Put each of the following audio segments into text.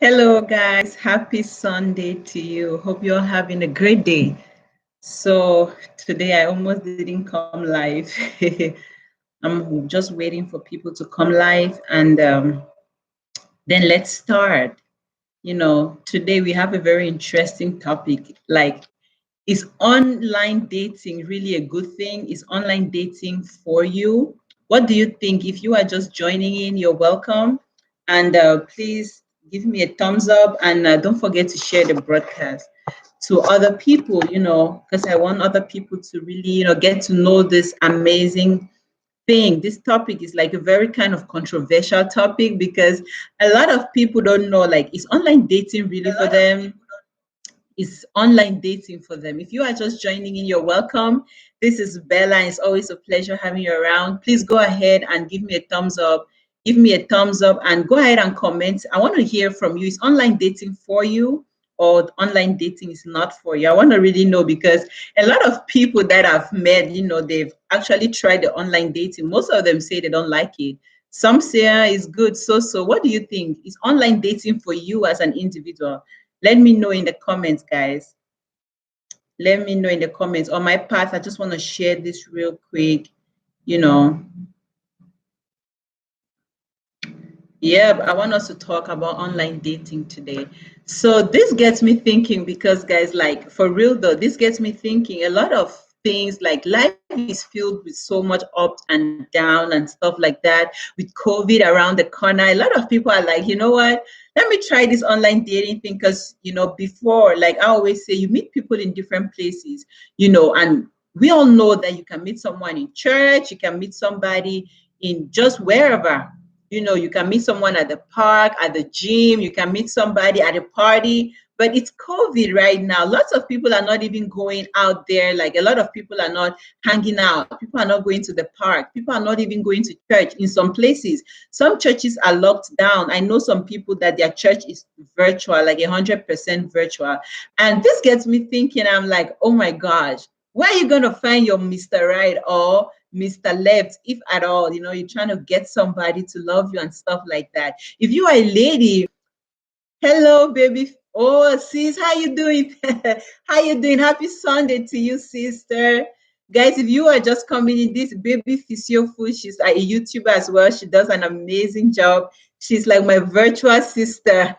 Hello, guys. Happy Sunday to you. Hope you're having a great day. So, today I almost didn't come live. I'm just waiting for people to come live and then let's start. Today we have a very interesting topic. Is online dating really a good thing? Is online dating for you? What do you think? If you are just joining in, you're welcome. And please give me a thumbs up and don't forget to share the broadcast to other people, because I want other people to really, get to know this amazing thing. This topic is like a very kind of controversial topic because a lot of people don't know, like, is online dating really for them? Is online dating for them? If you are just joining in, you're welcome. This is Bella. It's always a pleasure having you around. Please go ahead and give me a thumbs up. Give me a thumbs up and go ahead and comment. I want to hear from you. Is online dating for you or online dating is not for you? I want to really know because a lot of people that I've met, they've actually tried the online dating. Most of them say they don't like it. Some say it's good. So what do you think? Is online dating for you as an individual? Let me know in the comments, guys. Let me know in the comments. On my part, I just want to share this real quick. You know, yeah, I want us to talk about online dating today. So this gets me thinking because, guys, like for real though, this gets me thinking a lot of things. Like life is filled with so much up and down and stuff like that. With COVID around the corner, a lot of people are like, you know what? Let me try this online dating thing because, before, like I always say, you meet people in different places, and we all know that you can meet someone in church, you can meet somebody in just wherever. You can meet someone at the park, at the gym, you can meet somebody at a party, but it's COVID right now. Lots of people are not even going out there. Like a lot of people are not hanging out. People are not going to the park. People are not even going to church in some places. Some churches are locked down. I know some people that their church is virtual, like 100% virtual. And this gets me thinking, I'm like, oh my gosh, where are you going to find your Mr. Right or Mr. Left, if at all? You're trying to get somebody to love you and stuff like that. If you are a lady, hello, baby. Oh, sis, how you doing? How you doing? Happy Sunday to you, sister. Guys, if you are just coming in, this baby physio food, she's a YouTuber as well. She does an amazing job. She's like my virtual sister.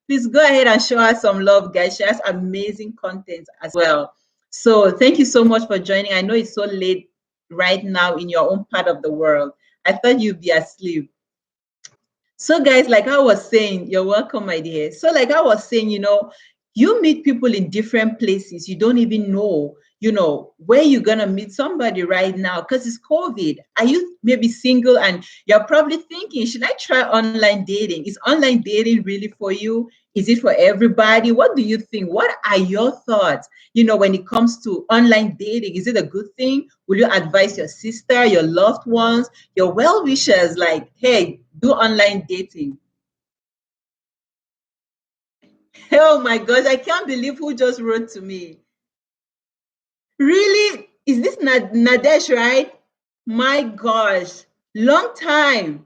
Please go ahead and show her some love, guys. She has amazing content as well. So thank you so much for joining. I know it's so late right now in your own part of the world. I thought you'd be asleep. So, guys, like I was saying, you're welcome, my dear. So, like I was saying, you meet people in different places. You don't even know, where you're gonna meet somebody right now because it's COVID. Are you maybe single and you're probably thinking, should I try online dating? Is online dating really for you? Is it for everybody? What do you think? What are your thoughts? When it comes to online dating, is it a good thing? Will you advise your sister, your loved ones, your well wishers, like, hey, do online dating? Oh my gosh, I can't believe who just wrote to me. Really? Is this Nadesh, right? My gosh, long time.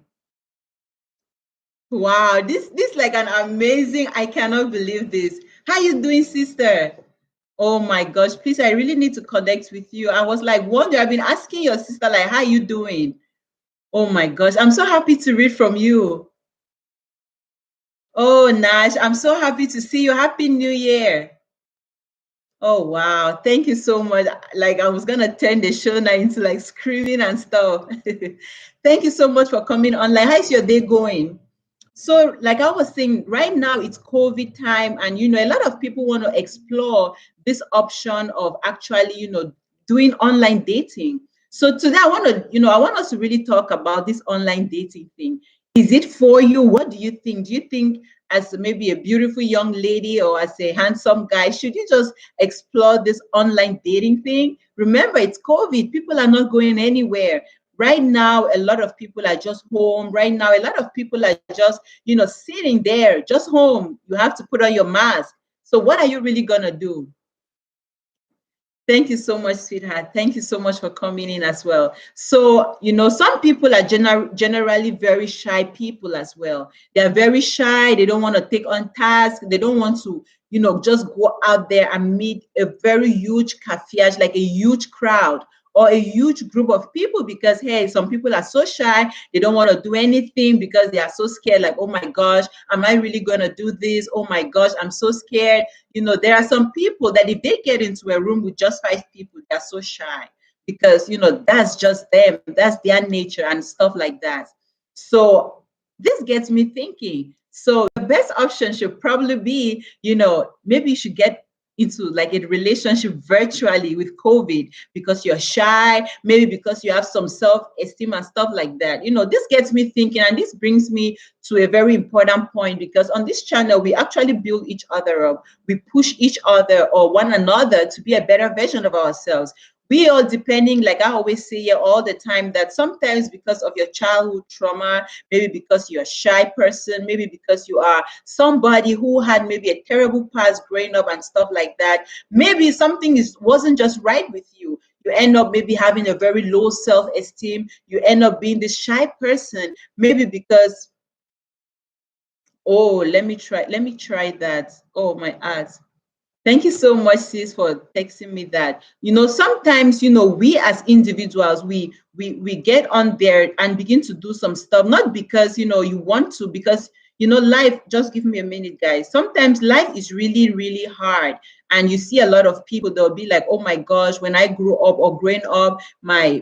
Wow, this like an amazing, I cannot believe this. How you doing, sister? Oh my gosh, please, I really need to connect with you. I was like wondering, I've been asking your sister, like, how you doing? Oh my gosh, I'm so happy to read from you. Oh, Nash, I'm so happy to see you. Happy New Year. Oh, wow. Thank you so much. Like, I was going to turn the show now into like screaming and stuff. Thank you so much for coming online. How's your day going? So, like I was saying, right now it's COVID time, and a lot of people want to explore this option of actually, doing online dating. So today I want to, I want us to really talk about this online dating thing. Is it for you? What do you think? Do you think as maybe a beautiful young lady or as a handsome guy, should you just explore this online dating thing? Remember, it's COVID. People are not going anywhere. Right now, a lot of people are just home. Right now, a lot of people are just, sitting there, just home. You have to put on your mask. So what are you really going to do? Thank you so much, sweetheart. Thank you so much for coming in as well. So, some people are generally very shy people as well. They are very shy. They don't want to take on tasks. They don't want to, just go out there and meet a very huge cafiage, like a huge crowd or a huge group of people because, hey, some people are so shy. They don't want to do anything because they are so scared. Like, oh my gosh, am I really going to do this? Oh my gosh, I'm so scared. There are some people that if they get into a room with just five people, they're so shy because, that's just them. That's their nature and stuff like that. So this gets me thinking. So the best option should probably be, maybe you should get into like a relationship virtually with COVID because you're shy, maybe because you have some self-esteem and stuff like that. This gets me thinking, and this brings me to a very important point because on this channel, we actually build each other up. We push each other or one another to be a better version of ourselves. We are depending, like I always say here all the time, that sometimes because of your childhood trauma, maybe because you're a shy person, maybe because you are somebody who had maybe a terrible past growing up and stuff like that, maybe something wasn't just right with you. You end up maybe having a very low self-esteem. You end up being this shy person, maybe because, oh, let me try that. Oh, my ads. Thank you so much, sis, for texting me that. Sometimes, we as individuals, we get on there and begin to do some stuff, not because, you want to, because, life, just give me a minute, guys. Sometimes life is really, really hard. And you see a lot of people, they'll be like, oh my gosh, when I grew up or growing up, my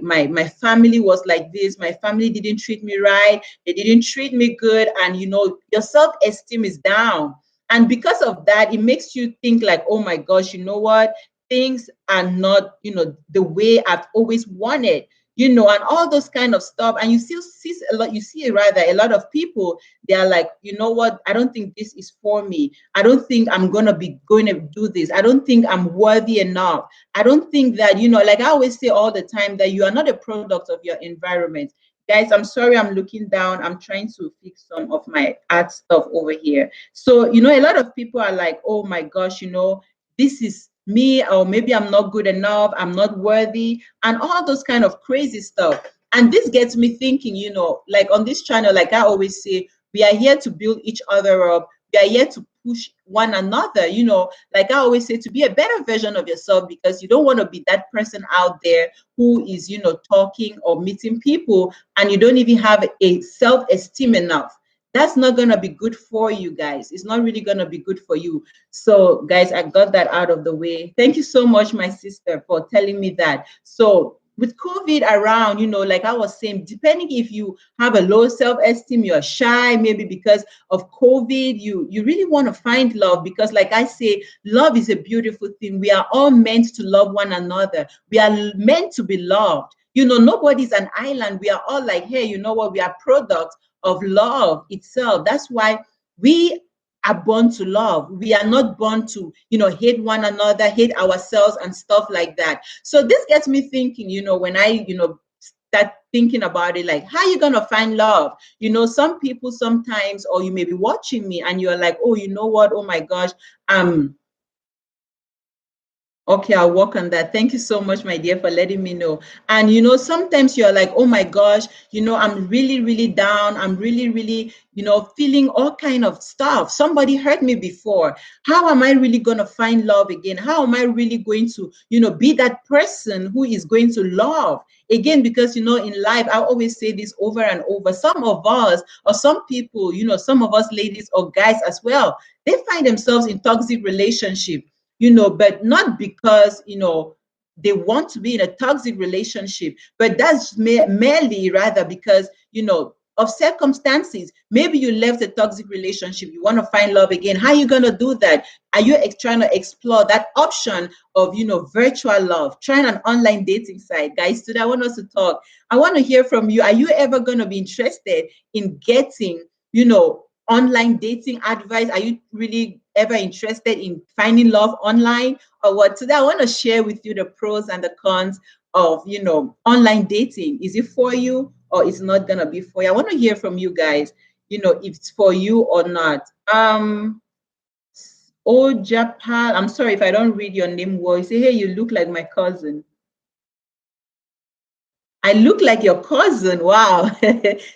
family was like this. My family didn't treat me right. They didn't treat me good. And, your self-esteem is down. And because of that, it makes you think like, oh my gosh, you know what? Things are not, the way I've always wanted, and all those kind of stuff. And you still see a lot, rather a lot of people, they are like, you know what? I don't think this is for me. I don't think I'm going to do this. I don't think I'm worthy enough. I don't think that, like I always say all the time, that you are not a product of your environment. Guys, I'm sorry, I'm looking down. I'm trying to fix some of my art stuff over here. So, a lot of people are like, oh my gosh, this is me, or maybe I'm not good enough, I'm not worthy, and all those kind of crazy stuff. And this gets me thinking, like on this channel, like I always say, we are here to build each other up. We are here to push one another, like I always say, to be a better version of yourself, because you don't want to be that person out there who is, talking or meeting people and you don't even have a self-esteem enough. That's not going to be good for you guys. It's not really going to be good for you. So guys, I got that out of the way. Thank you so much, my sister, for telling me that. So with COVID around, like I was saying, depending if you have a low self-esteem, you're shy, maybe because of COVID, you really want to find love, because like I say, love is a beautiful thing. We are all meant to love one another. We are meant to be loved. Nobody's an island. We are all like, hey, you know what? We are products of love itself. That's why we are born to love. We are not born to, hate one another, hate ourselves and stuff like that. So this gets me thinking, when I, start thinking about it, like, how are you going to find love? Some people sometimes, or you may be watching me and you're like, oh, you know what? Oh my gosh, okay, I'll work on that. Thank you so much, my dear, for letting me know. And sometimes you're like, oh my gosh, I'm really, really down. I'm really, really, feeling all kind of stuff. Somebody hurt me before. How am I really going to find love again? How am I really going to, be that person who is going to love again? Because, in life, I always say this over and over. Some of us, or some people, some of us ladies or guys as well, they find themselves in toxic relationship, but not because, they want to be in a toxic relationship, but that's merely rather because, of circumstances. Maybe you left a toxic relationship, you want to find love again. How are you going to do that? Are you trying to explore that option of, virtual love, trying an online dating site? Guys, today I want us to talk. I want to hear from you. Are you ever going to be interested in getting, online dating advice? Are you really ever interested in finding love online, or what? Today I want to share with you the pros and the cons of, online dating. Is it for you or it's not gonna be for you? I want to hear from you guys, if it's for you or not. Ojapal. I'm sorry if I don't read your name well. You say, hey, you look like my cousin. I look like your cousin. Wow.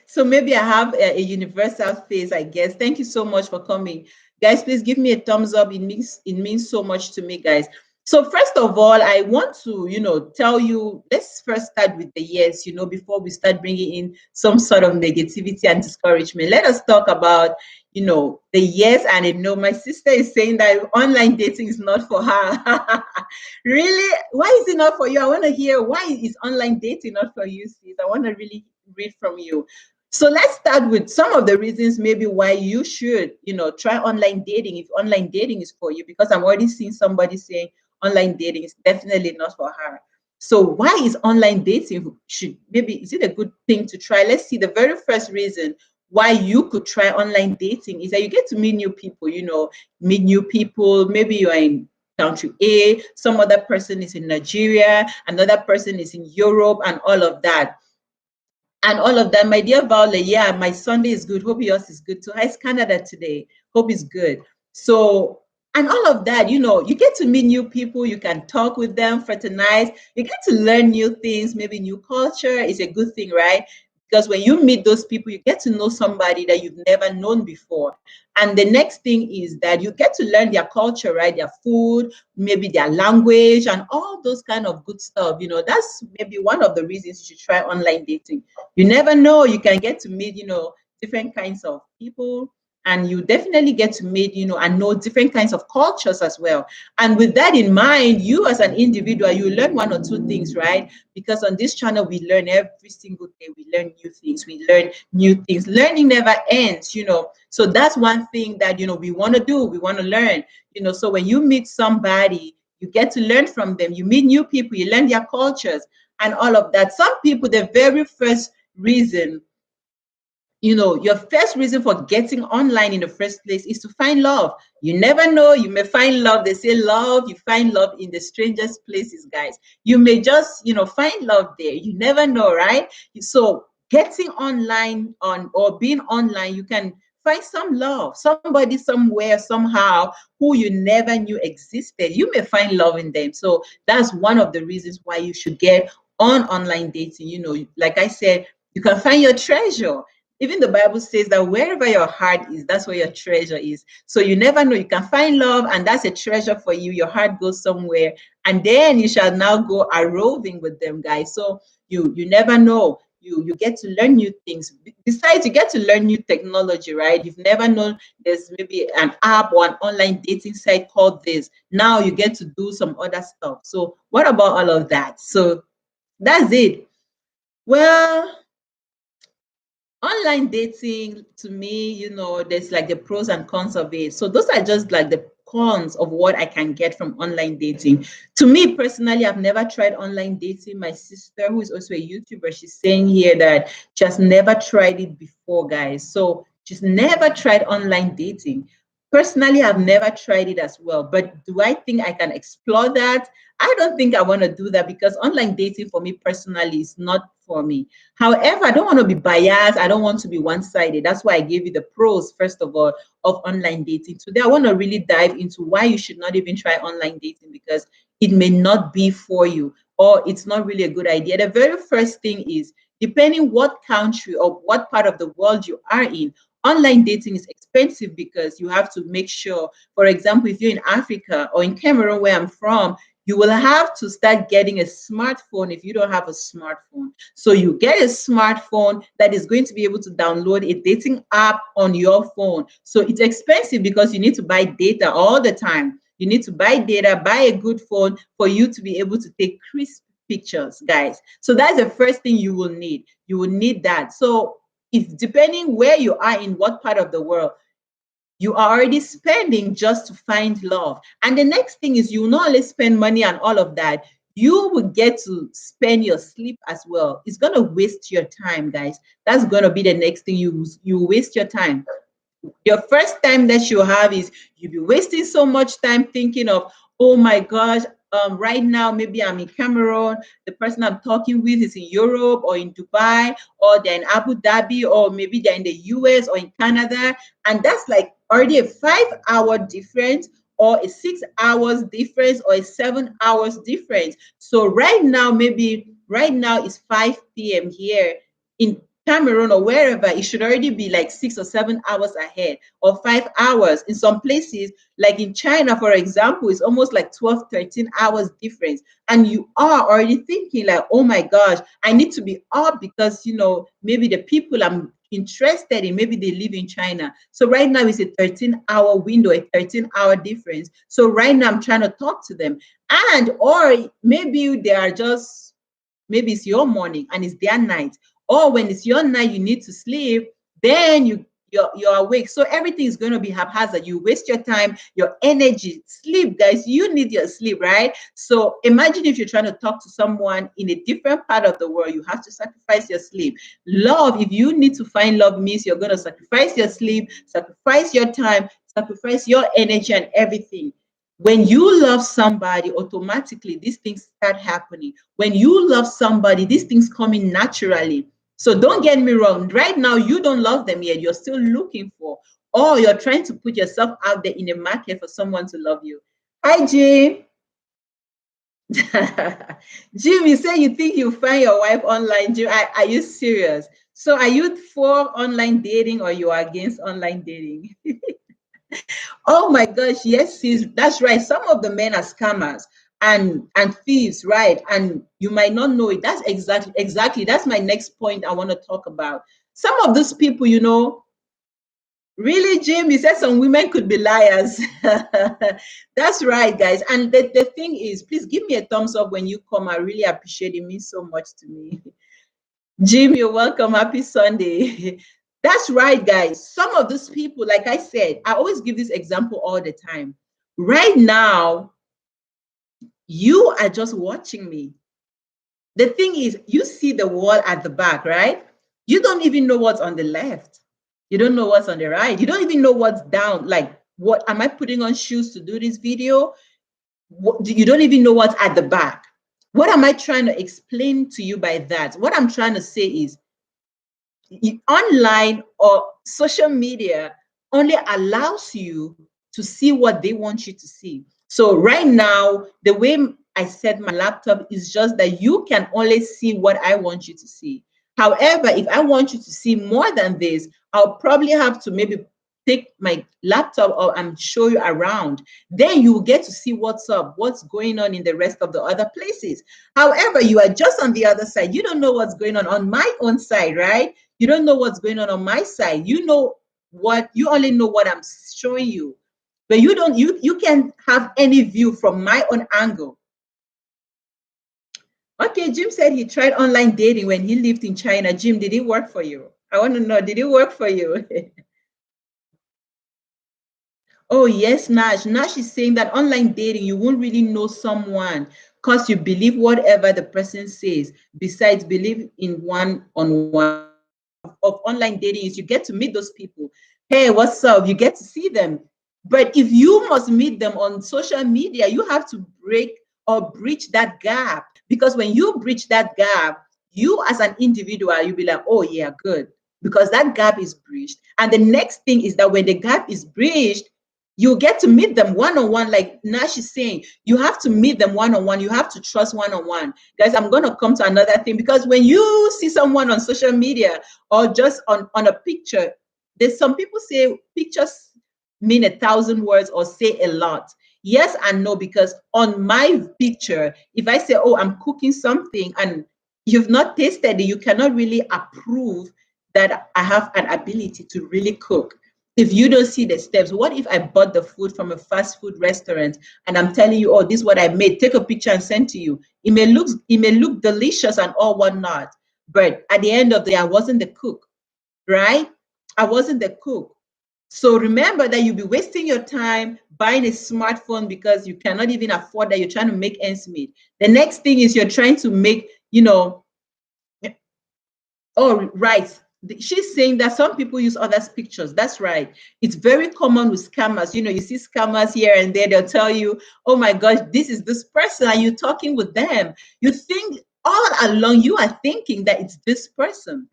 So maybe I have a universal face, I guess. Thank you so much for coming. Guys, please give me a thumbs up. It means so much to me, guys. So first of all, I want to, tell you, let's first start with the yes, before we start bringing in some sort of negativity and discouragement. Let us talk about, the yes and a no. My sister is saying that online dating is not for her. Really? Why is it not for you? I want to hear, why is online dating not for you, sis? I want to really read from you. So let's start with some of the reasons maybe why you should, try online dating if online dating is for you, because I'm already seeing somebody saying online dating is definitely not for her. So why is online dating is it a good thing to try? Let's see. The very first reason why you could try online dating is that you get to meet new people, meet new people. Maybe you're in country A, some other person is in Nigeria, another person is in Europe, and all of that. And all of that. My dear Viola, yeah, my Sunday is good. Hope yours is good too. How's Canada today? Hope it's good. So, and all of that, you get to meet new people, you can talk with them, fraternize, you get to learn new things, maybe new culture is a good thing, right? Because when you meet those people, you get to know somebody that you've never known before. And the next thing is that you get to learn their culture, right? Their food, maybe their language, and all those kind of good stuff. That's maybe one of the reasons you should try online dating. You never know, you can get to meet, different kinds of people, and you definitely get to meet, and know different kinds of cultures as well. And with that in mind, you as an individual, you learn one or two things, right? Because on this channel, we learn every single day. We learn new things. We learn new things. Learning never ends, So that's one thing that, we want to do. We want to learn, So when you meet somebody, you get to learn from them. You meet new people. You learn their cultures and all of that. Some people, the very first reason, your first reason for getting online in the first place is to find love. You never know, you may find love. They say love, you find love in the strangest places, guys. You may just, find love there. You never know, right? So getting online or being online, you can find some love, somebody somewhere, somehow, who you never knew existed. You may find love in them. So that's one of the reasons why you should get on online dating. Like I said, you can find your treasure. Even the Bible says that wherever your heart is, that's where your treasure is. So you never know. You can find love, and that's a treasure for you. Your heart goes somewhere, and then you shall now go a roving with them, guys. So you never know. You get to learn new things. Besides, you get to learn new technology, right? You've never known there's maybe an app or an online dating site called this. Now you get to do some other stuff. So what about all of that? So that's it. Well, online dating, to me, there's like the pros and cons of it. So those are just like the cons of what I can get from online dating. To me personally, I've never tried online dating. My sister, who is also a YouTuber, she's saying here that she has never tried it before, guys. So she's never tried online dating. Personally, I've never tried it as well. But do I think I can explore that? I don't think I want to do that, because online dating for me personally is not for me. However, I don't want to be biased. I don't want to be one-sided. That's why I gave you the pros, first of all, of online dating. Today, I want to really dive into why you should not even try online dating, because it may not be for you, or it's not really a good idea. The very first thing is, depending what country or what part of the world you are in, online dating is expensive, because you have to make sure, for example, if you're in Africa or in Cameroon, where I'm from, you will have to start getting a smartphone if you don't have a smartphone. So you get a smartphone that is going to be able to download a dating app on your phone. So it's expensive, because you need to buy data all the time. You need to buy data, buy a good phone for you to be able to take crisp pictures, guys. So that's the first thing you will need. You will need that. So if, depending where you are, in what part of the world, you are already spending just to find love. And the next thing is, you will not only spend money and all of that, you will get to spend your sleep as well. It's going to waste your time, guys. That's going to be the next thing. You waste your time. Your first time that you have is, you'll be wasting so much time thinking of, oh my gosh, right now maybe I'm in Cameroon, the person I'm talking with is in Europe or in Dubai, or they're in Abu Dhabi, or maybe they're in the US or in Canada, and that's like already a 5-hour difference, or a 6 hours difference or a 7 hours difference. So right now, maybe right now it's 5 p.m. here in Cameroon or wherever. It should already be like 6 or 7 hours ahead, or 5 hours. In some places, like in China, for example, it's almost like 12, 13 hours difference. And you are already thinking like, oh my gosh, I need to be up because, maybe the people I'm interested in, maybe they live in China. So right now it's a 13-hour window, a 13-hour difference. So right now I'm trying to talk to them. Or maybe they are just, maybe it's your morning and it's their night. Or when it's your night, you need to sleep, then you're awake. So everything is going to be haphazard. You waste your time, your energy. Sleep, guys. You need your sleep, right? So imagine if you're trying to talk to someone in a different part of the world, you have to sacrifice your sleep. Love, if you need to find love, means you're going to sacrifice your sleep, sacrifice your time, sacrifice your energy and everything. When you love somebody, automatically these things start happening. When you love somebody, these things come in naturally. So don't get me wrong. Right now, you don't love them yet. You're still looking for, or you're trying to put yourself out there in the market for someone to love you. Hi, Jim. Jim, you say you think you find your wife online. Jim, are you serious? So are you for online dating or you are against online dating? Oh my gosh, yes, sis, that's right. Some of the men are scammers and thieves, right? And you might not know it. That's exactly. That's my next point I want to talk about. Some of these people, really, Jim, you said some women could be liars. That's right, guys. And the thing is, please give me a thumbs up when you come. I really appreciate it. It means so much to me. Jim, you're welcome. Happy Sunday. That's right, guys. Some of these people, like I said, I always give this example all the time. Right now, you are just watching me. The thing is, you see the wall at the back, right? You don't even know what's on the left. You don't know what's on the right. You don't even know what's down. Like, what am I putting on shoes to do this video? You don't even know what's at the back. What am I trying to explain to you by that? What I'm trying to say is, online or social media only allows you to see what they want you to see. So right now, the way I set my laptop is just that you can only see what I want you to see. However, if I want you to see more than this, I'll probably have to maybe take my laptop or and show you around. Then you will get to see what's up, what's going on in the rest of the other places. However, you are just on the other side. You don't know what's going on my own side, right? You don't know what's going on my side. You only know what I'm showing you. But you can't have any view from my own angle. Okay, Jim said he tried online dating when he lived in China. Jim, did it work for you? I want to know, did it work for you? Oh, yes, Nash. Nash is saying that online dating, you won't really know someone because you believe whatever the person says. Besides, believe in one-on-one of online dating is you get to meet those people. Hey, what's up? You get to see them. But if you must meet them on social media, you have to break or breach that gap. Because when you breach that gap, you as an individual, you'll be like, oh, yeah, good. Because that gap is breached. And the next thing is that when the gap is breached, you get to meet them one-on-one. Like Nash is saying, you have to meet them one-on-one. You have to trust one-on-one. Guys, I'm going to come to another thing, because when you see someone on social media or just on a picture, there's some people say pictures mean 1,000 words or say a lot. Yes and no, because on my picture, if I say, oh, I'm cooking something and you've not tasted it, you cannot really approve that I have an ability to really cook. If you don't see the steps, what if I bought the food from a fast food restaurant and I'm telling you, oh, this is what I made, take a picture and send to you. It may look delicious and all whatnot, but at the end of the day, I wasn't the cook, right? I wasn't the cook. So remember that you'll be wasting your time buying a smartphone because you cannot even afford that. You're trying to make ends meet. The next thing is you're trying to make, oh, right. She's saying that some people use others' pictures. That's right. It's very common with scammers. You see scammers here and there. They'll tell you, oh my gosh, this is this person. Are you talking with them? You think all along you are thinking that it's this person.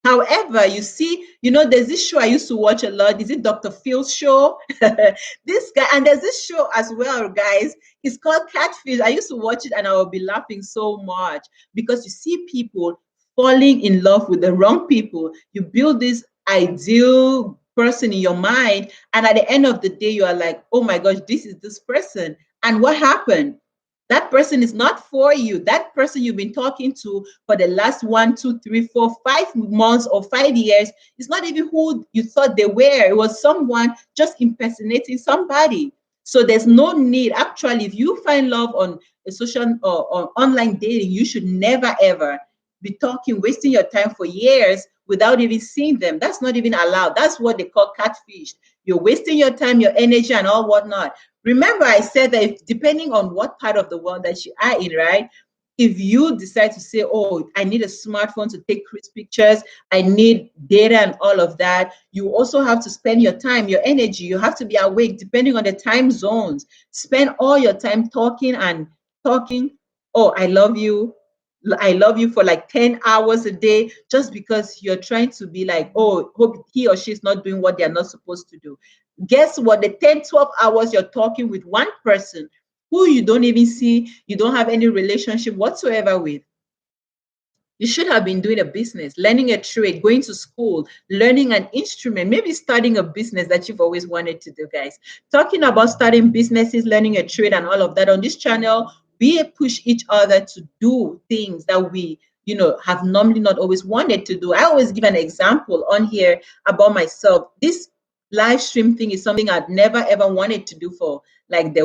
However, you see, there's this show I used to watch a lot. Is it Dr. Phil's show? This guy, and there's this show as well, guys. It's called Catfish. I used to watch it and I would be laughing so much because you see people falling in love with the wrong people. You build this ideal person in your mind, and at the end of the day, you are like, oh my gosh, this is this person. And what happened? That person is not for you. That person you've been talking to for the last 1, 2, 3, 4, 5 months or 5 years is not even who you thought they were. It was someone just impersonating somebody. So there's no need. Actually, if you find love on a social or online dating, you should never ever be talking, wasting your time for years without even seeing them. That's not even allowed. That's what they call catfish. You're wasting your time, your energy, and all whatnot. Remember, I said that depending on what part of the world that you are in, right? If you decide to say, oh, I need a smartphone to take crisp pictures, I need data and all of that, you also have to spend your time, your energy. You have to be awake depending on the time zones. Spend all your time talking and talking. Oh, I love you. I love you for like 10 hours a day just because you're trying to be like, oh, hope he or she's not doing what they're not supposed to do. Guess what? The 10, 12 hours you're talking with one person who you don't even see, you don't have any relationship whatsoever with. You should have been doing a business, learning a trade, going to school, learning an instrument, maybe starting a business that you've always wanted to do, guys. Talking about starting businesses, learning a trade, and all of that on this channel, we push each other to do things that we, have normally not always wanted to do. I always give an example on here about myself. This live stream thing is something I'd never ever wanted to do for like the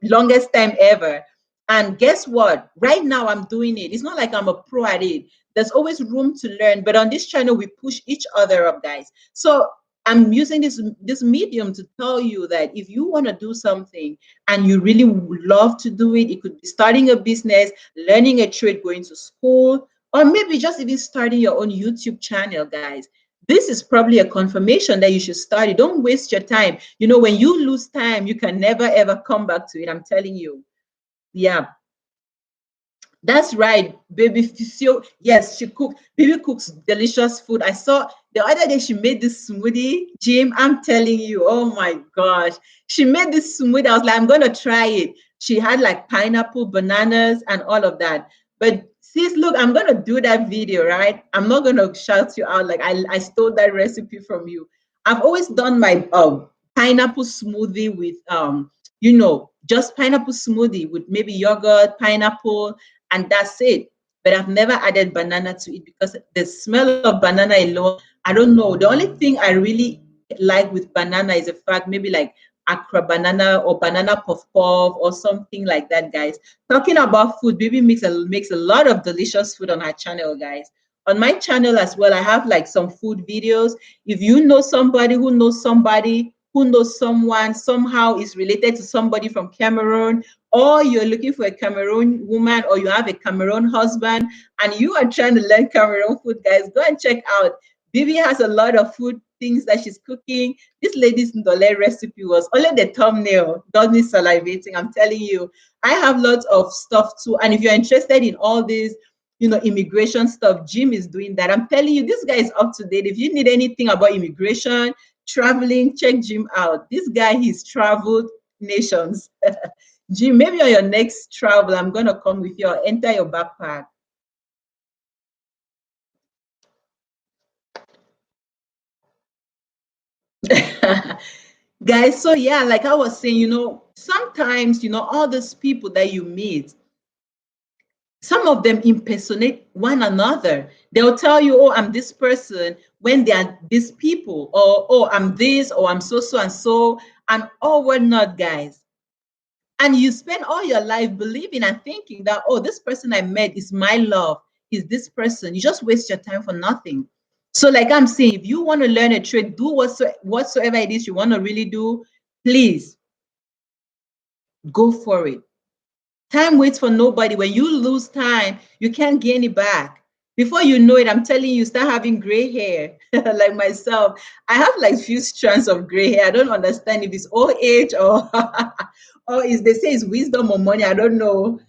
longest time ever. And guess what? Right now I'm doing it. It's not like I'm a pro at it. There's always room to learn. But on this channel, we push each other up, guys. So I'm using this medium to tell you that if you want to do something and you really would love to do it, it could be starting a business, learning a trade, going to school, or maybe just even starting your own YouTube channel, guys. This is probably a confirmation that you should start it. Don't waste your time. When you lose time, you can never ever come back to it. I'm telling you. Yeah, that's right, baby Physio. Yes, she cook. Baby cooks delicious food. I saw the other day she made this smoothie. Jim, I'm telling you, oh my gosh, she made this smoothie. I was like, I'm gonna try it. She had like pineapple, bananas, and all of that. But sis, look, I'm gonna do that video, right? I'm not gonna shout you out like I stole that recipe from you. I've always done my pineapple smoothie with just pineapple smoothie with maybe yogurt, pineapple, and that's it. But I've never added banana to it because the smell of banana alone, I don't know. The only thing I really like with banana is the fact maybe like Accra banana or banana puff puff or something like that, guys. Talking about food, Baby makes a lot of delicious food on her channel, guys. On my channel as well, I have like some food videos. If you know somebody who knows someone somehow is related to somebody from Cameroon, or you're looking for a Cameroon woman, or you have a Cameroon husband, and you are trying to learn Cameroon food, guys, go and check out. Bibi has a lot of food things that she's cooking. This lady's Ndole recipe was only the thumbnail got me salivating. I'm telling you, I have lots of stuff too. And if you're interested in all this, immigration stuff, Jim is doing that. I'm telling you, this guy is up to date. If you need anything about immigration, traveling, check Jim out. This guy, he's traveled nations. Jim, maybe on your next travel, I'm gonna come with you. I'll enter your backpack. Guys, so yeah, like I was saying, sometimes, all these people that you meet, some of them impersonate one another. They'll tell you, oh, I'm this person when they are these people, or oh, I'm this, or I'm so and so, and oh, we're not, guys. And you spend all your life believing and thinking that, oh, this person I met is my love, is this person. You just waste your time for nothing. So, like I'm saying, if you want to learn a trade, do whatsoever it is you want to really do, please go for it. Time waits for nobody. When you lose time, you can't gain it back. Before you know it, I'm telling you, start having gray hair. Like myself, I have like few strands of gray hair. I don't understand if it's old age or or is they say it's wisdom or money. I don't know.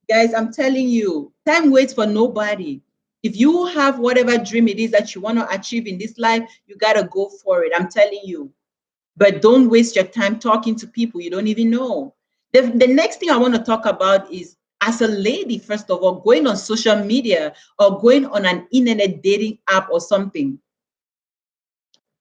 Guys, I'm telling you, time waits for nobody. If you have whatever dream it is that you want to achieve in this life, you got to go for it. I'm telling you. But don't waste your time talking to people you don't even know. The next thing I want to talk about is, as a lady, first of all, going on social media or going on an internet dating app or something.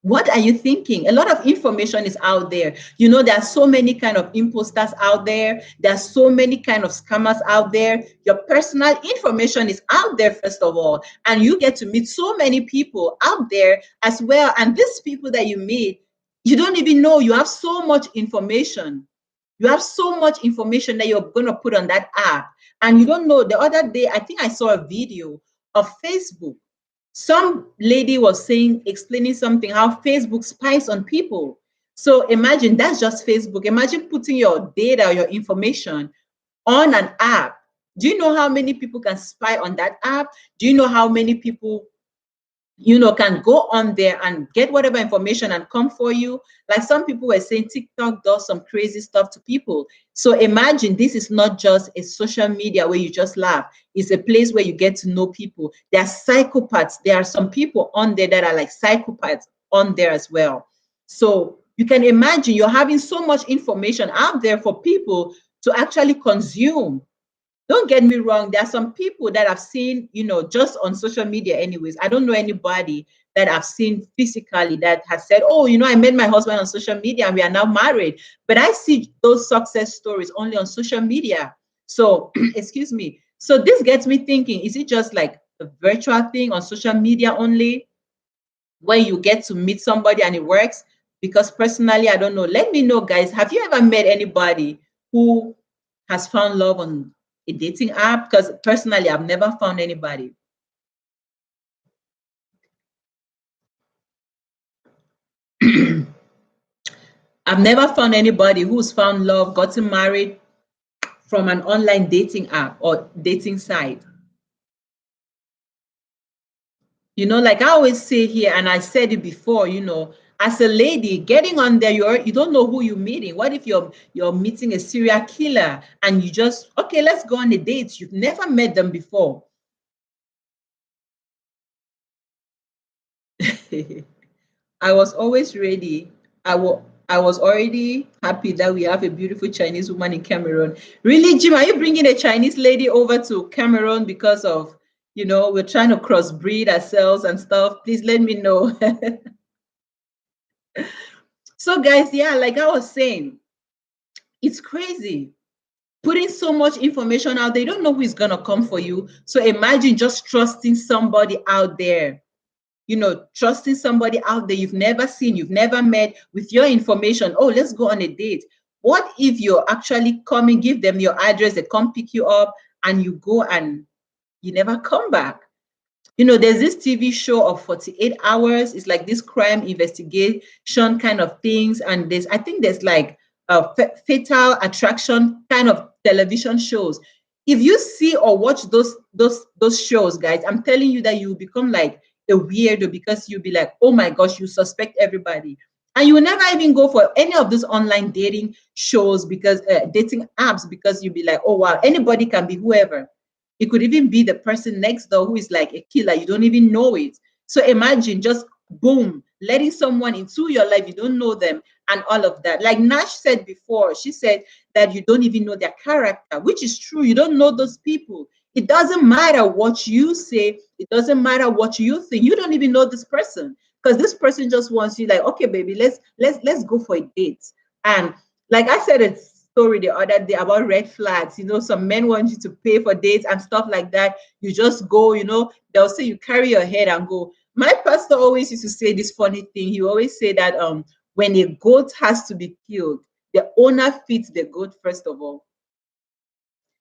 What are you thinking? A lot of information is out there. You know, there are so many kind of imposters out there. There are so many kind of scammers out there. Your personal information is out there, first of all, and you get to meet so many people out there as well. And these people that you meet, you don't even know. You have so much information. You have so much information that you're going to put on that app, and you don't know. The other day, I think I saw a video of Facebook. Some lady was saying, explaining something, how Facebook spies on people. So imagine, that's just Facebook. Imagine putting your data or your information on an app. Do you know how many people can spy on that app? Do you know how many people, can go on there and get whatever information and come for you? Like some people were saying, TikTok does some crazy stuff to people. So imagine, this is not just a social media where you just laugh. It's a place where you get to know people. There are psychopaths. There are some people on there that are like psychopaths on there as well. So you can imagine, you're having so much information out there for people to actually consume. Don't get me wrong, there are some people that I've seen, just on social media anyways. I don't know anybody that I've seen physically that has said, oh, I met my husband on social media and we are now married. But I see those success stories only on social media. So, excuse me. So this gets me thinking, is it just like a virtual thing on social media only, where you get to meet somebody and it works? Because personally, I don't know. Let me know, guys. Have you ever met anybody who has found love on a dating app? Because personally, I've never found anybody. I've never found anybody who's found love, gotten married from an online dating app or dating site. Like I always say here, and I said it before, as a lady getting on there, you don't know who you're meeting. What if you're meeting a serial killer and you just, okay, let's go on a date. You've never met them before. I was always ready. I was already happy that we have a beautiful Chinese woman in Cameroon. Really, Jim, are you bringing a Chinese lady over to Cameroon because of, we're trying to crossbreed ourselves and stuff? Please let me know. So, guys, yeah, like I was saying, it's crazy. Putting so much information out there, you don't know who is going to come for you. So imagine just trusting somebody out there, trusting somebody out there you've never seen, you've never met, with your information. Oh, let's go on a date. What if you're actually coming, give them your address, they come pick you up, and you go and you never come back? There's this TV show of 48 hours. It's like this crime investigation kind of things. And I think there's like fatal attraction kind of television shows. If you see or watch those shows, guys, I'm telling you that you become like a weirdo, because you'll be like, oh my gosh, you suspect everybody. And you will never even go for any of those online dating shows, because dating apps, because you'll be like, oh wow, anybody can be whoever. It could even be the person next door who is like a killer. You don't even know it. So imagine just boom, letting someone into your life, you don't know them, and all of that. Like Nash said before, she said that you don't even know their character, which is true. You don't know those people. It doesn't matter what you say. It doesn't matter what you think. You don't even know this person, because this person just wants you, like, okay, baby, let's go for a date. And like I said, it's story the other day about red flags. Some men want you to pay for dates and stuff like that. You just go, they'll say you carry your head and go. My pastor always used to say this funny thing. He always say that when a goat has to be killed, the owner feeds the goat first of all.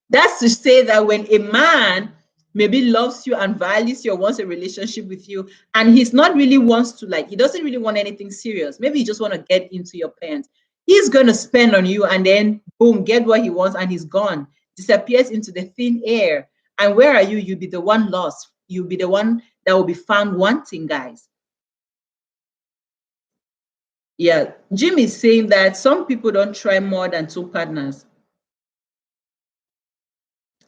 That's to say that when a man maybe loves you and values you or wants a relationship with you, and he's not really wants to, like, he doesn't really want anything serious. Maybe he just want to get into your pants. He's going to spend on you, and then boom, get what he wants, and he's gone, disappears into the thin air. And where are you? You'll be the one lost. You'll be the one that will be found wanting, guys. Yeah, Jim is saying that some people don't try more than two partners.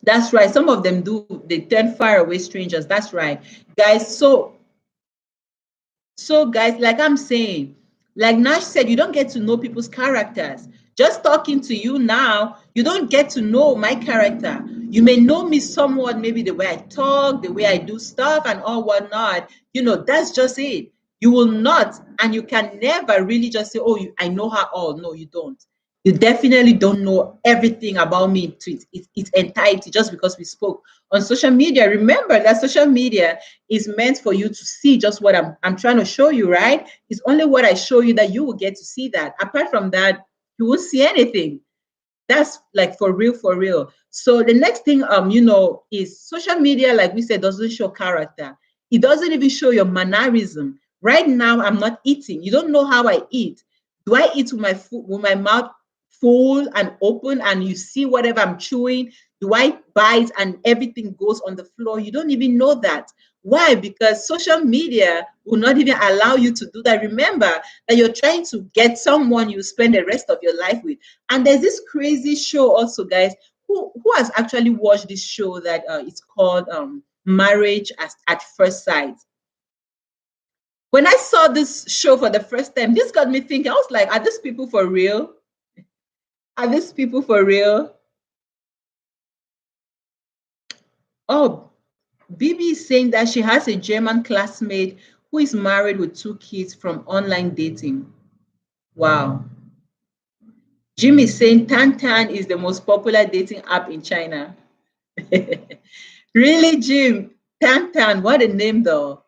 That's right. Some of them do. They turn far away strangers. That's right, guys. So, guys, like I'm saying, like Nash said, you don't get to know people's characters. Just talking to you now, you don't get to know my character. You may know me somewhat, maybe the way I talk, the way I do stuff, and all whatnot. That's just it. You will not, and you can never really just say, "Oh, I know her all." No, you don't. You definitely don't know everything about me to its entirety just because we spoke on social media. Remember that social media is meant for you to see just what I'm trying to show you, right? It's only what I show you that you will get to see that. Apart from that, you won't see anything. That's like for real, for real. So the next thing, is social media, like we said, doesn't show character. It doesn't even show your mannerism. Right now, I'm not eating. You don't know how I eat. Do I eat with my food, with my mouth full and open, and you see whatever I'm chewing? Do I bite and everything goes on the floor? You don't even know that. Why? Because social media will not even allow you to do that. Remember that you're trying to get someone you spend the rest of your life with. And there's this crazy show also, guys. Who has actually watched this show that it's called Marriage at First Sight? When I saw this show for the first time, this got me thinking. I was like, are these people for real? Are these people for real? Oh, Bibi is saying that she has a German classmate who is married with 2 kids from online dating. Wow. Jim is saying Tantan is the most popular dating app in China. Really, Jim? Tantan, what a name though.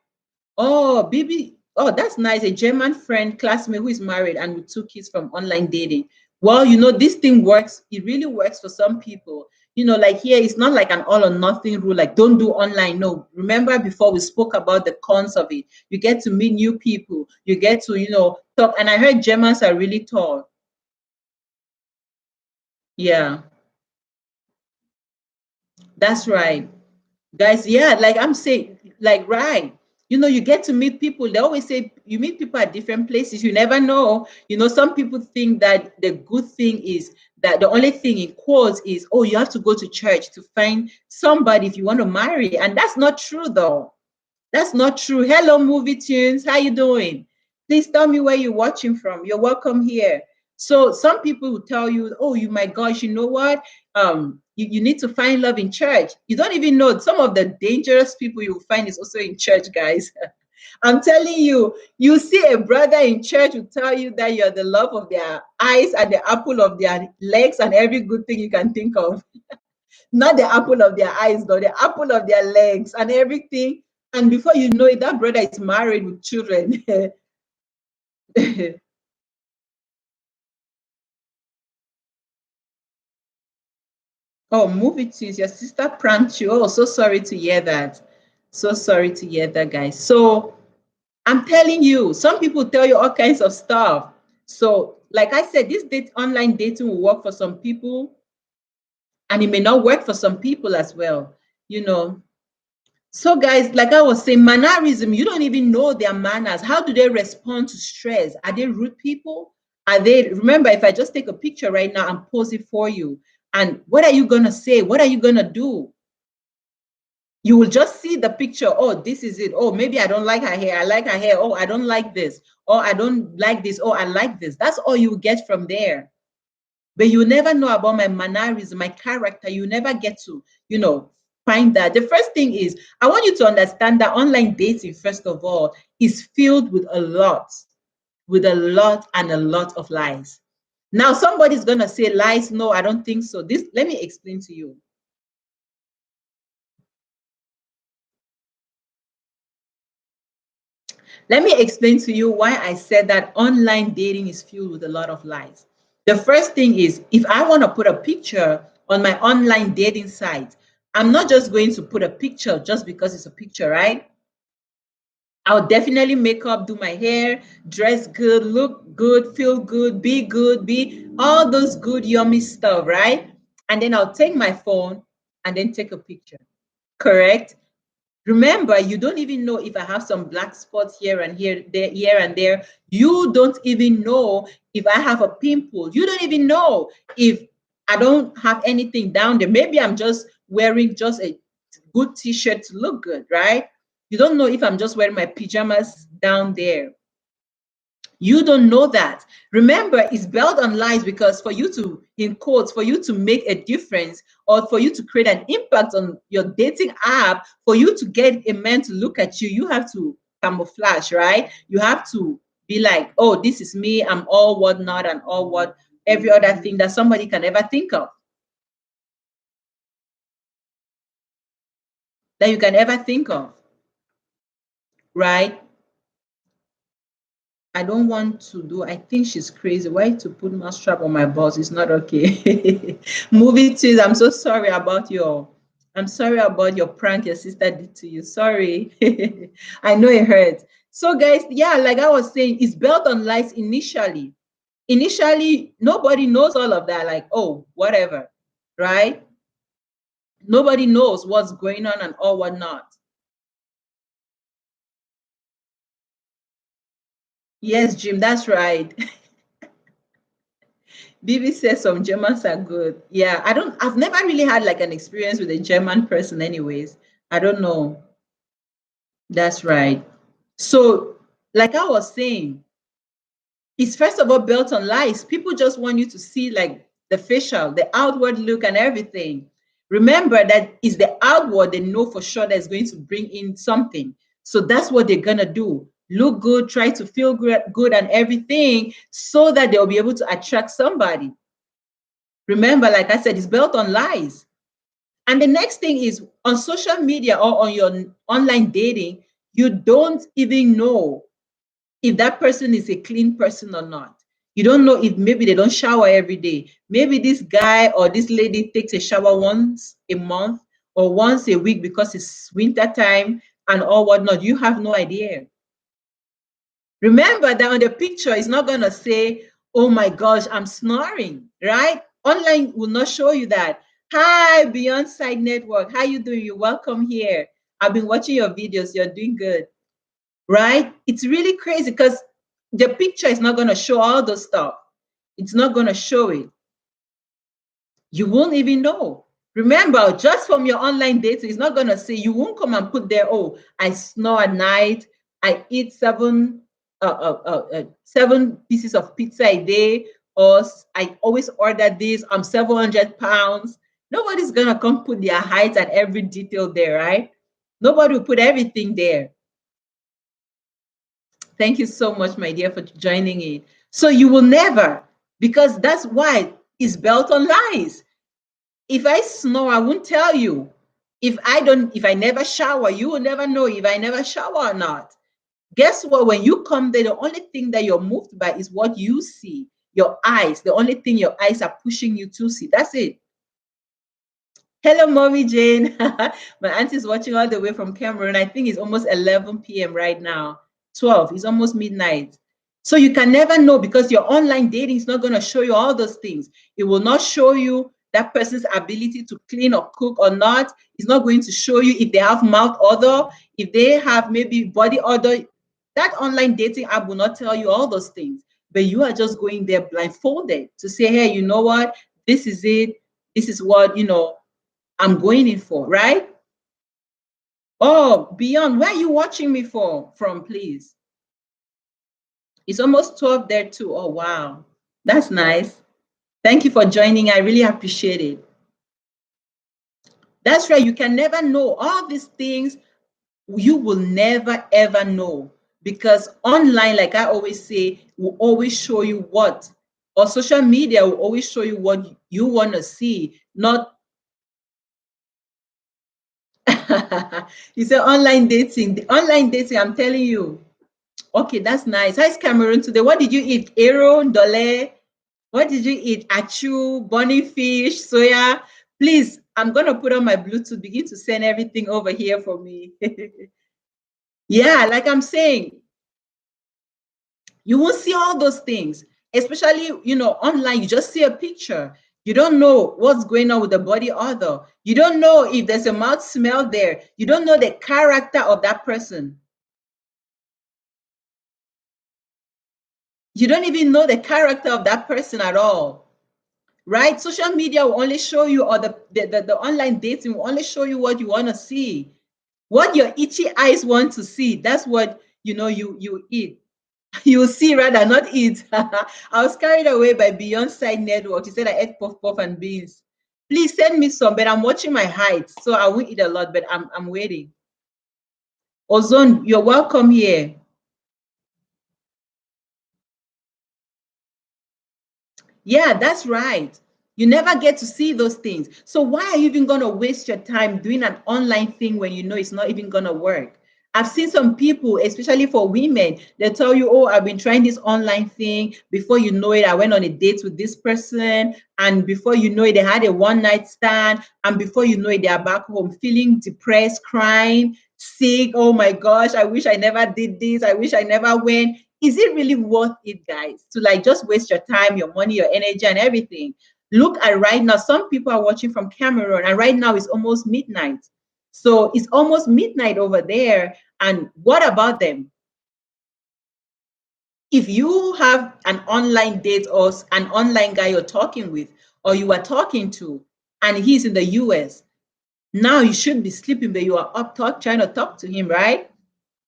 Oh, Bibi. Oh, that's nice. A German friend, classmate who is married and with 2 kids from online dating. Well, this thing works. It really works for some people. Like here, it's not like an all or nothing rule, like don't do online. No, remember before we spoke about the cons of it. You get to meet new people. You get to, talk. And I heard Germans are really tall. Yeah, that's right. Guys, yeah, like I'm saying, like, right. You get to meet people. They always say you meet people at different places. You never know. Some people think that the good thing is that the only thing in quotes is, oh, you have to go to church to find somebody if you want to marry. And that's not true, though. That's not true. Hello, movie tunes. How you doing? Please tell me where you're watching from. You're welcome here. So some people will tell you, oh, you my gosh, you know what? You need to find love in church. You don't even know some of the dangerous people you'll find is also in church, guys. I'm telling you, you see a brother in church who tell you that you're the love of their eyes and the apple of their legs and every good thing you can think of. Not the apple of their eyes, though, the apple of their legs and everything. And before you know it, that brother is married with children. Oh, move it to your sister pranked you. Oh, so sorry to hear that. So sorry to hear that, guys. So I'm telling you, some people tell you all kinds of stuff. So, like I said, this online dating will work for some people, and it may not work for some people as well. You know, So, guys, like I was saying, mannerism, you don't even know their manners. How do they respond to stress? Are they rude people? Remember, if I just take a picture right now and pose it for you, and what are you going to say? What are you going to do? You will just see the picture. Oh, this is it. Oh, maybe I don't like her hair. I like her hair. Oh, I don't like this. Oh, I don't like this. Oh, I like this. That's all you get from there. But you never know about my mannerism, my character. You never get to, find that. The first thing is, I want you to understand that online dating, first of all, is filled with a lot and a lot of lies. Now, somebody's going to say lies. No, I don't think so. Let me explain to you. Let me explain to you why I said that online dating is filled with a lot of lies. The first thing is, if I want to put a picture on my online dating site, I'm not just going to put a picture just because it's a picture, right? I'll definitely make up, do my hair, dress good, look good, feel good, be all those good, yummy stuff, right? And then I'll take my phone and then take a picture. Correct? Remember, you don't even know if I have some black spots here and there. You don't even know if I have a pimple. You don't even know if I don't have anything down there. Maybe I'm just wearing just a good t-shirt to look good, right? You don't know if I'm just wearing my pajamas down there. You don't know that. Remember, it's built on lies because for you to, in quotes, for you to make a difference or for you to create an impact on your dating app, for you to get a man to look at you, you have to camouflage, right? You have to be like, oh, this is me. I'm all whatnot and all what every other thing that somebody can ever think of, that you can ever think of, right? I don't want to do. I think she's crazy. Why to put mousetrap on my boss? It's not okay. Movie twins. I'm so sorry about your. I'm sorry about your prank your sister did to you. Sorry. I know it hurt. So guys, yeah, like I was saying, it's built on lies initially. Initially, nobody knows all of that. Like, oh, whatever, right? Nobody knows what's going on and all whatnot. Yes, Jim, that's right. Bibi says some Germans are good. Yeah, I've never really had like an experience with a German person, anyways. I don't know. That's right. So, like I was saying, it's first of all built on lies. People just want you to see like the facial, the outward look, and everything. Remember that is the outward they know for sure that's going to bring in something. So that's what they're gonna do. Look good, try to feel good and everything, so that they'll be able to attract somebody. Remember, like I said, it's built on lies. And the next thing is on social media or on your online dating, you don't even know if that person is a clean person or not. You don't know if maybe they don't shower every day. Maybe this guy or this lady takes a shower once a month or once a week because it's winter time and all whatnot. You have no idea. Remember that on the picture, it's not going to say, oh my gosh, I'm snoring, right? Online will not show you that. Hi, Beyond Side Network. How you doing? You're welcome here. I've been watching your videos. You're doing good, right? It's really crazy because the picture is not going to show all the stuff. It's not going to show it. You won't even know. Remember, just from your online data, it's not going to say, you won't come and put there, oh, I snore at night, I eat seven pieces of pizza a day, or I always order this, I'm 700 pounds. Nobody's going to come put their height and every detail there, right? Nobody will put everything there. Thank you so much, my dear, for joining in. So you will never, because that's why it's built on lies. If I snore, I won't tell you. If I never shower, you will never know if I never shower or not. Guess what? When you come there, the only thing that you're moved by is what you see. Your eyes, the only thing your eyes are pushing you to see. That's it. Hello, Mommy Jane. My auntie's watching all the way from Cameroon. I think it's almost 11 p.m. right now. 12. It's almost midnight. So you can never know because your online dating is not going to show you all those things. It will not show you that person's ability to clean or cook or not. It's not going to show you if they have mouth odor, if they have maybe body odor. That online dating app will not tell you all those things. But you are just going there blindfolded to say, hey, you know what? This is it. This is what, I'm going in for, right? Oh, Beyond, where are you watching me from, please? It's almost 12 there too. Oh, wow. That's nice. Thank you for joining. I really appreciate it. That's right. You can never know all these things. You will never, ever know because online, like I always say, will always show you what, or social media will always show you what you want to see, not you say online dating. The online dating, I'm telling you. Okay, that's nice. How's Cameroon today? What did you eat? Ero, dole? What did you eat? Achu, bunny fish, soya? Please, I'm going to put on my Bluetooth. Begin to send everything over here for me. Yeah, like I'm saying, you won't see all those things, especially, online. You just see a picture. You don't know what's going on with the body odor. You don't know if there's a mouth smell there. You don't know the character of that person. You don't even know the character of that person at all. right? Social media will only show you, or the online dating will only show you what you want to see, what your itchy eyes want to see. That's what you eat. You see rather, not eat. I was carried away by Beyond Side Network. She said I ate puff puff and beans. Please send me some, but I'm watching my height, so I won't eat a lot, but I'm waiting. Ozone, you're welcome here. Yeah, that's right. You never get to see those things. So why are you even going to waste your time doing an online thing when you know it's not even going to work? I've seen some people, especially for women, they tell you, oh, I've been trying this online thing. Before you know it, I went on a date with this person. And before you know it, they had a one night stand. And before you know it, they are back home feeling depressed, crying, sick. Oh my gosh, I wish I never did this. I wish I never went. Is it really worth it, guys, to like just waste your time, your money, your energy, and everything? Look at right now, some people are watching from Cameroon, and right now it's almost midnight. So it's almost midnight over there. And what about them? If you have an online date or an online guy you're talking with, or you are talking to, and he's in the US, now you should be sleeping, but you are up trying to talk to him, right?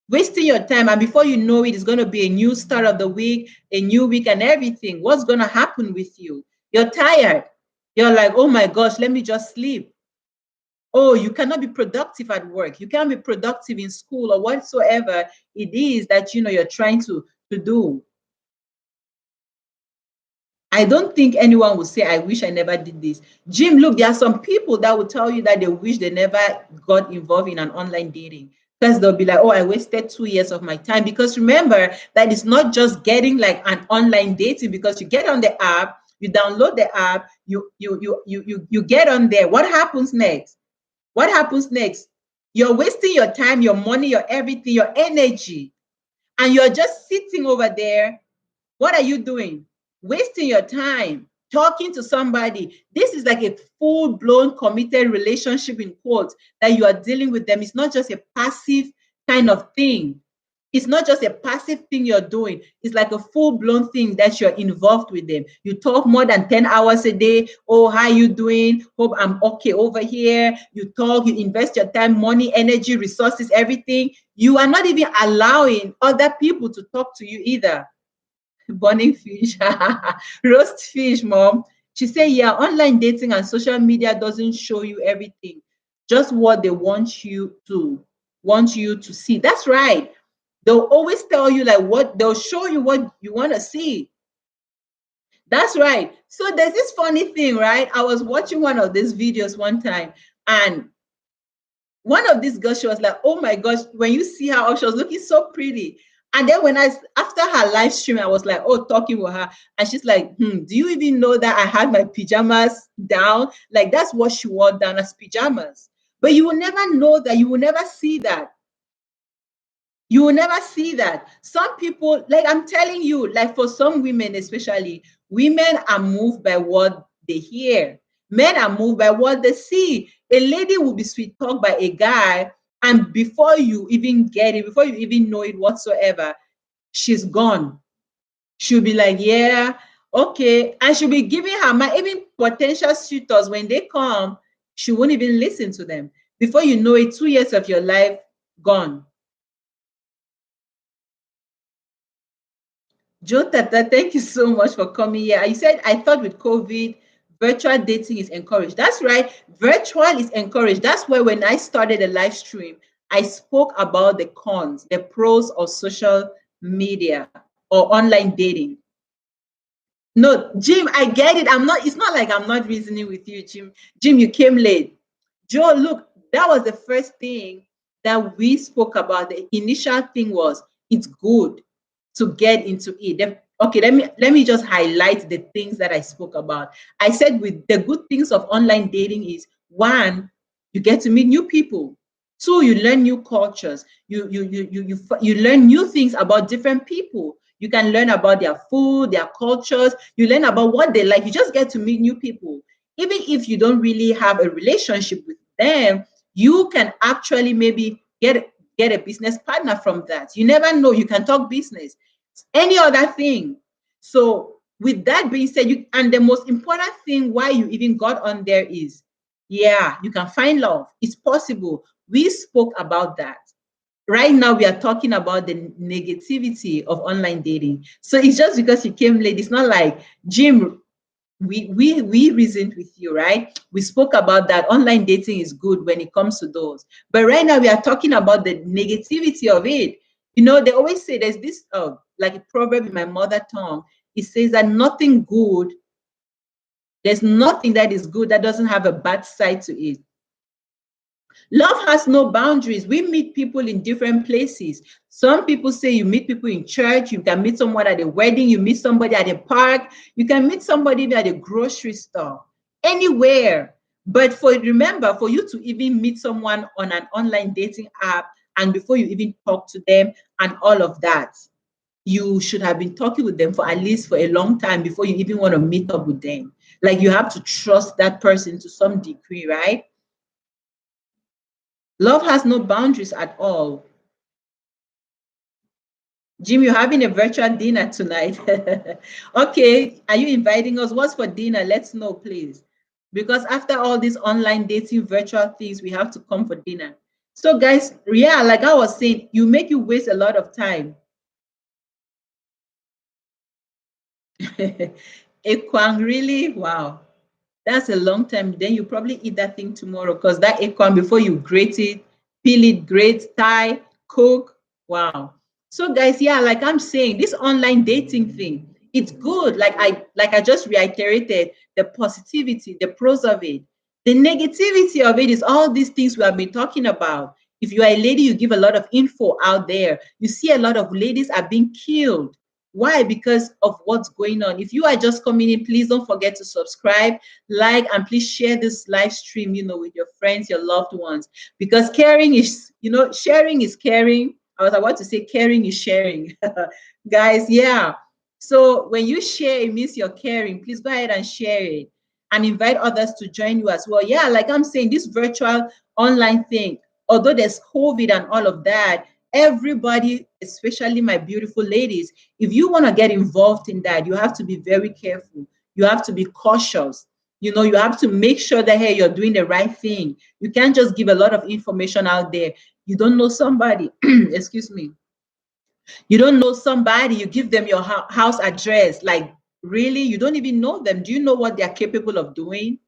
Wasting your time, and before you know it, it's going to be a new start of the week, a new week, and everything. What's going to happen with you? You're tired. You're like, oh my gosh, let me just sleep. Oh, you cannot be productive at work. You can't be productive in school or whatsoever it is that you're trying to do. I don't think anyone will say, I wish I never did this. Jim, look, there are some people that will tell you that they wish they never got involved in an online dating, because they'll be like, oh, I wasted 2 years of my time. Because remember that it's not just getting like an online dating, because you get on the app, you download the app, you get on there. What happens next? What happens next? You're wasting your time, your money, your everything, your energy, and you're just sitting over there. What are you doing? Wasting your time talking to somebody. This is like a full-blown committed relationship in quotes that you are dealing with them. It's not just a passive kind of thing. It's not just a passive thing you're doing. It's like a full-blown thing that you're involved with them. You talk more than 10 hours a day. Oh, how you doing? Hope I'm okay over here. You talk, you invest your time, money, energy, resources, everything. You are not even allowing other people to talk to you either. Burning fish, roast fish, mom. She said, yeah, online dating and social media doesn't show you everything, just what they want you to see. That's right. They'll always tell you like what they'll show you what you want to see. That's right. So there's this funny thing, right? I was watching one of these videos one time, and one of these girls, she was like, oh my gosh, when you see her, she was looking so pretty. And then after her live stream, I was like, oh, talking with her. And she's like, do you even know that I had my pajamas down? Like, that's what she wore down as pajamas. But you will never know that. You will never see that. You will never see that. Some people, like I'm telling you, like for some women especially, women are moved by what they hear. Men are moved by what they see. A lady will be sweet talked by a guy, and before you even get it, before you even know it whatsoever, she's gone. She'll be like, yeah, okay. And she'll be giving her mind, even potential suitors, when they come, she won't even listen to them. Before you know it, 2 years of your life gone. Joe Tata, thank you so much for coming here. You said, I thought with COVID, virtual dating is encouraged. That's right. Virtual is encouraged. That's why when I started a live stream, I spoke about the cons, the pros of social media or online dating. No, Jim, I get it. It's not like I'm not reasoning with you, Jim. Jim, you came late. Joe, look, that was the first thing that we spoke about. The initial thing was it's good to get into it. Okay, let me just highlight the things that I spoke about. I said with the good things of online dating is one, you get to meet new people. Two, you learn new cultures. You learn new things about different people. You can learn about their food, their cultures. You learn about what they like. You just get to meet new people. Even if you don't really have a relationship with them, you can actually maybe get a business partner from that. You never know. You can talk business, any other thing. So with that being said, and the most important thing why you even got on there is, yeah, you can find love. It's possible. We spoke about that. Right now, we are talking about the negativity of online dating. So it's just because you came late. It's not like, Jim, we reasoned with you, right? We spoke about that online dating is good when it comes to those, but right now we are talking about the negativity of it. They always say there's this like a proverb in my mother tongue. It says that there's nothing that is good that doesn't have a bad side to it. Love has no boundaries. We meet people in different places. Some people say you meet people in church, you can meet someone at a wedding, you meet somebody at a park, you can meet somebody at a grocery store, anywhere. But remember, for you to even meet someone on an online dating app, and before you even talk to them and all of that, you should have been talking with them for at least for a long time before you even want to meet up with them. Like, you have to trust that person to some degree, right? Love has no boundaries at all. Jim, you're having a virtual dinner tonight. Okay, are you inviting us? What's for dinner? Let's know, please. Because after all these online dating virtual things, we have to come for dinner. So, guys, yeah, like I was saying, you waste a lot of time. Equang, really? Wow. That's a long time. Then you probably eat that thing tomorrow, because that acorn, before you grate it, peel it, grate, tie, cook. Wow. So guys, yeah, like I'm saying, this online dating thing, it's good. Like I just reiterated the positivity, the pros of it. The negativity of it is all these things we have been talking about. If you are a lady, you give a lot of info out there. You see a lot of ladies are being killed. Why? Because of what's going on. If you are just coming in, please don't forget to subscribe, like, and please share this live stream, with your friends, your loved ones, because caring is, sharing is caring. I was about to say caring is sharing. Guys, yeah. So when you share, it means you're caring. Please go ahead and share it and invite others to join you as well. Yeah, like I'm saying, this virtual online thing, although there's COVID and all of that, everybody, especially my beautiful ladies, if you want to get involved in that, you have to be very careful. You have to be cautious. You have to make sure that, hey, you're doing the right thing. You can't just give a lot of information out there. You don't know somebody, excuse me. You don't know somebody, you give them your house address. Like, really? You don't even know them. Do you know what they're capable of doing?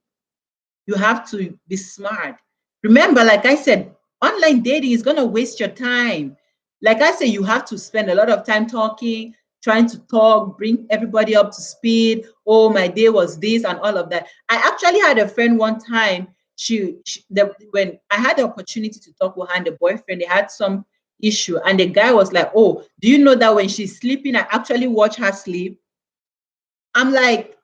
You have to be smart. Remember, like I said, online dating is going to waste your time. Like I said, you have to spend a lot of time talking, trying to talk, bring everybody up to speed. Oh, my day was this and all of that. I actually had a friend one time. When I had the opportunity to talk with her and the boyfriend, they had some issue, and the guy was like, "Oh, do you know that when she's sleeping, I actually watch her sleep?" I'm like,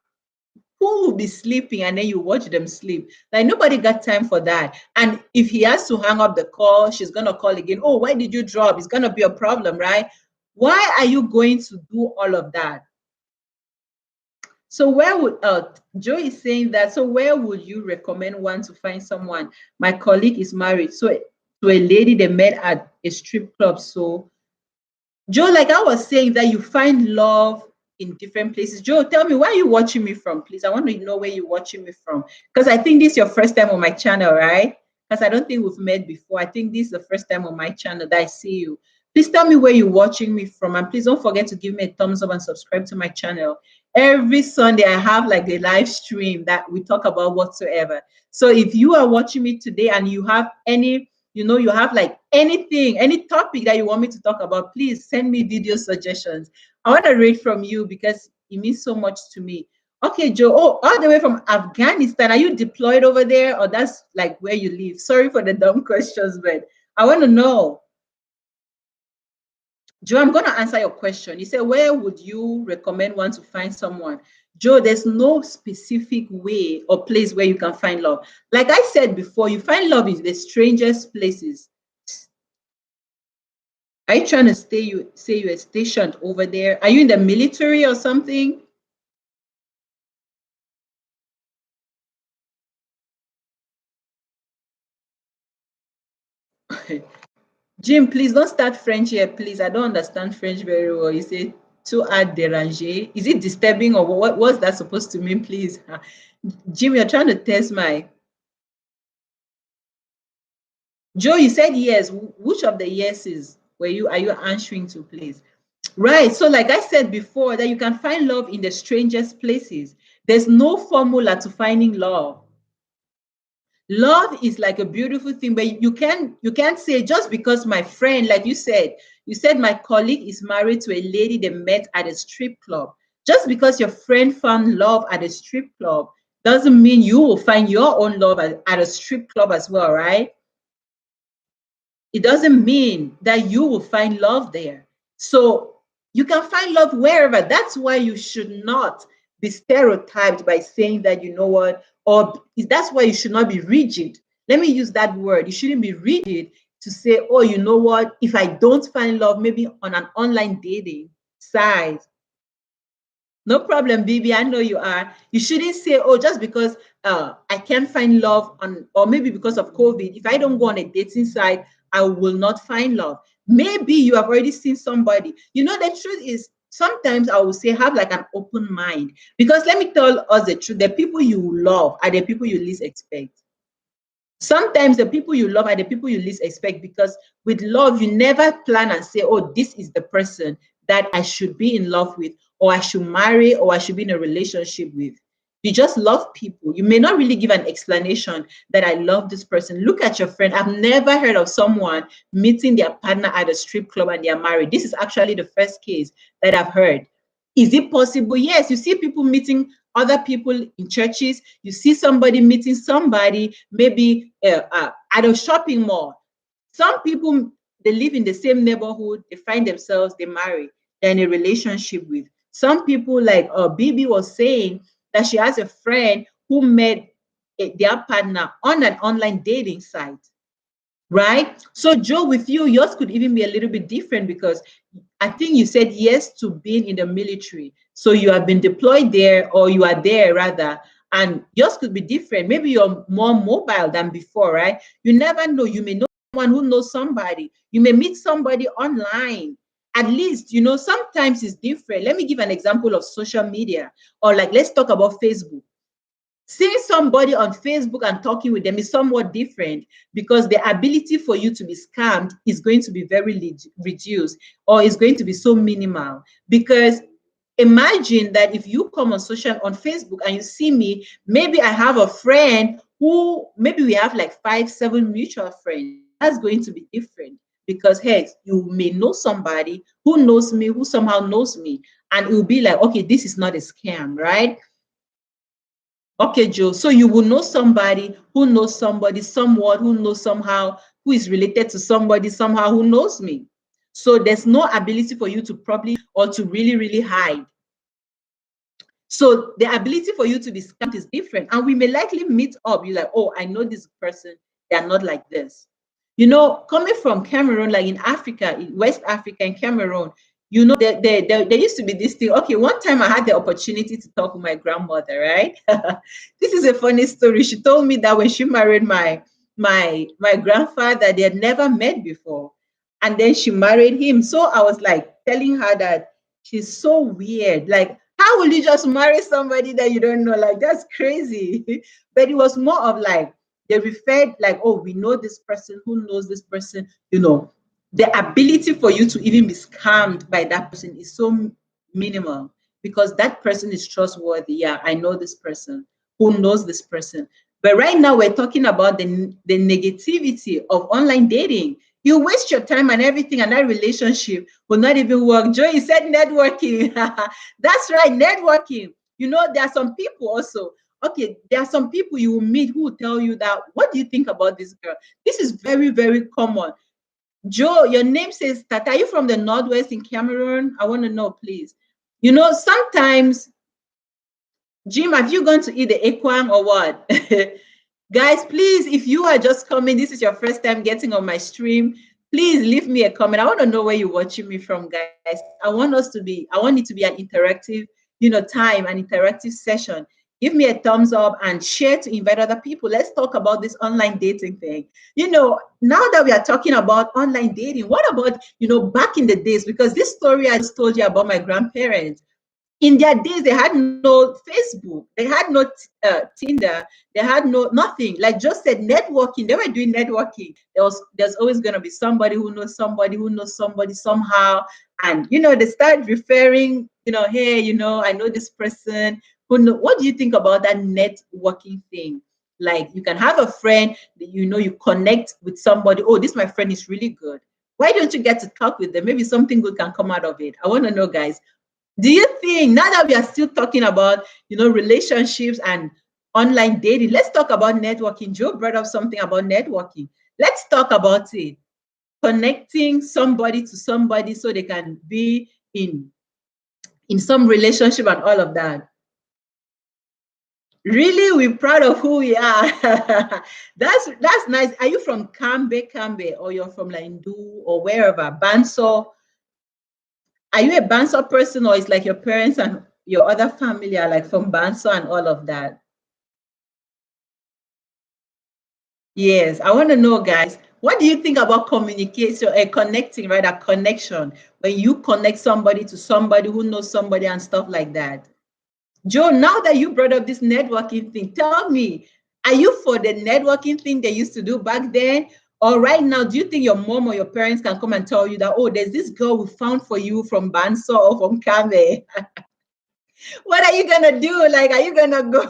who will be sleeping and then you watch them sleep? Like, nobody got time for that. And if he has to hang up the call, she's gonna call again. Oh, why did you drop? It's gonna be a problem, right? Why are you going to do all of that? So where would Joe is saying that? So where would you recommend one to find someone? My colleague is married, so to a lady they met at a strip club. So Joe, like I was saying, that you find love in different places. Joe, tell me, where are you watching me from, please? I want to know where you're watching me from. Because I think this is your first time on my channel, right? Because I don't think we've met before. I think this is the first time on my channel that I see you. Please tell me where you're watching me from. And please don't forget to give me a thumbs up and subscribe to my channel. Every Sunday, I have like a live stream that we talk about whatsoever. So if you are watching me today and you have any you have like anything, any topic that you want me to talk about, please send me video suggestions. I want to read from you because it means so much to me. Okay, Joe. Oh, all the way from Afghanistan. Are you deployed over there, or that's like where you live? Sorry for the dumb questions, but I want to know. Joe, I'm going to answer your question. You said, where would you recommend one to find someone? Joe, there's no specific way or place where you can find love. Like I said before, you find love in the strangest places. Are you trying to say you are stationed over there? Are you in the military or something? Jim, please don't start French here, please. I don't understand French very well. You say. Too art déranger. Is it disturbing or what? What's that supposed to mean, please? Jim, you're trying to test my. Joe, you said yes. Which of the yeses were you are you answering to, please? Right. So, like I said before, that you can find love in the strangest places. There's no formula to finding love. Love is like a beautiful thing, but you can't say just because my friend, like you said my colleague is married to a lady they met at a strip club. Just because your friend found love at a strip club doesn't mean you will find your own love at a strip club as well, right? It doesn't mean that you will find love there. So you can find love wherever. That's why you should not be stereotyped by saying that, you know what, or that's why you should not be rigid. Let me use that word. You shouldn't be rigid to say, oh, you know what, if I don't find love, maybe on an online dating site, no problem, Bibi. I know you are. You shouldn't say, oh, just because I can't find love on, or maybe because of COVID, if I don't go on a dating site, I will not find love. Maybe you have already seen somebody. You know, the truth is, sometimes I will say, have like an open mind. Because let me tell us the truth, the people you love are the people you least expect. Sometimes the people you love are the people you least expect, because with love, you never plan and say, oh, this is the person that I should be in love with, or I should marry, or I should be in a relationship with. You just love people. You may not really give an explanation that I love this person. Look at your friend. I've never heard of someone meeting their partner at a strip club and they are married. This is actually the first case that I've heard. Is it possible? Yes, you see people meeting other people in churches. You see somebody meeting somebody maybe at a shopping mall. Some people, they live in the same neighborhood. They find themselves, they marry, they're in a relationship with. Some people, like Bibi was saying, that she has a friend who met their partner on an online dating site. Right? So, Joe, with you, yours could even be a little bit different, because I think you said yes to being in the military. So you have been deployed there, or you are there rather, and yours could be different. Maybe you're more mobile than before, right? You never know. You may know someone who knows somebody. You may meet somebody online. At least, you know, sometimes it's different. Let me give an example of social media, or like, let's talk about Facebook. Seeing somebody on Facebook and talking with them is somewhat different, because the ability for you to be scammed is going to be very reduced, or is going to be so minimal. Because imagine that if you come on Facebook and you see me, maybe I have a friend who, maybe we have like 5, 7 mutual friends. That's going to be different, because hey, you may know somebody who knows me, who somehow knows me, and it will be like, okay, this is not a scam, right? Okay, Joe. So you will know somebody who knows somebody, someone who knows somehow, who is related to somebody somehow who knows me. So there's no ability for you to probably, or to really, really hide. So the ability for you to be scammed is different. And we may likely meet up. You're like, oh, I know this person. They're not like this. You know, coming from Cameroon, like in Africa, in West Africa, in Cameroon, you know, there used to be this thing. Okay, one time I had the opportunity to talk with my grandmother, right? This is a funny story. She told me that when she married my grandfather, they had never met before. And then she married him. So I was like telling her that she's so weird. Like, how will you just marry somebody that you don't know? Like, that's crazy. But it was more of like, they referred like, oh, we know this person, who knows this person, you know. The ability for you to even be scammed by that person is so minimal, because that person is trustworthy. Yeah, I know this person, who knows this person. But right now we're talking about the negativity of online dating. You waste your time and everything, and that relationship will not even work. Joey said networking. That's right, networking. You know, there are some people also. Okay, there are some people you will meet who will tell you that, what do you think about this girl? This is very, very common. Joe, your name says that. Are you from the Northwest in Cameroon? I want to know, please. You know, sometimes, Jim, have you gone to eat the equang or what? Guys, please, if you are just coming, this is your first time getting on my stream, please leave me a comment. I want to know where you're watching me from, guys. I want it to be an interactive, you know, time, an interactive session. Give me a thumbs up and share to invite other people. Let's talk about this online dating thing. Now that we are talking about online dating, what about, back in the days? Because this story I just told you about my grandparents. In their days, they had no Facebook, they had no Tinder, they had no nothing. Like just said, networking. They were doing networking. There's always gonna be somebody who knows somebody who knows somebody somehow, and they start referring. Hey, I know this person. Who know? What do you think about that networking thing? Like you can have a friend that you connect with somebody. Oh, this my friend is really good. Why don't you get to talk with them? Maybe something good can come out of it. I want to know, guys. Do you think, now that we are still talking about, relationships and online dating, let's talk about networking. Joe brought up something about networking. Let's talk about it. Connecting somebody to somebody so they can be in some relationship and all of that. Really, we're proud of who we are. That's nice. Are you from Kambe, or you're from Lindu or wherever? Banso? Are you a Banso person, or it's like your parents and your other family are like from Banso and all of that? Yes, I want to know, guys, what do you think about communication, connecting, right? A connection, when you connect somebody to somebody who knows somebody and stuff like that. Joe, now that you brought up this networking thing, tell me, are you for the networking thing they used to do back then? Or right now, do you think your mom or your parents can come and tell you that, oh, there's this girl we found for you from Banso or from Kame? What are you gonna do? Like, are you gonna go?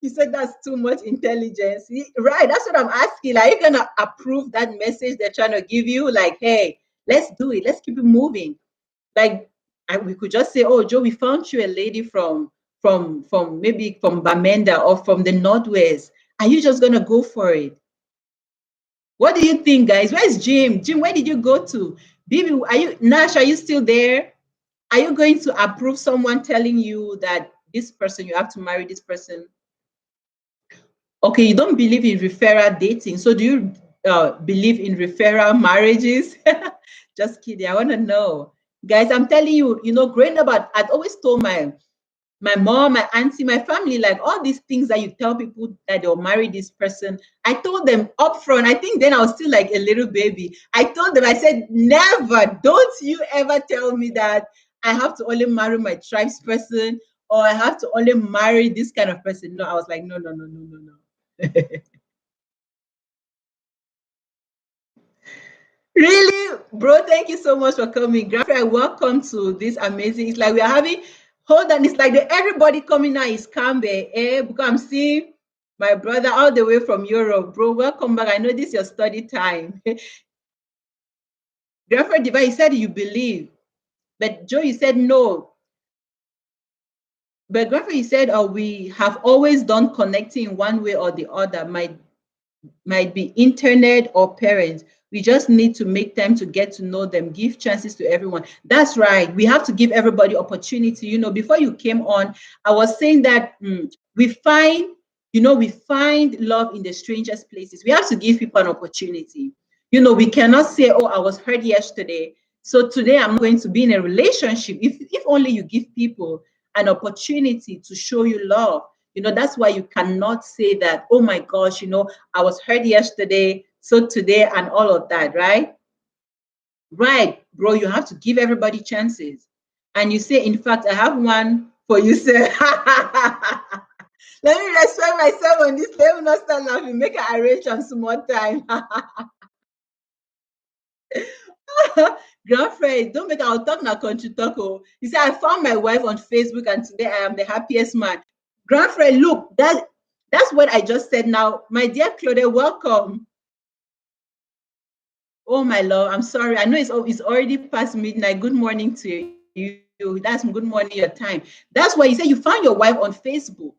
You said that's too much intelligence. Right, that's what I'm asking. Like, are you gonna approve that message they're trying to give you? Like, hey, let's do it. Let's keep it moving. Like, we could just say, oh, Joe, we found you a lady from maybe from Bamenda or from the Northwest. Are you just gonna go for it? What do you think, guys? Where's Jim? Jim, where did you go to? Bibi, are you Nash? Are you still there? Are you going to approve someone telling you that this person, you have to marry this person? Okay, you don't believe in referral dating. So do you believe in referral marriages? Just kidding. I want to know. Guys, I'm telling you, growing up, I'd always told my mom, my auntie, my family, like all these things that you tell people that they'll marry this person. I told them upfront. I think then I was still like a little baby. I told them, I said, never, don't you ever tell me that I have to only marry my tribe's person, or I have to only marry this kind of person. No, I was like, no, no, no, no, no, no. Really, bro? Thank you so much for coming. Grandpa, welcome to this amazing. It's like we are having, hold on, it's like everybody coming now is Kambe, because I'm seeing my brother all the way from Europe. Bro, welcome back. I know this is your study time. Grandpa Diva, you said you believe, but Joe, you said no. But Grandpa, you said, oh, we have always done connecting one way or the other. Might be internet or parents. We just need to make time to get to know them, give chances to everyone. That's right. We have to give everybody opportunity. Before you came on, I was saying that we find love in the strangest places. We have to give people an opportunity. We cannot say, oh, I was hurt yesterday, so today I'm going to be in a relationship. If only you give people an opportunity to show you love. That's why you cannot say that, oh my gosh, I was hurt yesterday, so today, and all of that, right? Right, bro, you have to give everybody chances. And you say, in fact, I have one for you, sir. Let me respect myself on this. Let me not start laughing. Make an arrangement some more time. Girlfriend, don't make I'll talk na country talk. Oh. He said, I found my wife on Facebook and today I am the happiest man. Girlfriend, look, that's what I just said now. My dear Claudia, welcome. Oh my love, I'm sorry. I know it's already past midnight. Good morning to you. That's good morning your time. That's why you say you found your wife on Facebook.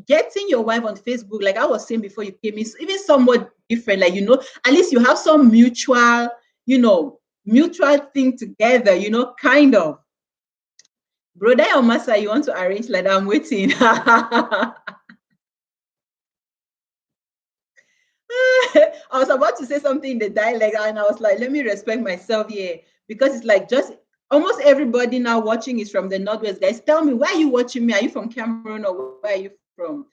Getting your wife on Facebook, like I was saying before you came in, even somewhat different. Like, at least you have some mutual thing together, kind of. Brother or master, you want to arrange like that? I'm waiting. I was about to say something in the dialect, and I was like, let me respect myself here, because it's like just Almost everybody now watching is from the Northwest. Guys, tell me, why are you watching me? Are you from Cameroon or where are you from?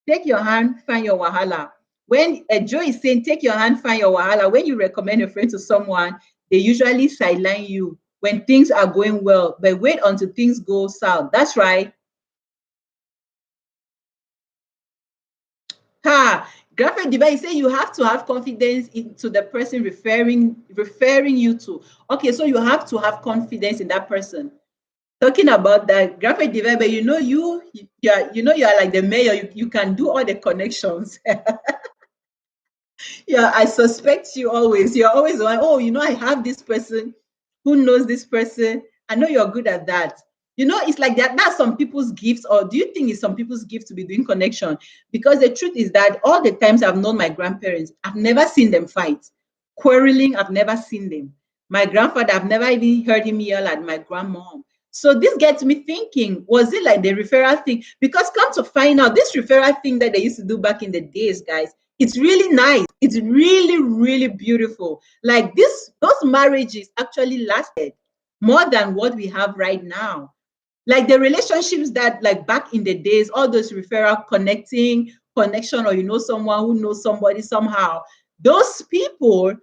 Take your hand, find your wahala. When Joe is saying, take your hand, find your wahala, when you recommend a friend to someone, they usually sideline you when things are going well, but wait until things go south. That's right. Ha! Graphic device say you have to have confidence into the person referring you to. Okay, so you have to have confidence in that person. Talking about that graphic developer, you are like the mayor. You can do all the connections. Yeah, I suspect you always. You're always like, oh, I have this person who knows this person. I know you're good at that. It's like that. That's some people's gifts, or do you think it's some people's gift to be doing connection? Because the truth is that all the times I've known my grandparents, I've never seen them fight. Quarreling, I've never seen them. My grandfather, I've never even heard him yell at my grandmom. So this gets me thinking, was it like the referral thing? Because come to find out, this referral thing that they used to do back in the days, guys, it's really nice. It's really, really beautiful. Like those marriages actually lasted more than what we have right now. Like the relationships that, like back in the days, all those referral connection, or someone who knows somebody somehow, those people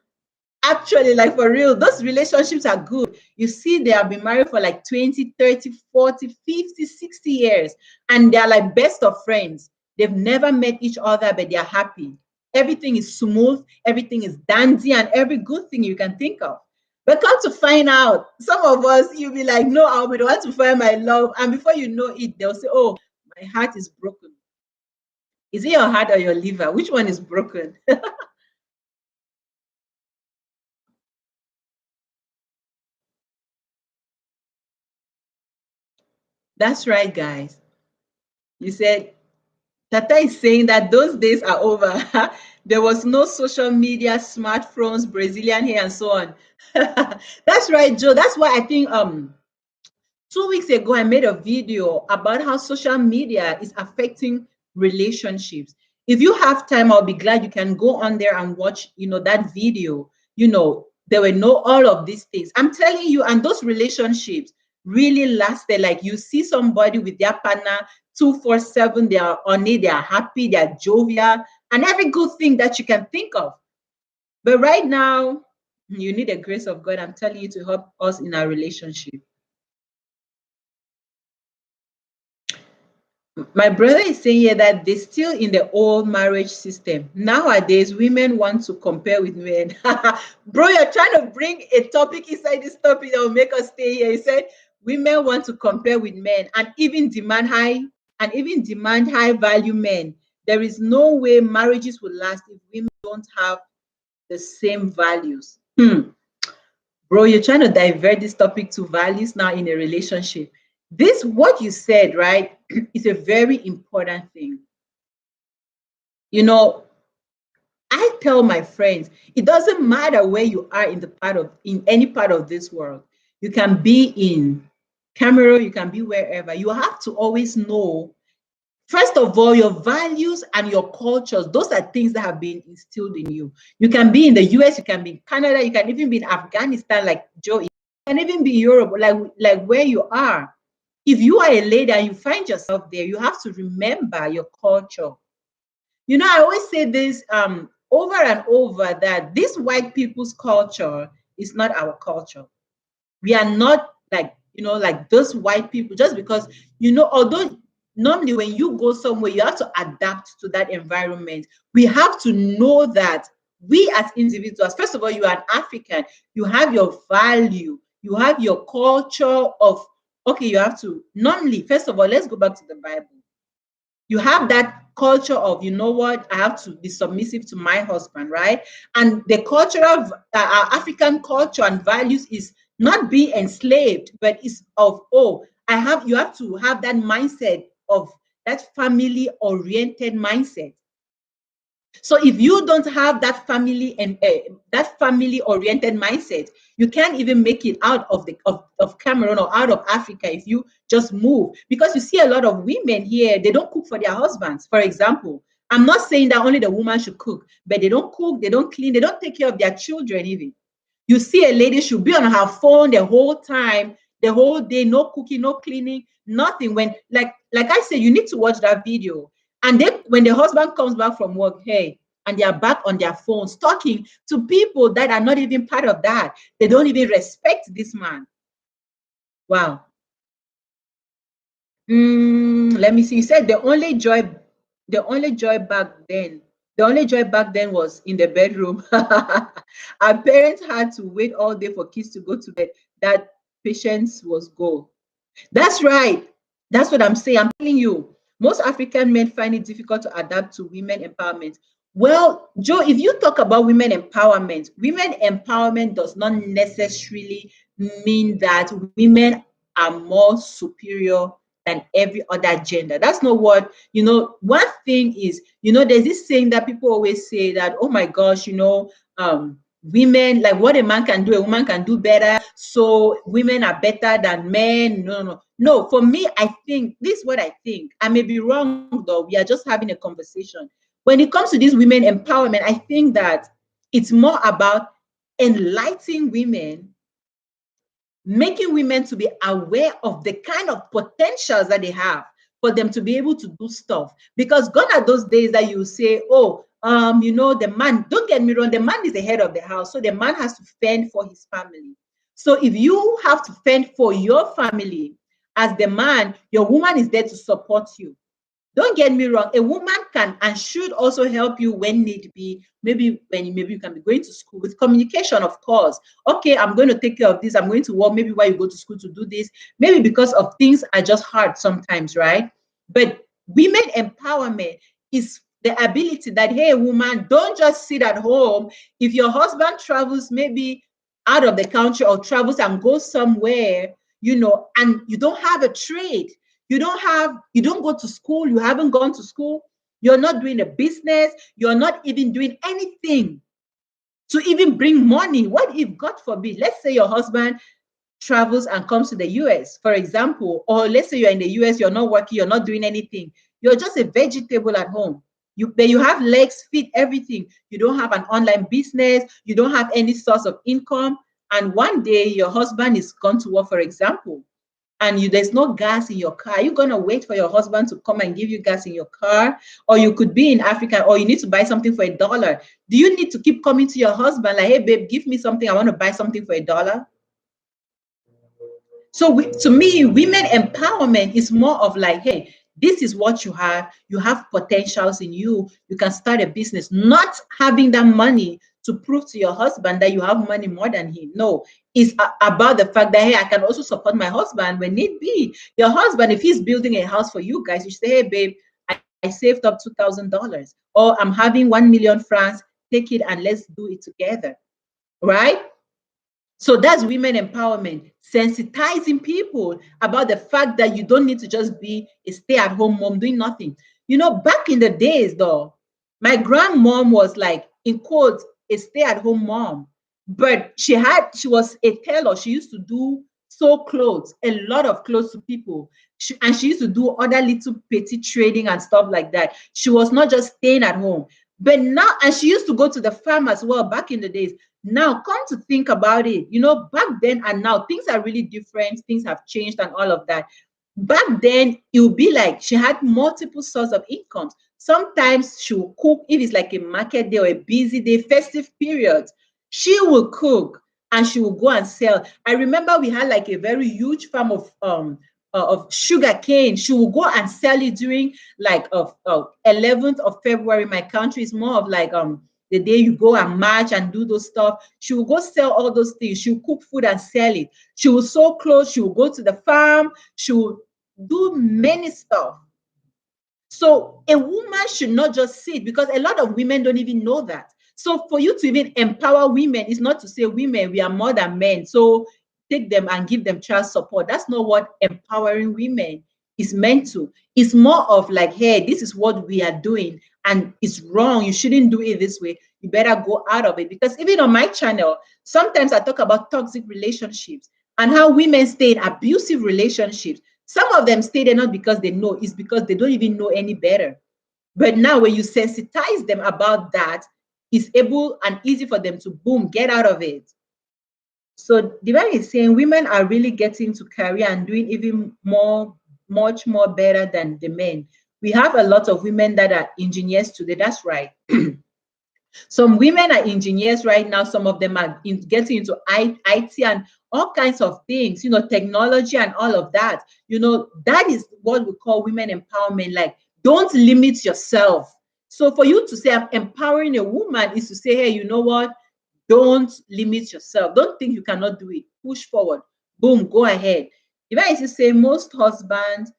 actually, like for real, those relationships are good. You see, they have been married for like 20, 30, 40, 50, 60 years, and they're like best of friends. They've never met each other, but they're happy. Everything is smooth, everything is dandy, and every good thing you can think of. But come to find out, some of us, you'll be like, no, I'll be the one to find my love. And before you know it, they'll say, oh, my heart is broken. Is it your heart or your liver? Which one is broken? That's right, guys. You said Tata is saying that those days are over. There was no social media, smartphones, Brazilian hair, and so on. That's right, Joe. That's why I think 2 weeks ago I made a video about how social media is affecting relationships. If you have time, I'll be glad you can go on there and watch, that video. There were no all of these things. I'm telling you, and those relationships really lasted. Like you see somebody with their partner 247, they are on it, they are happy, they are jovial, and every good thing that you can think of. But right now, you need the grace of God. I'm telling you, to help us in our relationship. My brother is saying here that they're still in the old marriage system. Nowadays, women want to compare with men. Bro, you're trying to bring a topic inside this topic that will make us stay here. He said women want to compare with men and even demand high value men. There is no way marriages will last if women don't have the same values. Bro, you're trying to divert this topic to values now in a relationship. This, what you said, right, is a very important thing. You know, I tell my friends, it doesn't matter where you are in any part of this world. You can be in Cameroon, you can be wherever. You have to always know, first of all, your values and your cultures. Those are things that have been instilled in you. You can be in the US, you can be in Canada, you can even be in Afghanistan, like Joe. You can even be in Europe, like where you are. If you are a lady and you find yourself there, you have to remember your culture. I always say this over and over, that this white people's culture is not our culture. We are not like those white people, just because, although normally when you go somewhere, you have to adapt to that environment. We have to know that we as individuals, first of all, you are an African, you have your value, you have your culture of, okay, you have to normally, first of all, let's go back to the Bible. You have that culture of, you know what, I have to be submissive to my husband, right? And the culture of our African culture and values is not being enslaved, but it's of, oh, you have to have that mindset of that family oriented mindset. So if you don't have that family and that family oriented mindset, you can't even make it out of Cameroon or out of Africa if you just move. Because you see a lot of women here, they don't cook for their husbands. For example, I'm not saying that only the woman should cook, but they don't cook, they don't clean, they don't take care of their children even. You see a lady should be on her phone the whole time, the whole day, no cooking, no cleaning, nothing. When like I said, you need to watch that video. And then when the husband comes back from work, hey, and they are back on their phones talking to people that are not even part of that. They don't even respect this man. Wow. Let me see. You said the only joy back then was in the bedroom. Our parents had to wait all day for kids to go to bed. That patience was gold. That's right. That's what I'm saying. I'm telling you, most African men find it difficult to adapt to women empowerment. Well, Joe, if you talk about women empowerment does not necessarily mean that women are more superior than every other gender. That's not what, one thing is, there's this saying that people always say that, oh my gosh, women, like what a man can do, a woman can do better. So women are better than men. No, no, no. No, for me, I think this is what I think. I may be wrong though. We are just having a conversation. When it comes to this women empowerment, I think that it's more about enlightening women, making women to be aware of the kind of potentials that they have for them to be able to do stuff. Because gone are those days that you say, oh, the man, don't get me wrong, the man is the head of the house. So the man has to fend for his family. So if you have to fend for your family as the man, your woman is there to support you. Don't get me wrong, a woman can and should also help you when need be. Maybe you can be going to school with communication, of course. Okay, I'm going to take care of this. I'm going to work. Maybe while you go to school to do this. Maybe because of things are just hard sometimes, right? But women empowerment is the ability that, hey, woman, don't just sit at home. If your husband travels maybe out of the country or travels and goes somewhere, and you don't have a trade, you don't go to school, you haven't gone to school, you're not doing a business, you're not even doing anything to even bring money. What if, God forbid, let's say your husband travels and comes to the US, for example, or let's say you're in the US, you're not working, you're not doing anything, you're just a vegetable at home. You have legs, feet, everything. You don't have an online business, you don't have any source of income, and one day your husband is gone to work, for example, and there's no gas in your car. Are you going to wait for your husband to come and give you gas in your car? Or you could be in Africa, or you need to buy something for $1. Do you need to keep coming to your husband like, hey, babe, give me something. I want to buy something for $1? So to me, women empowerment is more of like, hey, this is what you have. You have potentials in you. You can start a business, not having that money to prove to your husband that you have money more than him. No, it's about the fact that, hey, I can also support my husband when need be. Your husband, if he's building a house for you guys, you say, hey, babe, I saved up $2,000, or I'm having 1 million francs. Take it and let's do it together, right? So that's women empowerment, sensitizing people about the fact that you don't need to just be a stay-at-home mom doing nothing. Back in the days, though, my grandmom was like, in quotes, a stay-at-home mom, but she was a tailor. She used to sew clothes, a lot of clothes to people. And she used to do other little petty trading and stuff like that. She was not just staying at home. But now, and she used to go to the farm as well back in the days. Now, come to think about it, back then and now, things are really different. Things have changed and all of that. Back then, it would be like she had multiple sources of incomes. Sometimes she will cook if it's like a market day or a busy day, festive periods. She will cook and she will go and sell. I remember we had like a very huge farm of sugar cane. She will go and sell it during like 11th of February. My country is more of like the day you go and march and do those stuff. She will go sell all those things. She will cook food and sell it. She will sew clothes. She will go to the farm. She will do many stuff. So a woman should not just sit, because a lot of women don't even know that. So for you to even empower women is not to say, women, we are more than men, so take them and give them child support. That's not what empowering women is meant to. It's more of like, hey, this is what we are doing and it's wrong. You shouldn't do it this way. You better go out of it. Because even on my channel, sometimes I talk about toxic relationships and how women stay in abusive relationships. Some of them stay there not because they know, it's because they don't even know any better. But now when you sensitize them about that, it's able and easy for them to boom, get out of it. So the Bible is saying women are really getting to career and doing even more, much more better than the men. We have a lot of women that are engineers today. That's right. Some women are engineers right now. Some of them are getting into IT and all kinds of things, technology and all of that. That is what we call women empowerment. Like, don't limit yourself. So for you to say I'm empowering a woman is to say, hey, you know what? Don't limit yourself. Don't think you cannot do it. Push forward. Boom, go ahead. If I used to say most husbands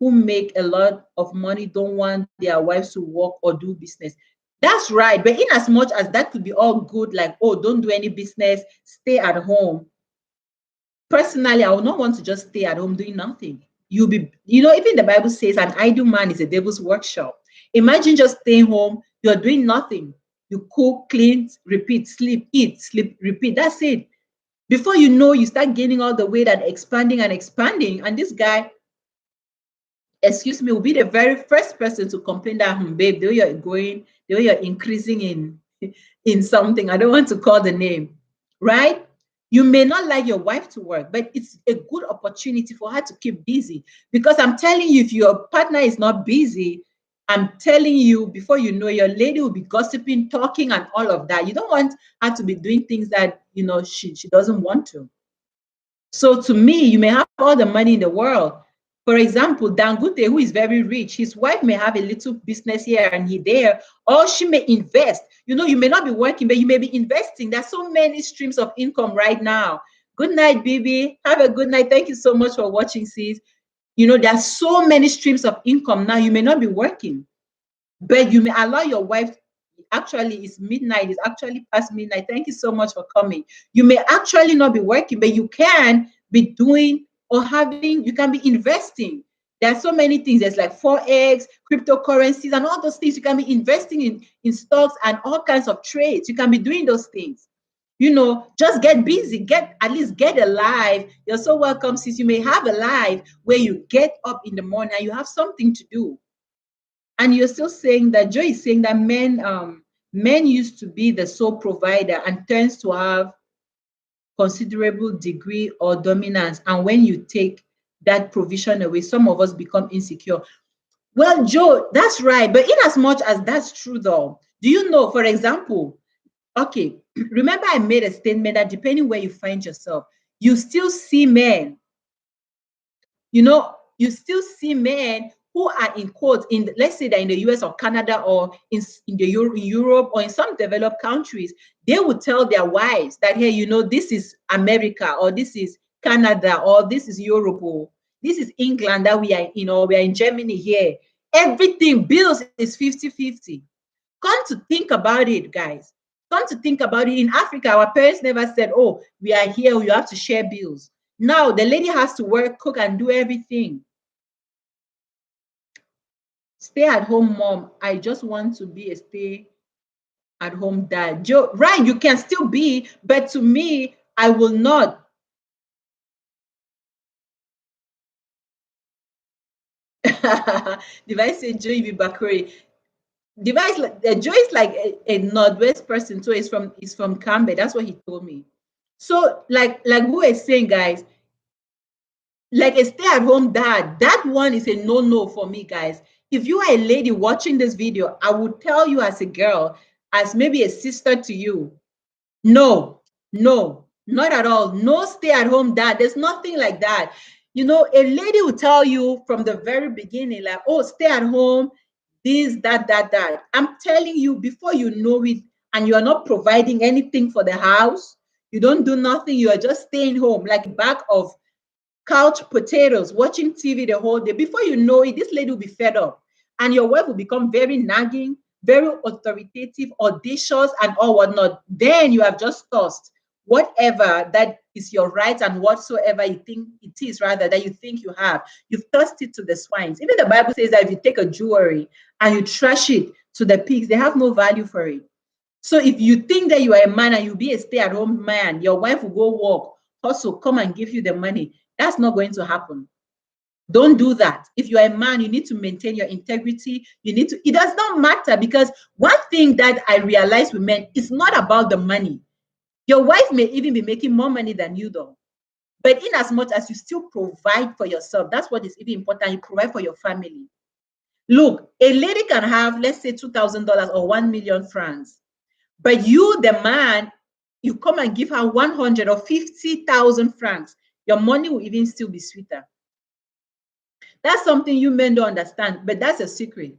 who make a lot of money don't want their wives to work or do business. That's right. But in as much as that could be all good, like, oh, don't do any business, stay at home. Personally, I would not want to just stay at home doing nothing. You'll be, even the Bible says an idle man is a devil's workshop. Imagine just staying home, you're doing nothing. You cook, clean, repeat, sleep, eat, sleep, repeat. That's it. Before you know, you start gaining all the weight and expanding and expanding. And this guy, excuse me, will be the very first person to complain that, babe, the way you're going, the way you're increasing in something. I don't want to call the name, right? You may not like your wife to work, but it's a good opportunity for her to keep busy. Because I'm telling you, if your partner is not busy, I'm telling you, before you know, your lady will be gossiping, talking, and all of that. You don't want her to be doing things that she doesn't want to. So to me, you may have all the money in the world. For example, Dangote, who is very rich, his wife may have a little business here and there, or she may invest. You may not be working, but you may be investing. There's so many streams of income right now. Good night, Bibi. Have a good night. Thank you so much for watching, sis. There's so many streams of income now. You may not be working, but you may allow your wife. Actually, it's midnight. It's actually past midnight. Thank you so much for coming. You may actually not be working, but you can be doing or having, you can be investing. There are so many things. There's like forex, cryptocurrencies, and all those things. You can be investing in stocks and all kinds of trades. You can be doing those things. Just get busy, at least get a life. You're so welcome, sis. You may have a life where you get up in the morning and you have something to do. And you're still saying that Joy is saying that men used to be the sole provider and tends to have considerable degree or dominance. And when you take that provision away, some of us become insecure. Well, Joe, that's right. But in as much as that's true, though, do you know, for example, okay, remember I made a statement that depending where you find yourself, you still see men you still see men who are in quotes in, let's say, they're in the US or Canada or in Europe or in some developed countries. They would tell their wives that, hey, this is America, or this is Canada, or this is Europe, or this is England that we are in, or we are in Germany here. Everything, bills is 50-50. Come to think about it, guys. Come to think about it. In Africa, our parents never said, oh, we are here, you have to share bills. Now the lady has to work, cook, and do everything. Stay at home mom. I just want to be a stay at home dad. Joe, right, you can still be, but to me, I will not. Device say Joe be Bakuri. Device Joe is like a Northwest person, so he's from Cambe. That's what he told me. So like we were saying, guys, like a stay-at-home dad, that one is a no-no for me, guys. If you are a lady watching this video, I would tell you as a girl, as maybe a sister to you, no, no, not at all. No stay-at-home dad. There's nothing like that. A lady will tell you from the very beginning, like, oh, stay at home, this, that. I'm telling you, before you know it, and you're not providing anything for the house, you don't do nothing, you are just staying home, like back of couch potatoes, watching TV the whole day. Before you know it, this lady will be fed up. And your wife will become very nagging, very authoritative, audacious, and all whatnot. Then you have just tossed whatever that is your right and whatsoever you think it is, rather, that you think you have. You've tossed it to the swines. Even the Bible says that if you take a jewelry and you trash it to the pigs, they have no value for it. So if you think that you are a man and you be a stay-at-home man, your wife will go work, also come and give you the money. That's not going to happen. Don't do that. If you're a man, you need to maintain your integrity. It does not matter, because one thing that I realized with men, it's not about the money. Your wife may even be making more money than you, though. But in as much as you still provide for yourself, that's what is even important. You provide for your family. Look, a lady can have, let's say, $2,000 or 1 million francs, but you, the man, you come and give her 100 or 50,000 francs. Your money will even still be sweeter. That's something you men don't understand, but that's a secret.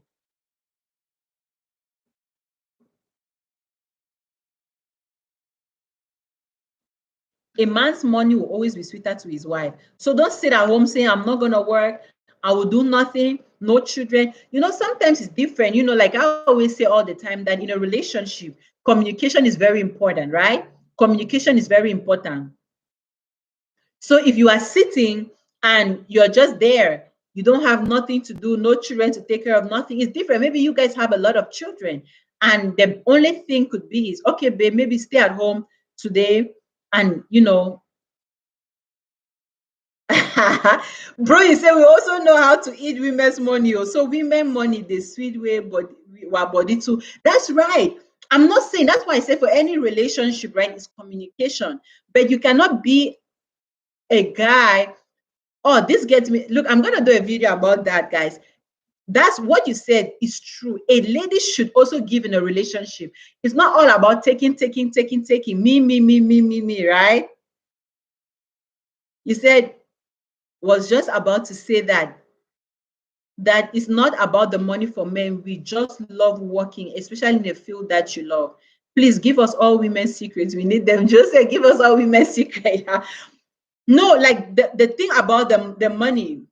A man's money will always be sweeter to his wife. So don't sit at home saying, I'm not going to work. I will do nothing, no children. You know, sometimes it's different. You know, like I always say all the time that in a relationship, communication is very important, right? Communication is very important. So if you are sitting and you're just there, you don't have nothing to do, no children to take care of, nothing. It's different. Maybe you guys have a lot of children, and the only thing could be is, okay, babe, maybe stay at home today, and bro, you say we also know how to eat women's money. So women money, the sweet way, but our body too. That's right. I'm not saying, that's why I say for any relationship, right, it's communication. But you cannot be a guy. Oh, this gets me. Look, I'm gonna do a video about that, guys. That's what you said is true. A lady should also give in a relationship. It's not all about taking, me, right? You said, was just about to say that it's not about the money for men. We just love working, especially in the field that you love. Please give us all women's secrets. We need them. Just say, give us all women's secrets. No, like the thing about the money,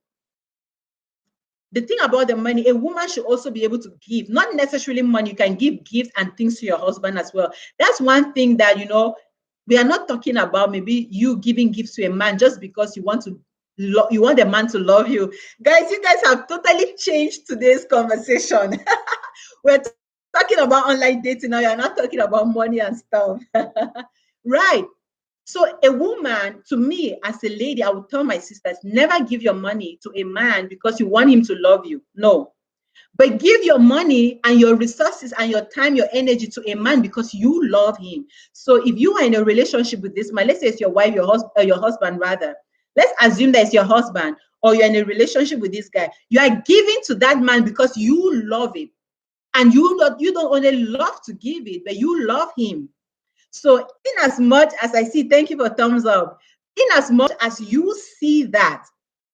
the thing about the money, a woman should also be able to give, not necessarily money. You can give gifts and things to your husband as well. That's one thing that, we are not talking about maybe you giving gifts to a man just because you want to, you want a man to love you. Guys, you guys have totally changed today's conversation. We're talking about online dating now. You're not talking about money and stuff. Right. So a woman, to me, as a lady, I would tell my sisters, never give your money to a man because you want him to love you. No. But give your money and your resources and your time, your energy to a man because you love him. So if you are in a relationship with this man, let's say it's your wife, your husband rather. Let's assume that it's your husband, or you're in a relationship with this guy. You are giving to that man because you love him. And you don't only love to give it, but you love him. So in as much as I see, thank you for thumbs up. In as much as you see that,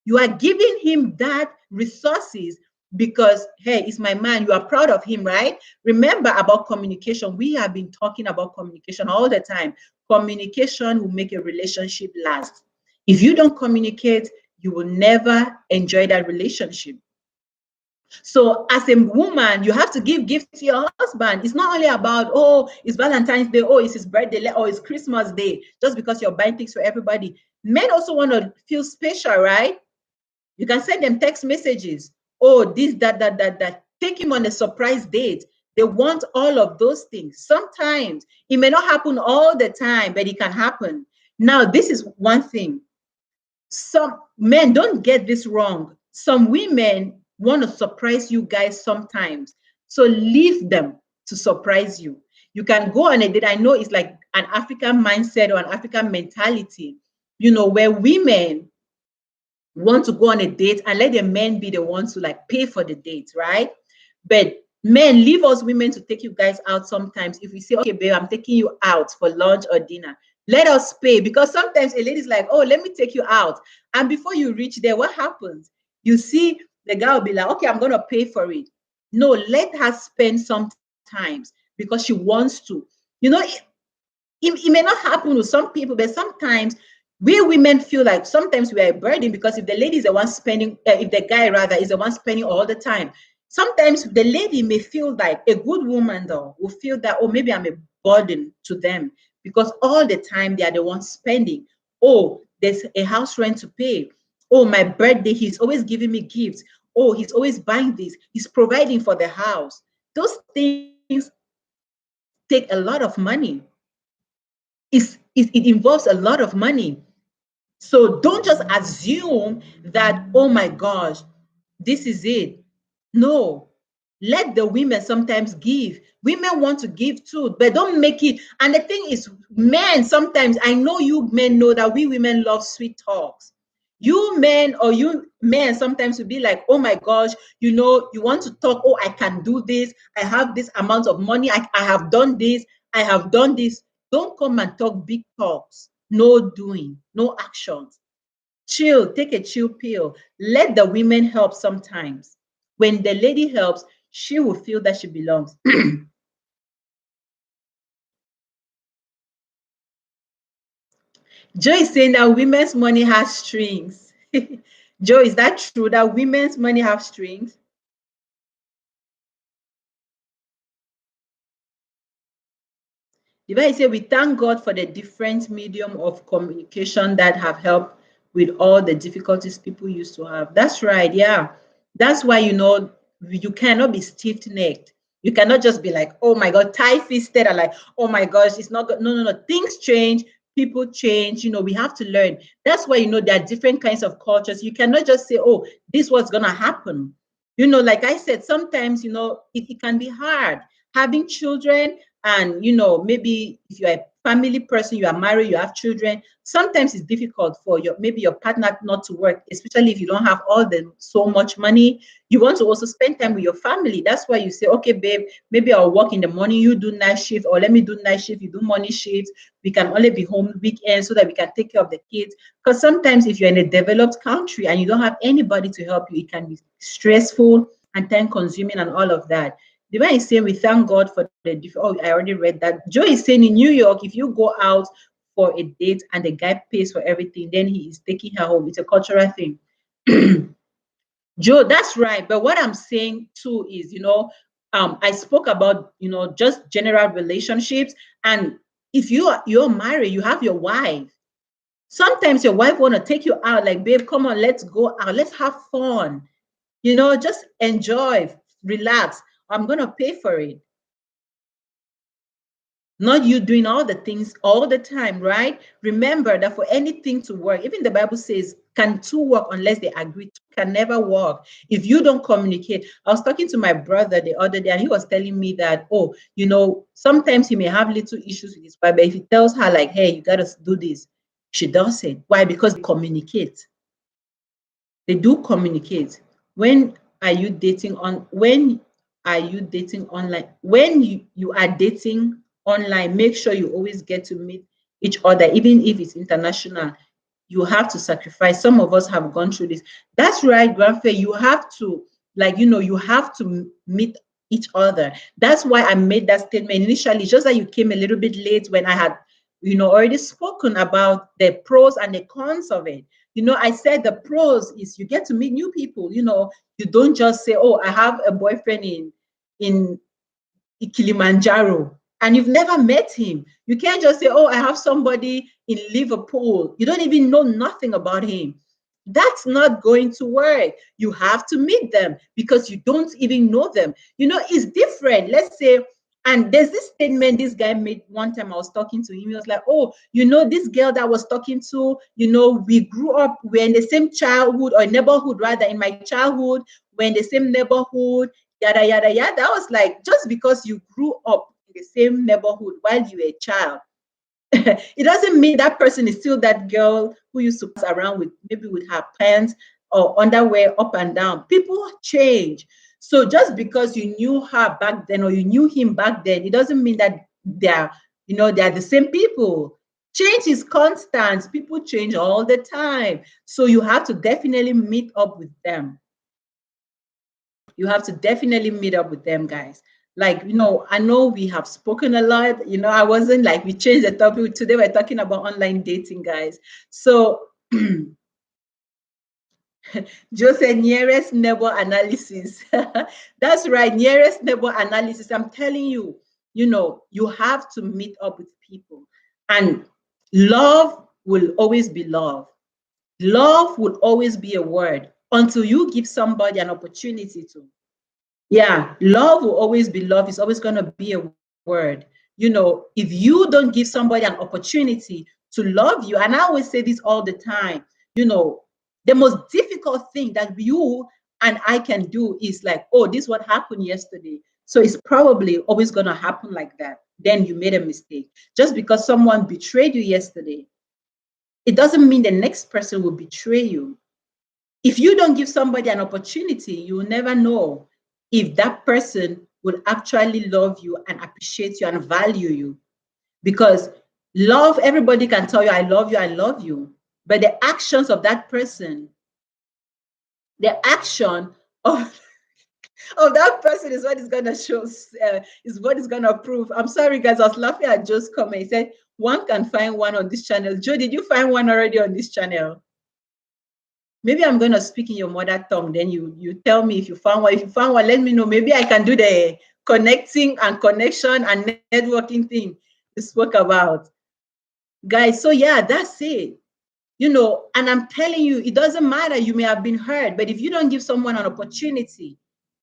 you are giving him that resources because, hey, it's my man. You are proud of him, right? Remember about communication. We have been talking about communication all the time. Communication will make a relationship last. If you don't communicate, you will never enjoy that relationship. So as a woman, you have to give gifts to your husband. It's not only about, oh, it's Valentine's Day, oh, it's his birthday, or it's Christmas Day, just because you're buying things for everybody. Men also want to feel special, right? You can send them text messages. Oh, this, that. Take him on a surprise date. They want all of those things. Sometimes it may not happen all the time, but it can happen. Now, this is one thing. Some men, don't get this wrong. Some women want to surprise you guys sometimes. So leave them to surprise you. You can go on a date. I know it's like an African mindset or an African mentality, where women want to go on a date and let the men be the ones to like pay for the date, right? But men, leave us women to take you guys out sometimes. If we say, okay, babe, I'm taking you out for lunch or dinner, let us pay. Because sometimes a lady's like, oh, let me take you out. And before you reach there, what happens? You see, the guy will be like, okay, I'm going to pay for it. No, let her spend sometimes because she wants to. It may not happen with some people, but sometimes we women feel like sometimes we are a burden because if the lady is the one spending, if the guy rather is the one spending all the time, sometimes the lady may feel like a good woman though will feel that, oh, maybe I'm a burden to them because all the time they are the ones spending. Oh, there's a house rent to pay. Oh, my birthday, he's always giving me gifts. Oh, he's always buying this. He's providing for the house. Those things take a lot of money. It involves a lot of money. So don't just assume that, oh my gosh, this is it. No, Let the women sometimes give. Women want to give too, but don't make it. And the thing is, men sometimes, I know you men know that we women love sweet talks. You men, or you men sometimes will be like, oh my gosh, you want to talk, oh, I can do this, I have this amount of money, I have done this, I have done this. Don't come and talk big talks. No doing, no actions. Chill, take a chill pill. Let the women help sometimes. When the lady helps, she will feel that she belongs. Joe is saying that women's money has strings. Joe, is that true that women's money have strings? The Bible says we thank God for the different medium of communication that have helped with all the difficulties people used to have. That's right, yeah. That's why you cannot be stiff-necked. You cannot just be like, oh my God, tight-fisted, and like, oh my gosh, it's not good. No, no, no. Things change, people change. We have to learn. That's why there are different kinds of cultures. You cannot just say, oh, this was gonna happen. Like I said, sometimes it can be hard having children, and maybe if you're a family person, you are married, you have children, sometimes it's difficult for your partner not to work, especially if you don't have all the so much money. You want to also spend time with your family. That's why you say, okay, babe, maybe I'll work in the morning, you do night shift, or let me do night shift, you do morning shifts. We can only be home weekends so that we can take care of the kids. Because sometimes if you're in a developed country and you don't have anybody to help you, it can be stressful and time consuming and all of that. The one is saying we thank God for oh, I already read that. Joe is saying in New York, if you go out for a date and the guy pays for everything, then he is taking her home. It's a cultural thing. Joe, that's right. But what I'm saying too is, I spoke about, just general relationships. And if you're married, you have your wife. Sometimes your wife want to take you out, like, babe, come on, let's go out, let's have fun. Just enjoy, relax. I'm gonna pay for it. Not you doing all the things all the time, right? Remember that for anything to work, even the Bible says, can two work unless they agree? Two can never work if you don't communicate. I was talking to my brother the other day, and he was telling me that, oh, sometimes he may have little issues with his wife, but if he tells her, like, hey, you got to do this, she does it. Why? Because they communicate. They do communicate. When are you dating on when are you dating online? When you are dating online, make sure you always get to meet each other, even if it's international. You have to sacrifice. Some of us have gone through this. That's right, grandfather. You have to, you have to meet each other. That's why I made that statement initially, just that you came a little bit late when I had, already spoken about the pros and the cons of it. I said the pros is you get to meet new people. You don't just say, oh, I have a boyfriend in Kilimanjaro, and you've never met him. You can't just say, oh, I have somebody in Liverpool. You don't even know nothing about him. That's not going to work. You have to meet them because you don't even know them. It's different. Let's say, and there's this statement this guy made one time. I was talking to him. He was like, oh, this girl that I was talking to, we grew up, we're in the same childhood or neighborhood, rather, in my childhood, we're in the same neighborhood, yada, yada, yada. I was like, just because you grew up in the same neighborhood while you were a child, it doesn't mean that person is still that girl who used to pass around with, maybe with her pants or underwear up and down. People change. So just because you knew her back then or you knew him back then, it doesn't mean that they're the same people. Change is constant. People change all the time. So you have to definitely meet up with them. You have to definitely meet up with them, guys. Like, I know we have spoken a lot. I wasn't like, we changed the topic. Today we're talking about online dating, guys. So Joe said nearest neighbor analysis. That's right, nearest neighbor analysis. I'm telling you, you have to meet up with people. And love will always be love. Love will always be a word until you give somebody an opportunity to. Yeah, love will always be love. It's always going to be a word. If you don't give somebody an opportunity to love you, and I always say this all the time, the most difficult thing that you and I can do is like, oh, this is what happened yesterday. So it's probably always going to happen like that. Then you made a mistake. Just because someone betrayed you yesterday, it doesn't mean the next person will betray you. If you don't give somebody an opportunity, you will never know if that person will actually love you and appreciate you and value you. Because love, everybody can tell you, I love you, I love you. But the actions of that person, the action of that person is what is going to show, is what is going to prove. I'm sorry, guys. I was laughing at Joe's comment. He said, one can find one on this channel. Joe, did you find one already on this channel? Maybe I'm going to speak in your mother tongue. Then you tell me if you found one. If you found one, let me know. Maybe I can do the connecting and connection and networking thing you spoke about. Guys, so yeah, that's it. You know, and I'm telling you, it doesn't matter. You may have been hurt, but if you don't give someone an opportunity,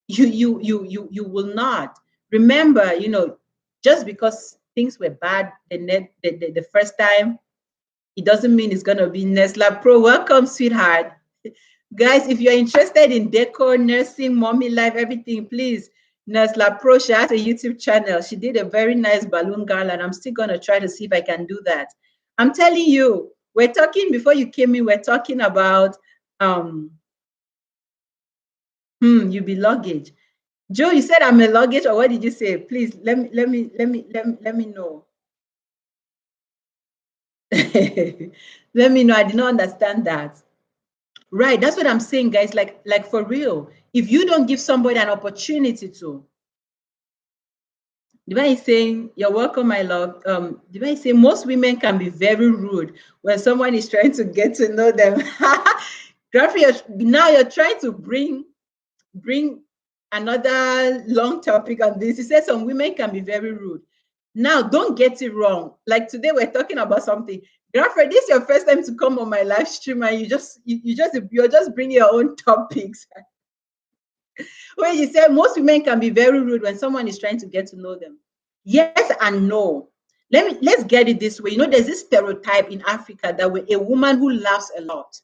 you will not. Remember, you know, just because things were bad the first time, it doesn't mean it's gonna be Nesla Pro. Welcome, sweetheart. Guys, if you're interested in decor, nursing, mommy life, everything, please. Nesla Pro, she has a YouTube channel. She did a very nice balloon garland. I'm still gonna try to see if I can do that. I'm telling you, we're talking before you came in, we're talking about you be luggage. Joe, you said I'm a luggage, or what did you say? Please let me know. Let me know. I did not understand that. Right, that's what I'm saying, guys. Like for real. If you don't give somebody an opportunity to, Divine is saying, you're welcome, my love. Divine is saying most women can be very rude when someone is trying to get to know them. Graphy, now you're trying to bring another long topic on this. He said some women can be very rude. Now, don't get it wrong. Like today, we're talking about something. Girlfriend, this is your first time to come on my live stream, and you're just bringing your own topics. When you say most women can be very rude when someone is trying to get to know them. Yes and no. Let's get it this way. You know, there's this stereotype in Africa that a woman who laughs a lot,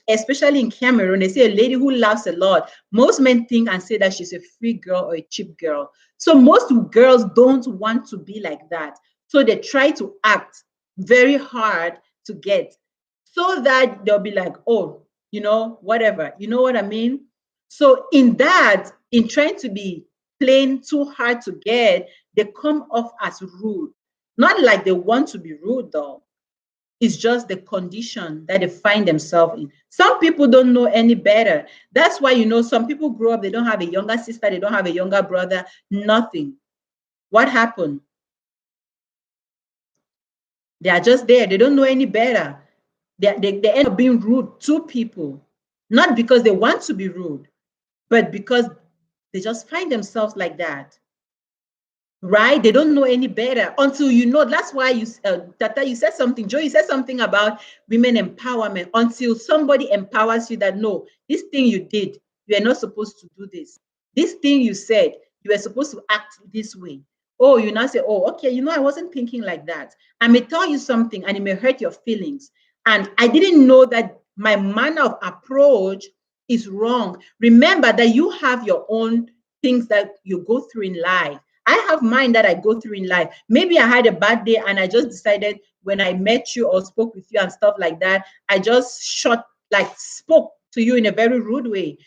especially in Cameroon, they say a lady who laughs a lot. Most men think and say that she's a free girl or a cheap girl. So most girls don't want to be like that. So they try to act very hard to get, so that they'll be like, oh, you know, whatever. You know what I mean? So in trying to be plain too hard to get, they come off as rude. Not like they want to be rude though. It's just the condition that they find themselves in. Some people don't know any better. That's why, you know, some people grow up, they don't have a younger sister, they don't have a younger brother, nothing. What happened? They are just there. They don't know any better. They end up being rude to people, not because they want to be rude, but because they just find themselves like that. Right? They don't know any better until you know. That's why Tata, you said something. Joe, you said something about women empowerment. Until somebody empowers you that no, this thing you did, you are not supposed to do this. This thing you said, you were supposed to act this way. Oh, you now say, oh, okay, you know, I wasn't thinking like that. I may tell you something and it may hurt your feelings. And I didn't know that my manner of approach is wrong. Remember that you have your own things that you go through in life. I have mine that I go through in life. Maybe I had a bad day and I just decided when I met you or spoke with you and stuff like that, I just spoke to you in a very rude way.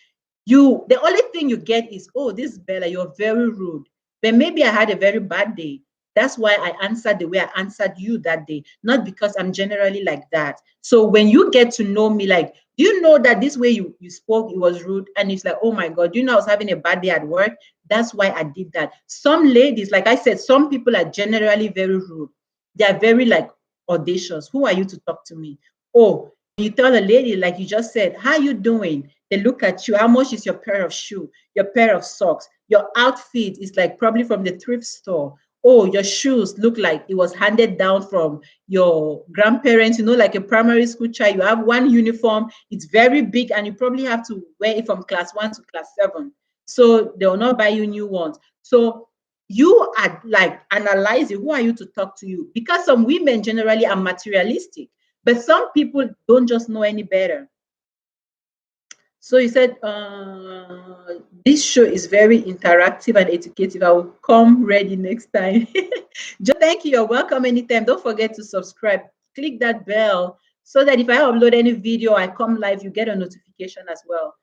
The only thing you get is, oh, this is Bella, you're very rude. But maybe I had a very bad day. That's why I answered the way I answered you that day, not because I'm generally like that. So when you get to know me, like, do you know that this way you spoke, it was rude? And it's like, oh my God, you know, I was having a bad day at work. That's why I did that. Some ladies, like I said, some people are generally very rude. They are very like audacious. Who are you to talk to me? Oh, you tell a lady, like you just said, how you doing? They look at you. How much is your pair of shoe, your pair of socks? Your outfit is like probably from the thrift store. Oh, your shoes look like it was handed down from your grandparents, you know, like a primary school child. You have one uniform, it's very big, and you probably have to wear it from class 1 to class 7. So they will not buy you new ones. So you are like analyzing, who are you to talk to you? Because some women generally are materialistic, but some people don't just know any better. So you said this show is very interactive and educative. I will come ready next time. Joe, thank you. You're welcome anytime. Don't forget to subscribe. Click that bell so that if I upload any video, I come live, you get a notification as well.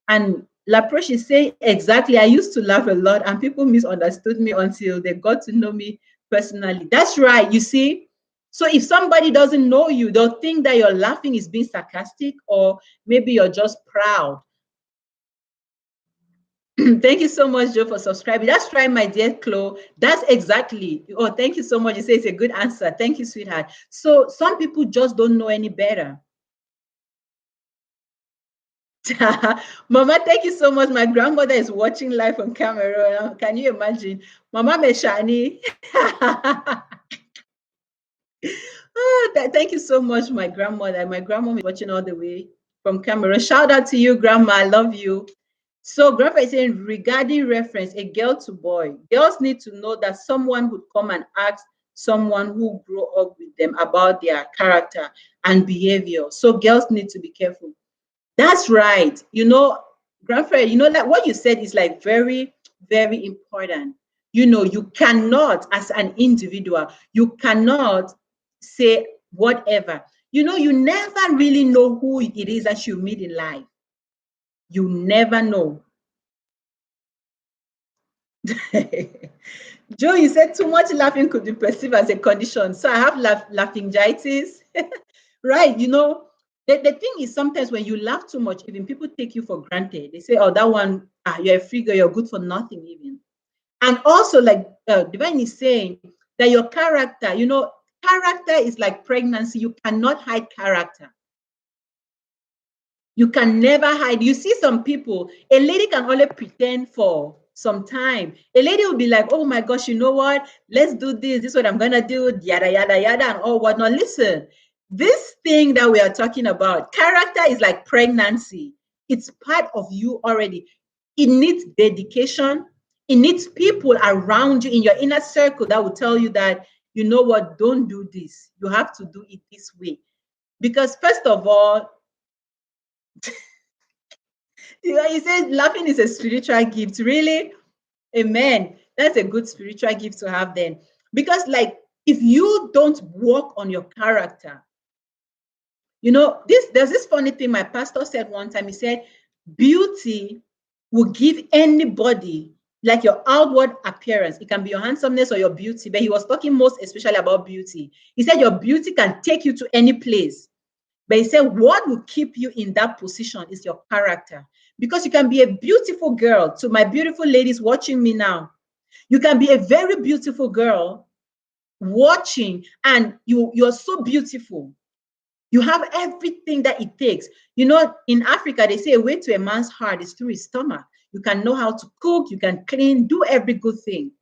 And Laproche is saying exactly. I used to laugh a lot, and people misunderstood me until they got to know me personally. That's right. You see. So if somebody doesn't know you, they'll think that you're laughing is being sarcastic, or maybe you're just proud. Thank you so much, Joe, for subscribing. That's right, my dear Chloe. That's exactly. Oh, thank you so much. You say it's a good answer. Thank you, sweetheart. So some people just don't know any better. Mama, thank you so much. My grandmother is watching live on camera. Can you imagine? Mama Meshani. Thank you so much, my grandmother. My grandmom is watching all the way from Cameroon. Shout out to you, Grandma. I love you. So, Grandpa is saying, regarding reference, a girl to boy, girls need to know that someone would come and ask someone who grew up with them about their character and behavior. So, girls need to be careful. That's right. Grandpa, like what you said is like very, very important. You cannot, as an individual, you cannot say whatever. You never really know who it is that you meet in life. You never know. Joe, you said too much laughing could be perceived as a condition. So I have laughingitis. Right. The thing is sometimes when you laugh too much, even people take you for granted. They say, oh, that one, you're a free girl, you're good for nothing even. And also, like Divine is saying, that your character, character is like pregnancy. You cannot hide character. You can never hide. You see some people, a lady can only pretend for some time. A lady will be like, oh my gosh, you know what? Let's do this. This is what I'm going to do, yada, yada, yada, and all whatnot. Listen, this thing that we are talking about, character is like pregnancy. It's part of you already. It needs dedication. It needs people around you in your inner circle that will tell you that, you know what, don't do this. You have to do it this way. Because first of all, he says laughing is a spiritual gift. Really? Amen. That's a good spiritual gift to have then. Because, like, if you don't work on your character, there's this funny thing my pastor said one time. He said, beauty will give anybody, like your outward appearance. It can be your handsomeness or your beauty, but he was talking most especially about beauty. He said, your beauty can take you to any place. But he said, what will keep you in that position is your character. Because you can be a beautiful girl. To my beautiful ladies watching me now, you can be a very beautiful girl watching, and you're so beautiful. You have everything that it takes. In Africa, they say a way to a man's heart is through his stomach. You can know how to cook, you can clean, do every good thing.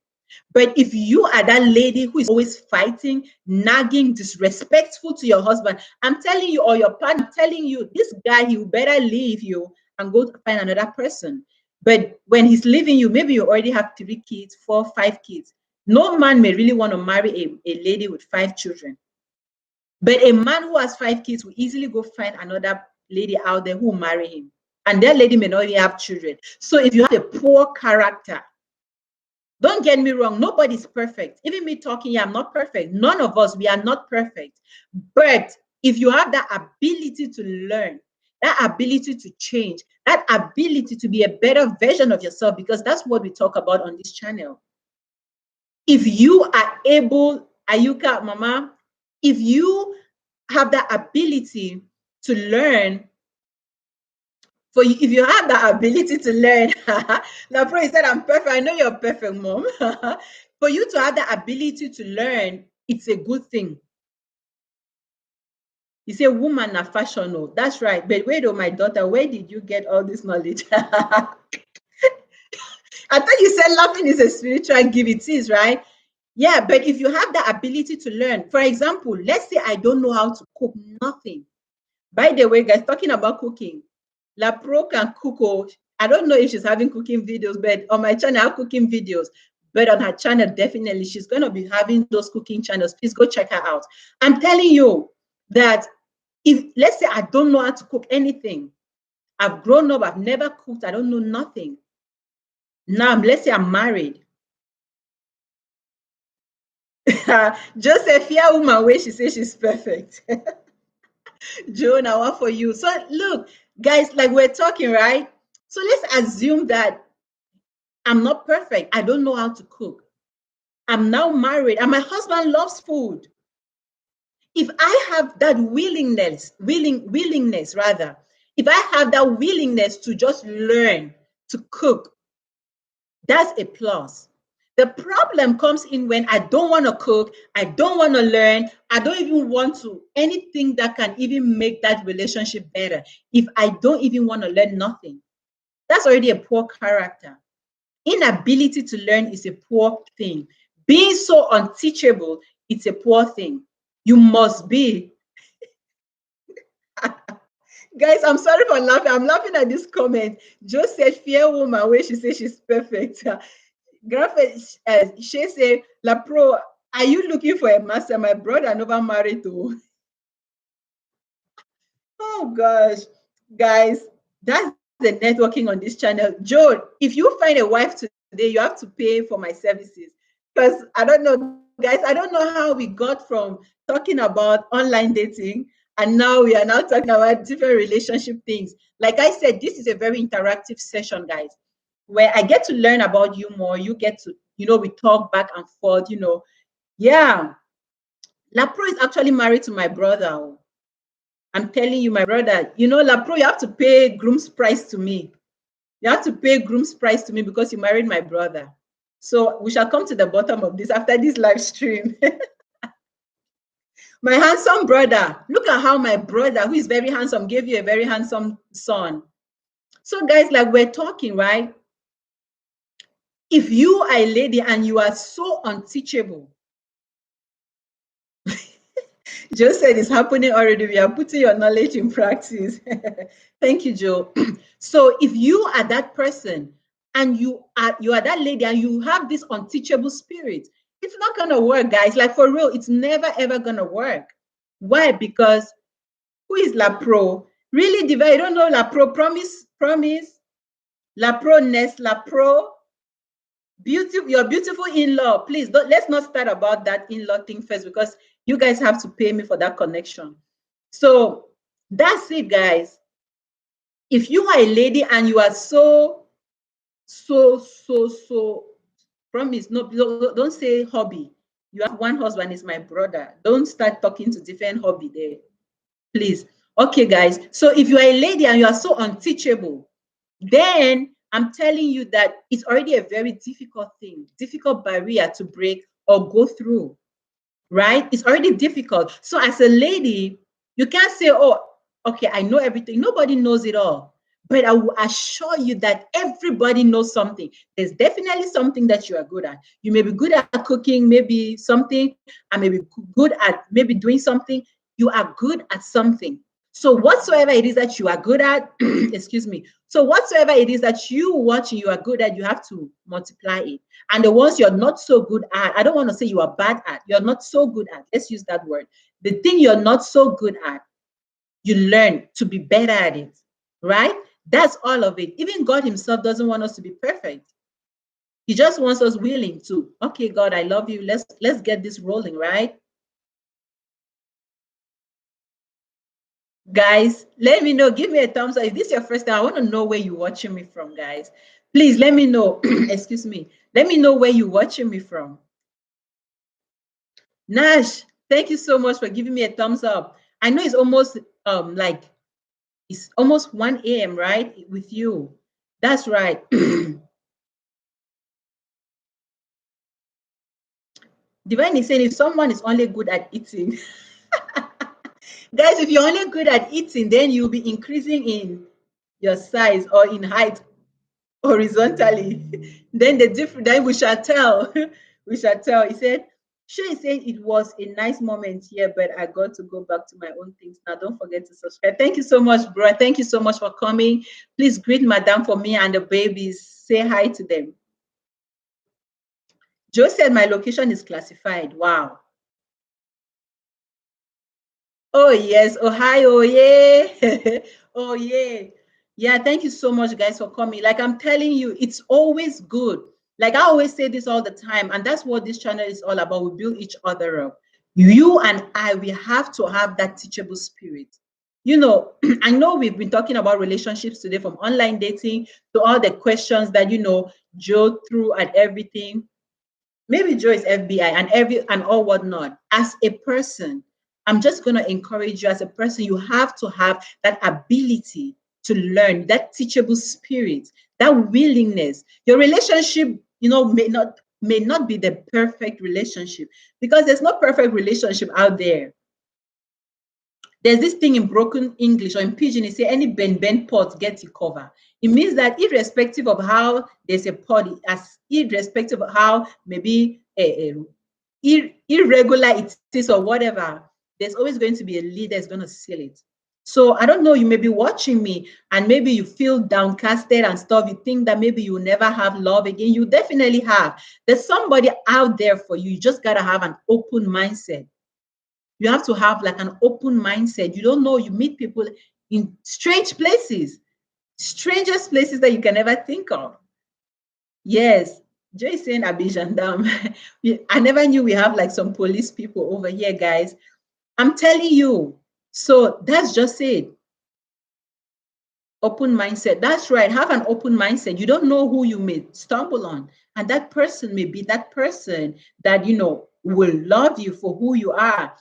But if you are that lady who is always fighting, nagging, disrespectful to your husband, I'm telling you, or your partner, I'm telling you, this guy, he will better leave you and go find another person. But when he's leaving you, maybe you already have 3 kids, 4, 5 kids. No man may really want to marry a lady with 5 children. But a man who has 5 kids will easily go find another lady out there who will marry him. And that lady may not even have children. So if you have a poor character, don't get me wrong, nobody's perfect. Even me talking here, I'm not perfect. None of us, we are not perfect. But if you have that ability to learn, that ability to change, that ability to be a better version of yourself, because that's what we talk about on this channel. If you are able, Ayuka, Mama, if you have that ability to learn, if you have the ability to learn, now Pro said, I'm perfect. I know you're perfect, Mom. For you to have the ability to learn, it's a good thing. You say, woman are fashion. Oh, that's right. But wait, oh, my daughter, where did you get all this knowledge? I thought you said laughing is a spiritual gift. It is, right? Yeah, but if you have the ability to learn, for example, let's say I don't know how to cook, nothing. By the way, guys, talking about cooking, La Pro can cook. Oh, I don't know if she's having cooking videos, but on my channel, I have cooking videos. But on her channel, definitely, she's going to be having those cooking channels. Please go check her out. I'm telling you that if, let's say, I don't know how to cook anything, I've grown up, I've never cooked, I don't know nothing. Now, let's say I'm married. Josephia woman where she says she's perfect. Joan, I want for you. So look, guys, like we're talking, right? So let's assume that I'm not perfect. I don't know how to cook. I'm now married and my husband loves food. If I have that willingness rather, if I have that willingness to just learn to cook, that's a plus. The problem comes in when I don't want to cook, I don't want to learn, I don't even want to anything that can even make that relationship better. If I don't even want to learn nothing, that's already a poor character. Inability to learn is a poor thing. Being so unteachable, it's a poor thing. You must be. Guys, I'm sorry for laughing. I'm laughing at this comment. Just said, fear woman, where she says she's perfect. Grandpa, she say, La Pro, are you looking for a master? My brother never married to. Oh gosh, guys, that's the networking on this channel. Joe, if you find a wife today, you have to pay for my services. Because I don't know, guys, I don't know how we got from talking about online dating and now we are now talking about different relationship things. Like I said, this is a very interactive session, guys, where I get to learn about you more. You get to, we talk back and forth, Yeah. Lapro is actually married to my brother. Oh. I'm telling you, my brother, Lapro, you have to pay groom's price to me. You have to pay groom's price to me because you married my brother. So we shall come to the bottom of this after this live stream. My handsome brother, look at how my brother, who is very handsome, gave you a very handsome son. So guys, like we're talking, right? If you are a lady and you are so unteachable, Joe said it's happening already. We are putting your knowledge in practice. Thank you, Joe. So if you are that person and you are that lady and you have this unteachable spirit, it's not gonna work, guys. Like for real, it's never ever gonna work. Why? Because who is La Pro? Really, Diva, you don't know La Pro. Promise. La Pro Nest, La Pro. Beautiful, your beautiful in-law. Please don't, let's not start about that in-law thing first because you guys have to pay me for that connection. So that's it, guys. If you are a lady and you are so promise, no, don't say hobby. You have one husband is my brother. Don't start talking to different hobby there, please. Okay, guys. So if you are a lady and you are so unteachable, then I'm telling you that it's already a very difficult thing, difficult barrier to break or go through, right? It's already difficult. So as a lady, you can't say, oh, okay, I know everything. Nobody knows it all. But I will assure you that everybody knows something. There's definitely something that you are good at. You may be good at cooking, maybe something, and maybe good at maybe doing something. You are good at something. So whatsoever it is that you are good at, excuse me. So whatsoever it is that you watching, you are good at, you have to multiply it. And the ones you're not so good at, I don't want to say you are bad at, you're not so good at, let's use that word. The thing you're not so good at, you learn to be better at it, right? That's all of it. Even God himself doesn't want us to be perfect. He just wants us willing to, okay, God, I love you. Let's get this rolling, right? Guys, let me know. Give me a thumbs up. If this is your first time, I want to know where you're watching me from, guys. Please let me know. Excuse me. Let me know where you're watching me from. Nash, thank you so much for giving me a thumbs up. I know it's almost like it's almost 1 a.m., right? With you. That's right. Divine is saying if someone is only good at eating, guys, if you're only good at eating, then you'll be increasing in your size or in height horizontally. Then the different, then we shall tell. We shall tell. He said, sure, he said it was a nice moment here, but I got to go back to my own things now. Don't forget to subscribe. Thank you so much, bro. Thank you so much for coming. Please greet Madame for me and the babies. Say hi to them. Joe said my location is classified. Wow. Oh, yes. Ohio. Yeah. Oh, yeah. Yeah, thank you so much, guys, for coming. Like I'm telling you, it's always good. Like I always say this all the time, and that's what this channel is all about. We build each other up. You and I, we have to have that teachable spirit. I know we've been talking about relationships today, from online dating to all the questions that Joe threw at everything. Maybe Joe is FBI and all whatnot. As a person, I'm just gonna encourage you as a person, you have to have that ability to learn, that teachable spirit, that willingness. Your relationship, may not be the perfect relationship, because there's no perfect relationship out there. There's this thing in broken English or in pidgin, it say any bend pot gets you cover. It means that irrespective of how there's a pot, as irrespective of how maybe irregular it is or whatever, there's always going to be a lead that's going to seal it. So I don't know, you may be watching me and maybe you feel downcasted and stuff. You think that maybe you will never have love again. You definitely have. There's somebody out there for you. You just got to have an open mindset. You have to have like an open mindset. You don't know, you meet people in strange places, strangest places that you can ever think of. Yes, Jay is saying Abidjan Dam. I never knew we have like some police people over here, guys. I'm telling you. So that's just it. Open mindset. That's right. Have an open mindset. You don't know who you may stumble on. And that person may be that person that, will love you for who you are.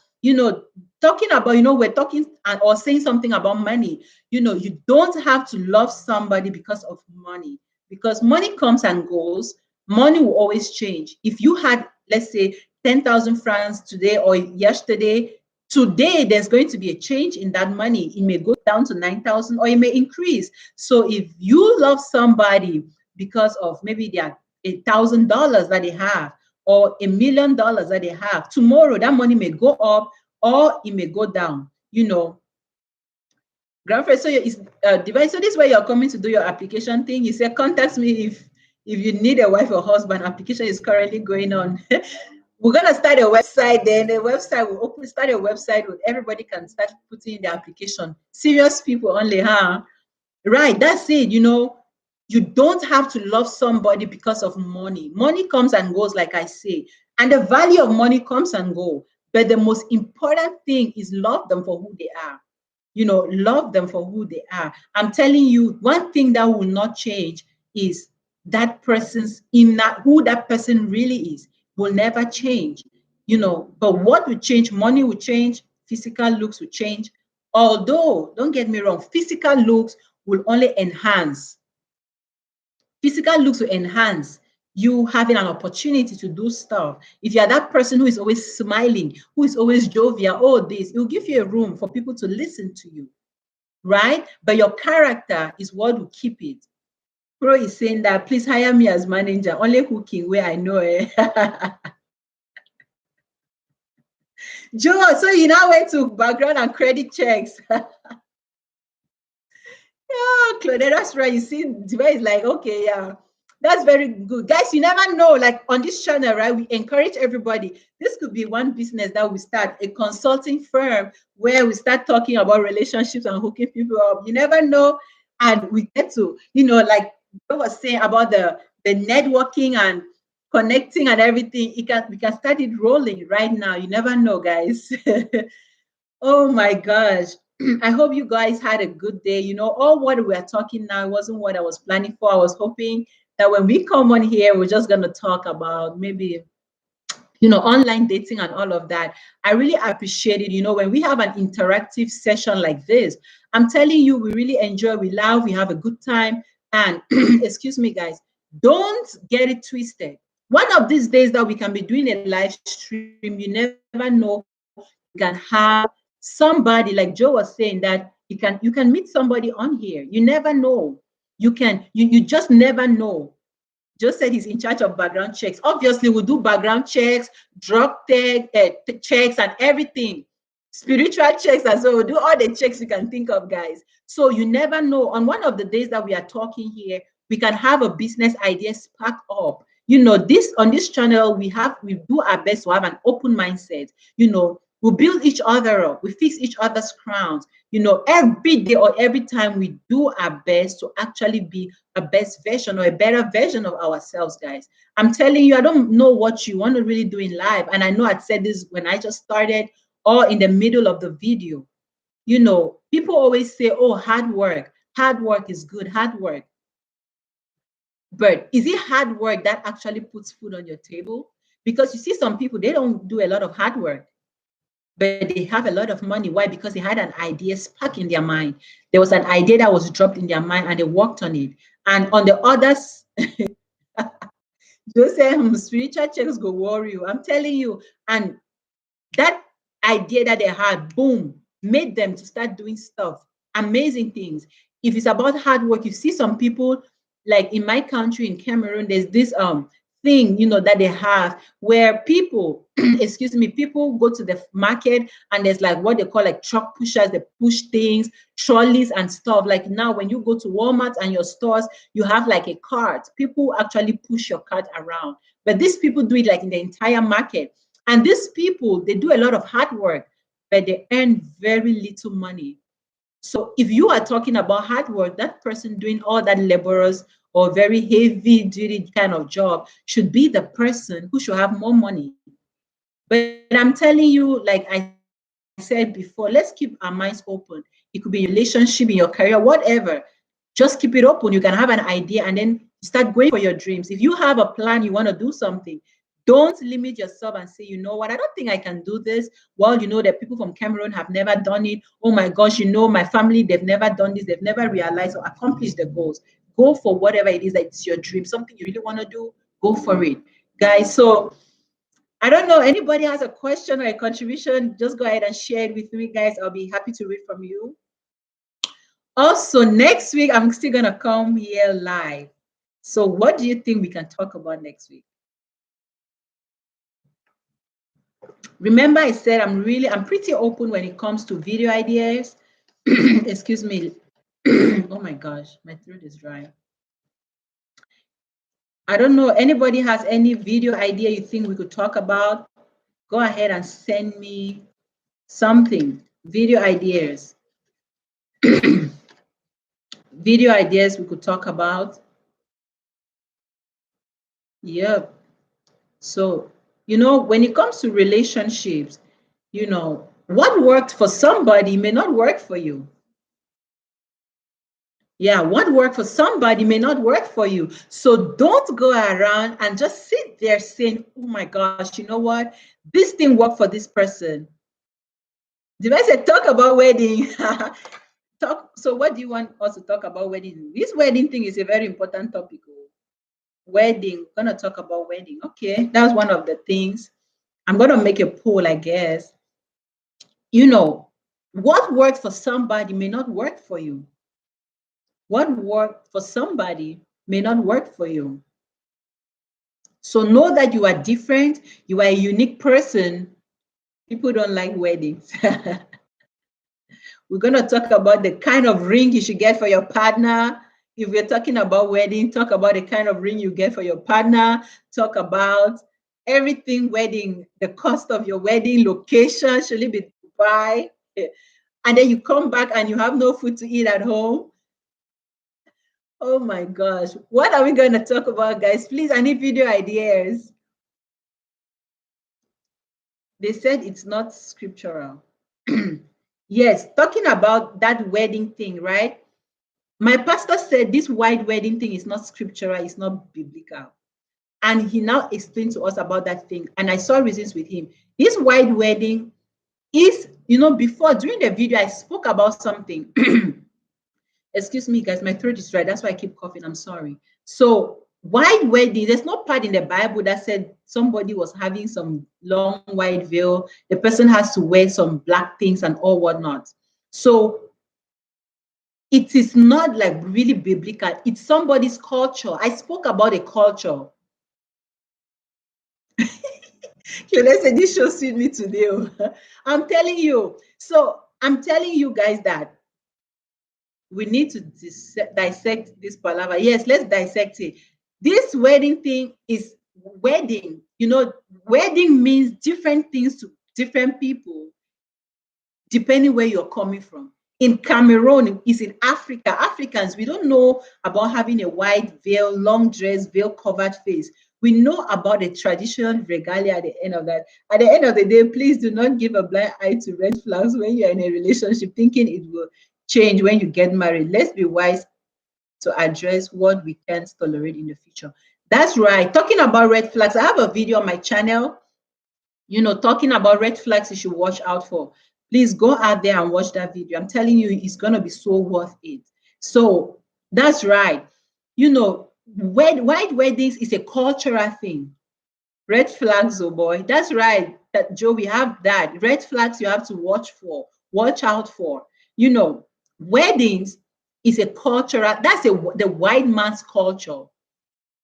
Talking about, we're talking or saying something about money. You don't have to love somebody because of money, because money comes and goes. Money will always change. If you had, let's say, 10,000 francs today or yesterday, today there's going to be a change in that money. It may go down to 9,000 or it may increase. So if you love somebody because of maybe their $1,000 that they have or $1,000,000 that they have, tomorrow that money may go up or it may go down. Grandfriend, so is device. So this is where you're coming to do your application thing. You say contact me if you need a wife or husband. Application is currently going on. We're gonna start a website. Then the website will start a website where everybody can start putting in the application. Serious people only, huh? Right, that's it. You don't have to love somebody because of money. Money comes and goes, like I say, and the value of money comes and go. But the most important thing is love them for who they are. Love them for who they are. I'm telling you, one thing that will not change is that person's inner, who that person really is, will never change. But what will change? Money will change, physical looks will change. Although, don't get me wrong, physical looks will only enhance. Physical looks will enhance you having an opportunity to do stuff. If you're that person who is always smiling, who is always jovial, it will give you a room for people to listen to you, right? But your character is what will keep it. Pro is saying that please hire me as manager, only cooking where I know. Joe, so you now went to background and credit checks. Yeah, Claudia, that's right. You see, Diva is like, okay, yeah, that's very good. Guys, you never know, like on this channel, right? We encourage everybody. This could be one business that we start, a consulting firm where we start talking about relationships and hooking people up. You never know. And we get to, like I was saying about the networking and connecting and everything. We can start it rolling right now. You never know, guys. Oh my gosh. I hope you guys had a good day. All what we're talking now wasn't what I was planning for. I was hoping that when we come on here, we're just going to talk about maybe, online dating and all of that. I really appreciate it. When we have an interactive session like this, I'm telling you, we really enjoy, we laugh, we have a good time. And excuse me, guys, don't get it twisted. One of these days that we can be doing a live stream, you never know, you can have somebody like Joe was saying that you can meet somebody on here. You never know. You just never know. Joe said he's in charge of background checks. Obviously, we do background checks, drug checks, and everything. Spiritual checks as well. We do all the checks you can think of, guys. So you never know. On one of the days that we are talking here, we can have a business idea spark up. This on this channel, we do our best to have an open mindset. We build each other up. We fix each other's crowns. You know, every day or every time we do our best to actually be a best version or a better version of ourselves, guys. I'm telling you, I don't know what you want to really do in life. And I know I said this when I just started or in the middle of the video. You know, people always say, oh, hard work. Hard work is good, hard work. But is it hard work that actually puts food on your table? Because you see some people, they don't do a lot of hard work, but they have a lot of money. Why? Because they had an idea spark in their mind. There was an idea that was dropped in their mind and they worked on it. And on the others, just say, spiritual checks go worry you. I'm telling you. And that idea that they had, boom, made them to start doing stuff, amazing things. If it's about hard work, you see some people, like in my country, in Cameroon, there's this thing, you know, that they have where people, excuse me, people go to the market and there's like what they call like truck pushers, they push things, trolleys and stuff. Like now when you go to Walmart and your stores, you have like a cart. People actually push your cart around. But these people do it like in the entire market. And these people, they do a lot of hard work, but they earn very little money. So if you are talking about hard work, that person doing all that laborers or very heavy duty kind of job should be the person who should have more money. But I'm telling you, like I said before, let's keep our minds open. It could be in your relationship, in your career, whatever. Just keep it open. You can have an idea and then start going for your dreams. If you have a plan, you want to do something, don't limit yourself and say, you know what, I don't think I can do this. Well, you know that people from Cameroon have never done it. Oh my gosh, you know, my family, they've never done this. They've never realized or accomplished the goals. Go for whatever it is that it's your dream, something you really want to do, go for it. Guys, so I don't know, anybody has a question or a contribution, just go ahead and share it with me, guys. I'll be happy to read from you. Also, next week, I'm still going to come here live. So what do you think we can talk about next week? Remember, I said I'm pretty open when it comes to video ideas. Excuse me. Oh my gosh, my throat is dry. I don't know, anybody has any video idea you think we could talk about? Go ahead and send me something. Video ideas. Video ideas we could talk about. Yep. So, you know, when it comes to relationships, you know, what worked for somebody may not work for you. Yeah, what worked for somebody may not work for you. So don't go around and just sit there saying, oh my gosh, you know what? This thing worked for this person. Did I say talk about wedding? So what do you want us to talk about wedding? This wedding thing is a very important topic. Wedding, we're gonna talk about wedding. Okay, that's one of the things. I'm gonna make a poll, I guess. You know, what worked for somebody may not work for you. What worked for somebody may not work for you. So know that you are different. You are a unique person. People don't like weddings. We're going to talk about the kind of ring you should get for your partner. If we're talking about wedding, talk about the kind of ring you get for your partner. Talk about everything wedding, the cost of your wedding, location, should it be Dubai? And then you come back and you have no food to eat at home. Oh my gosh. What are we going to talk about, guys? Please, I need video ideas. They said it's not scriptural. Yes, talking about that wedding thing, right? My pastor said this white wedding thing is not scriptural, it's not biblical. And he now explained to us about that thing. And I saw reasons with him. This white wedding is, you know, before, during the video, I spoke about something. Excuse me, guys, my throat is dry. That's why I keep coughing. I'm sorry. So, white wedding, there's no part in the Bible that said somebody was having some long white veil. The person has to wear some black things and all whatnot. So, it is not like really biblical. It's somebody's culture. I spoke about a culture. Let's say this show suit me today. I'm telling you. So I'm telling you guys that we need to dissect this palaver. Yes, let's dissect it. This wedding thing is wedding. You know, wedding means different things to different people depending where you're coming from. In Cameroon, is in Africa. Africans, we don't know about having a white veil, long dress, veil covered face. We know about the traditional regalia at the end of that. At the end of the day, please do not give a blind eye to red flags when you're in a relationship, thinking it will change when you get married. Let's be wise to address what we can't tolerate in the future. That's right. Talking about red flags, I have a video on my channel, talking about red flags you should watch out for. Please go out there and watch that video. I'm telling you, it's going to be so worth it. So that's right. White weddings is a cultural thing. Red flags, oh boy. That's right. That Joe, we have that. Red flags you have to watch out for. Weddings is a cultural, the white man's culture.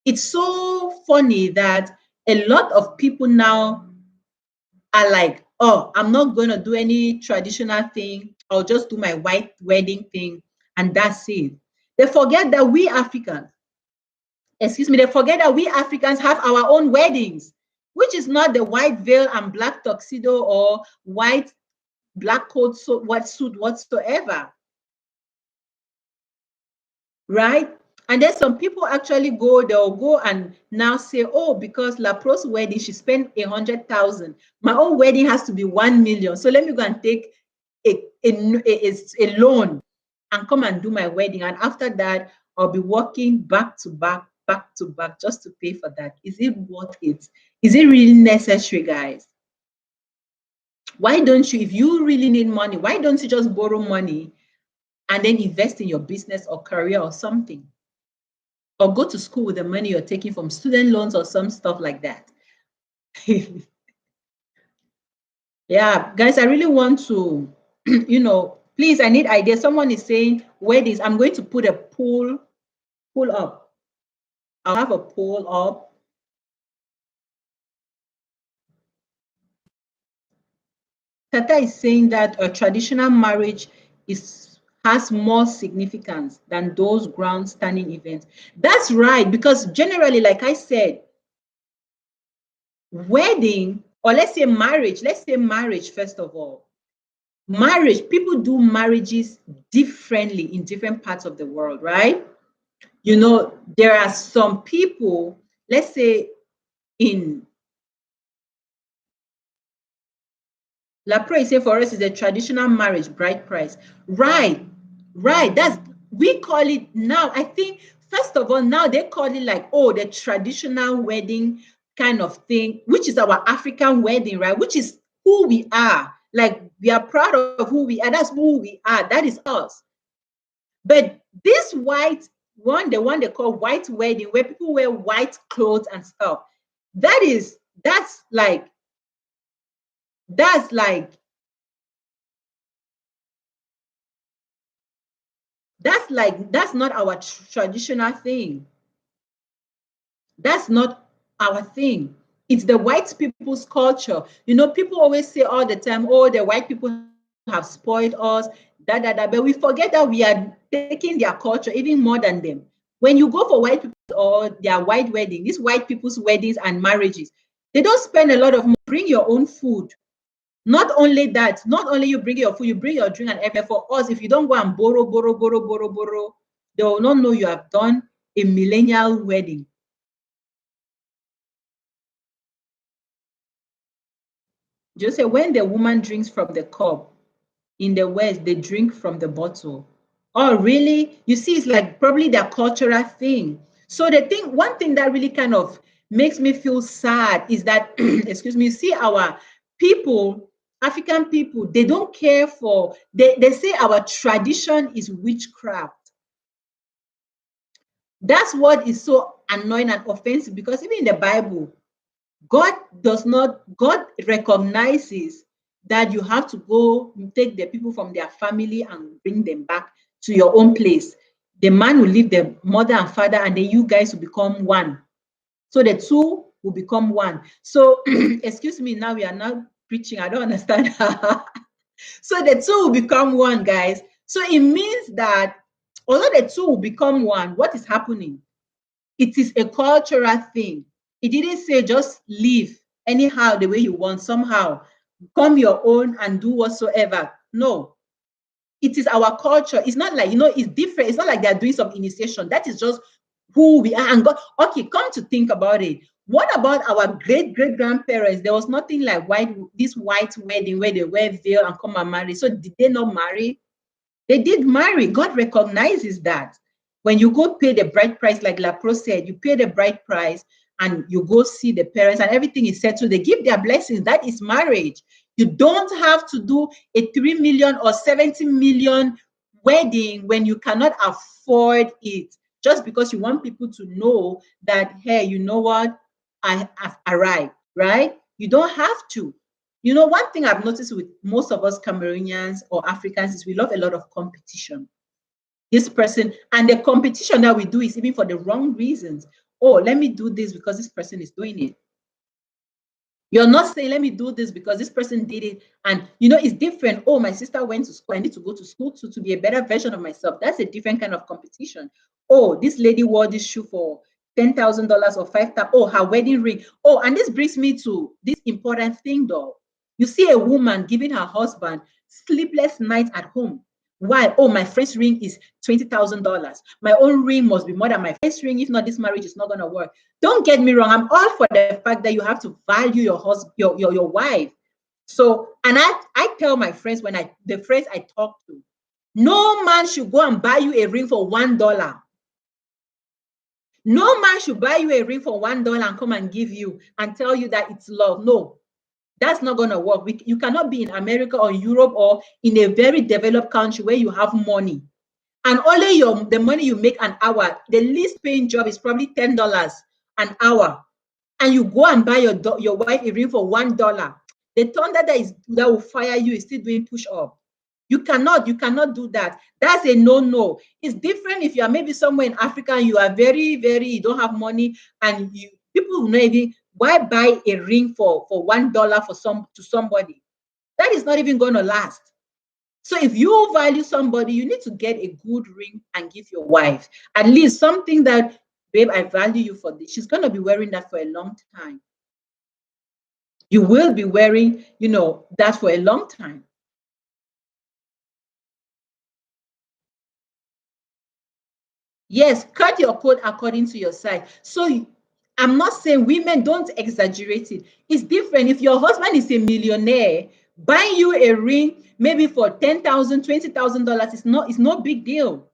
It's so funny that a lot of people now are like, oh, I'm not going to do any traditional thing. I'll just do my white wedding thing. And that's it. They forget that we Africans, they forget that we Africans have our own weddings, which is not the white veil and black tuxedo or white black coat, what suit whatsoever. Right? And then some people actually they'll go and now say, oh, because Lapro's wedding, she spent 100,000. My own wedding has to be 1 million. So let me go and take a loan and come and do my wedding. And after that, I'll be working back to back just to pay for that. Is it worth it? Is it really necessary, guys? Why don't you, if you really need money, why don't you just borrow money and then invest in your business or career or something? Or go to school with the money you're taking from student loans or some stuff like that. Yeah, guys, I really want to, please, I need ideas. Someone is saying weddings. I'm going to put a poll up. I'll have a poll up. Tata is saying that a traditional marriage has more significance than those ground standing events. That's right, because generally, like I said, wedding, or let's say marriage first of all. Marriage, people do marriages differently in different parts of the world, right? There are some people, let's say in Lapre say for us is a traditional marriage, bride price. Right. We call it now. I think first of all, now they call it like, oh, the traditional wedding kind of thing, which is our African wedding, right? Which is who we are. Like, we are proud of who we are. That's who we are. That is us. But this white one, the one they call white wedding, where people wear white clothes and stuff, that's not our traditional thing. That's not our thing. It's the white people's culture. People always say all the time, oh, the white people have spoiled us, but we forget that we are taking their culture even more than them. When you go for white people or their white wedding, these white people's weddings and marriages, they don't spend a lot of money. Bring your own food. Not only that, not only you bring your food, you bring your drink and everything. For us, if you don't go and borrow, they will not know you have done a millennial wedding. Just say, when the woman drinks from the cup, in the West, they drink from the bottle. Oh, really? You see, it's like probably their cultural thing. So one thing that really kind of makes me feel sad is that, excuse me, you see our people, African people, they don't care they say our tradition is witchcraft. That's what is so annoying and offensive, because even in the Bible, God recognizes that you have to go take the people from their family and bring them back to your own place. The man will leave the mother and father, and then you guys will become one. So the two will become one. So, excuse me, now we are not preaching. I don't understand. So the two will become one, guys. So it means that although the two will become one, what is happening? It is a cultural thing. It didn't say just live anyhow the way you want somehow. come your own and do whatsoever. No, it is our culture. It's not like, it's different. It's not like they're doing some initiation. That is just who we are. And God, okay, come to think about it. What about our great grandparents? There was nothing like this white wedding where they wear veil and come and marry. So did they not marry? They did marry. God recognizes that. When you go pay the bride price, like Lapro said, you pay the bride price and you go see the parents and everything is settled. They give their blessings. That is marriage. You don't have to do a 3 million or 70 million wedding when you cannot afford it, just because you want people to know that, hey, you know what? I've arrived, right? You don't have to. One thing I've noticed with most of us Cameroonians or Africans is we love a lot of competition. This person, and the competition that we do is even for the wrong reasons. Oh, let me do this because this person is doing it. You're not saying, let me do this because this person did it. And, it's different. Oh, my sister went to school. I need to go to school to be a better version of myself. That's a different kind of competition. Oh, this lady wore this shoe for $10,000 or 5,000. Oh, her wedding ring. Oh, and this brings me to this important thing, though. You see a woman giving her husband sleepless nights at home. Why? Oh, my friend's ring is $20,000. My own ring must be more than my friend's ring. If not, this marriage is not going to work. Don't get me wrong. I'm all for the fact that you have to value your husband, your wife. So, and I tell my friends, the friends I talk to, no man should go and buy you a ring for $1. No man should buy you a ring for $1 and come and give you and tell you that it's love. No, that's not going to work. You cannot be in America or Europe or in a very developed country where you have money. And only the money you make an hour, the least paying job is probably $10 an hour. And you go and buy your wife a ring for $1. The thunder that will fire you is still doing push up. You cannot do that. That's a no. It's different if you are maybe somewhere in Africa and you are very, very, you don't have money, and people will not even, why buy a ring for $1 to somebody? That is not even going to last. So if you value somebody, you need to get a good ring and give your wife at least something that, babe, I value you for this. She's going to be wearing that for a long time. You will be wearing, that for a long time. Yes, cut your coat according to your size. So I'm not saying women don't exaggerate it. It's different. If your husband is a millionaire, buying you a ring maybe for $10,000, $20,000, it's no big deal.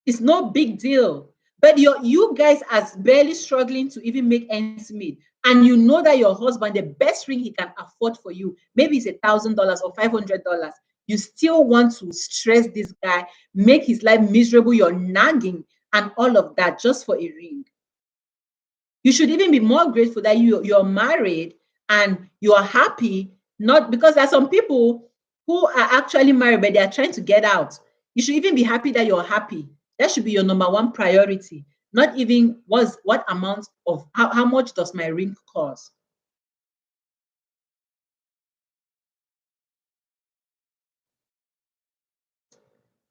It's no big deal. But you guys are barely struggling to even make ends meet. And you know that your husband, the best ring he can afford for you, maybe it's $1,000 or $500. You still want to stress this guy, make his life miserable, you're nagging and all of that just for a ring. You should even be more grateful that you're married and you are happy, not because there are some people who are actually married, but they are trying to get out. You should even be happy that you're happy. That should be your number one priority, not even what amount of, how much does my ring cost?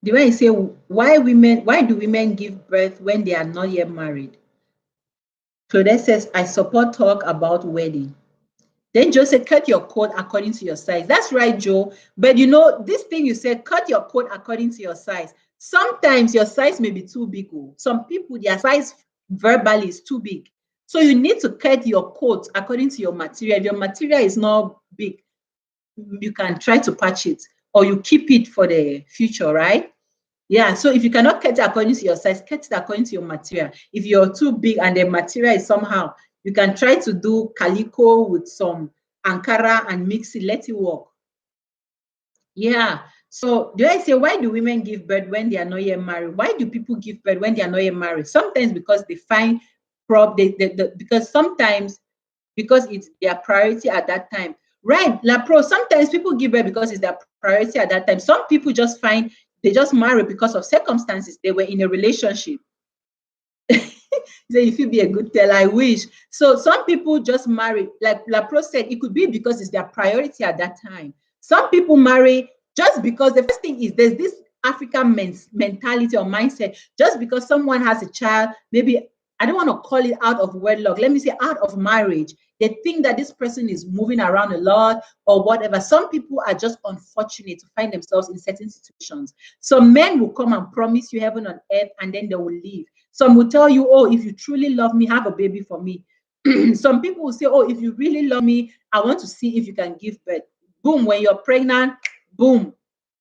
The way I say, why do women give birth when they are not yet married? Claudette says, I support talk about wedding. Then Joe said, cut your coat according to your size. That's right, Joe. But this thing you said, cut your coat according to your size. Sometimes your size may be too big. Some people, their size verbally is too big. So you need to cut your coat according to your material. If your material is not big, you can try to patch it or you keep it for the future, right? Yeah, so if you cannot cut it according to your size, cut it according to your material. If you're too big and the material is somehow, you can try to do calico with some Ankara and mix it, let it work. Yeah. So do I say, why do women give birth when they are not yet married? Why do people give birth when they are not yet married? Sometimes because they find because sometimes because it's their priority at that time. Right, Lapro, sometimes people give birth because it's their priority at that time. Some people just find they just marry because of circumstances. They were in a relationship. So if you be a good teller, I wish. So some people just marry, like Lapro said, it could be because it's their priority at that time. Some people marry just because the first thing is there's this African mentality or mindset. Just because someone has a child, maybe I don't want to call it out of wedlock. Let me say out of marriage. They think that this person is moving around a lot or whatever. Some people are just unfortunate to find themselves in certain situations. Some men will come and promise you heaven on earth and then they will leave. Some will tell you, oh, if you truly love me, have a baby for me. Some people will say, oh, if you really love me, I want to see if you can give birth. Boom, when you're pregnant, boom,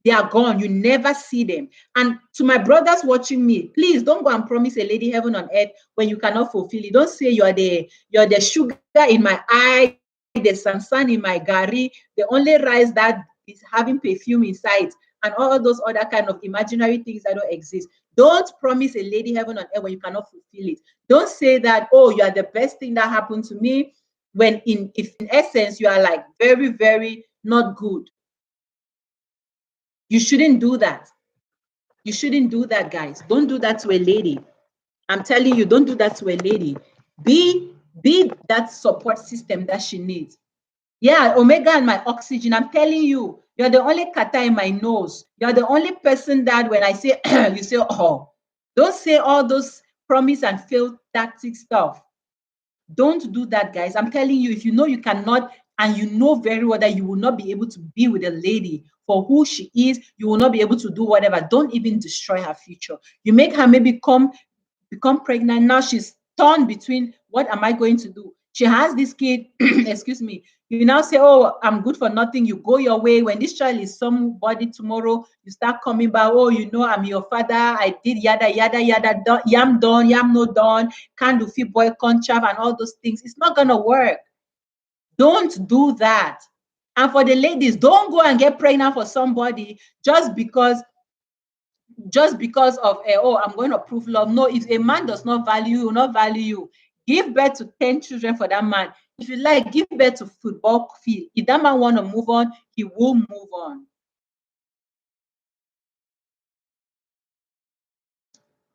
they are gone. You never see them. And to my brothers watching me, please don't go and promise a lady heaven on earth when you cannot fulfill it. Don't say you're the sugar in my eye, the sansan in my gari, the only rice that is having perfume inside, and all those other kind of imaginary things that don't exist. Don't promise a lady heaven on earth when you cannot fulfill it. Don't say that, oh, you are the best thing that happened to me, when if in essence you are like very, very not good. You shouldn't do that. You shouldn't do that, guys. Don't do that to a lady. I'm telling you, don't do that to a lady. Be that support system that she needs. Yeah, omega and my oxygen. I'm telling you, you're the only kata in my nose. You're the only person that when I say you say, oh, don't say all those promise and fail tactic stuff. Don't do that, guys. I'm telling you, if you know you cannot, and you know very well that you will not be able to be with a lady for who she is, you will not be able to do whatever. Don't even destroy her future. You make her maybe become pregnant. Now she's torn between what am I going to do? She has this kid, excuse me. You now say, oh, I'm good for nothing. You go your way. When this child is somebody tomorrow, you start coming back. Oh, you know, I'm your father. I did yada, yada, yada. Yam done, yam no done. Can't do fit boy contract and all those things. It's not going to work. Don't do that. And for the ladies, don't go and get pregnant for somebody just because of oh, I'm going to prove love. No, if a man does not value you, will not value you. Give birth to 10 children for that man. If you like, give birth to football field. If that man want to move on, he will move on.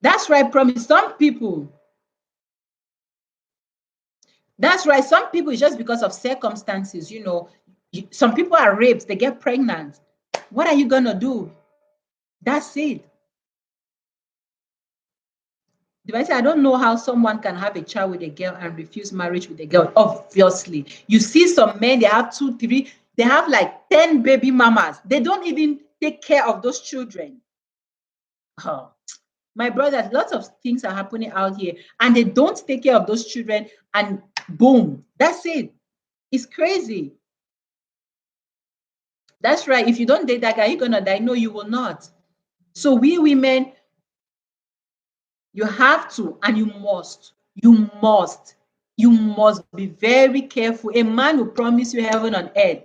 That's right, promise. That's right. Some people, it's just because of circumstances, some people are raped, they get pregnant. What are you going to do? That's it. I don't know how someone can have a child with a girl and refuse marriage with a girl. Obviously, you see some men, they have 2, 3, they have like 10 baby mamas. They don't even take care of those children. Oh, my brothers, lots of things are happening out here, and they don't take care of those children, and boom, that's it. It's crazy. That's right. If you don't date that guy, you're gonna die. No, you will not. So we women, you have to, and you must be very careful. A man will promise you heaven on earth.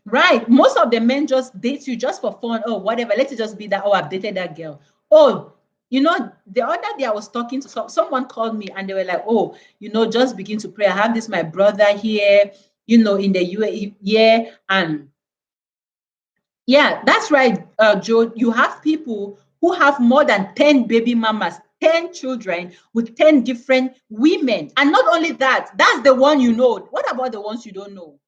Right. Most of the men just date you just for fun. Oh, whatever. Let it just be that. Oh, I've dated that girl. Oh, the other day I was talking to someone called me and they were like, oh, just begin to pray. I have this, my brother here, in the UAE. Yeah. And yeah, that's right, Joe. You have people who have more than 10 baby mamas, 10 children with 10 different women. And not only that, that's the one you know. What about the ones you don't know?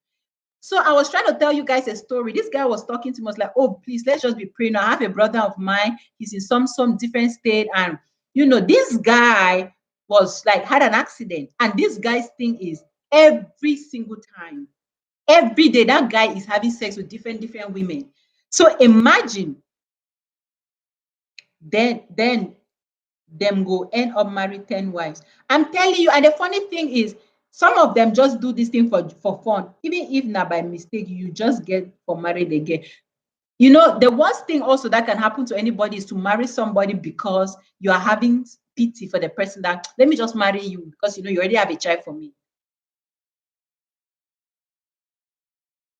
So I was trying to tell you guys a story. This guy was talking to me, was like, oh, please, let's just be praying. I have a brother of mine. He's in some different state. And, this guy was like, had an accident. And this guy's thing is every single time, every day, that guy is having sex with different women. So imagine, then them go end up married 10 wives. I'm telling you, and the funny thing is, some of them just do this thing for fun. Even if not by mistake, you just get for married again. The worst thing also that can happen to anybody is to marry somebody because you are having pity for the person that, let me just marry you because you already have a child for me.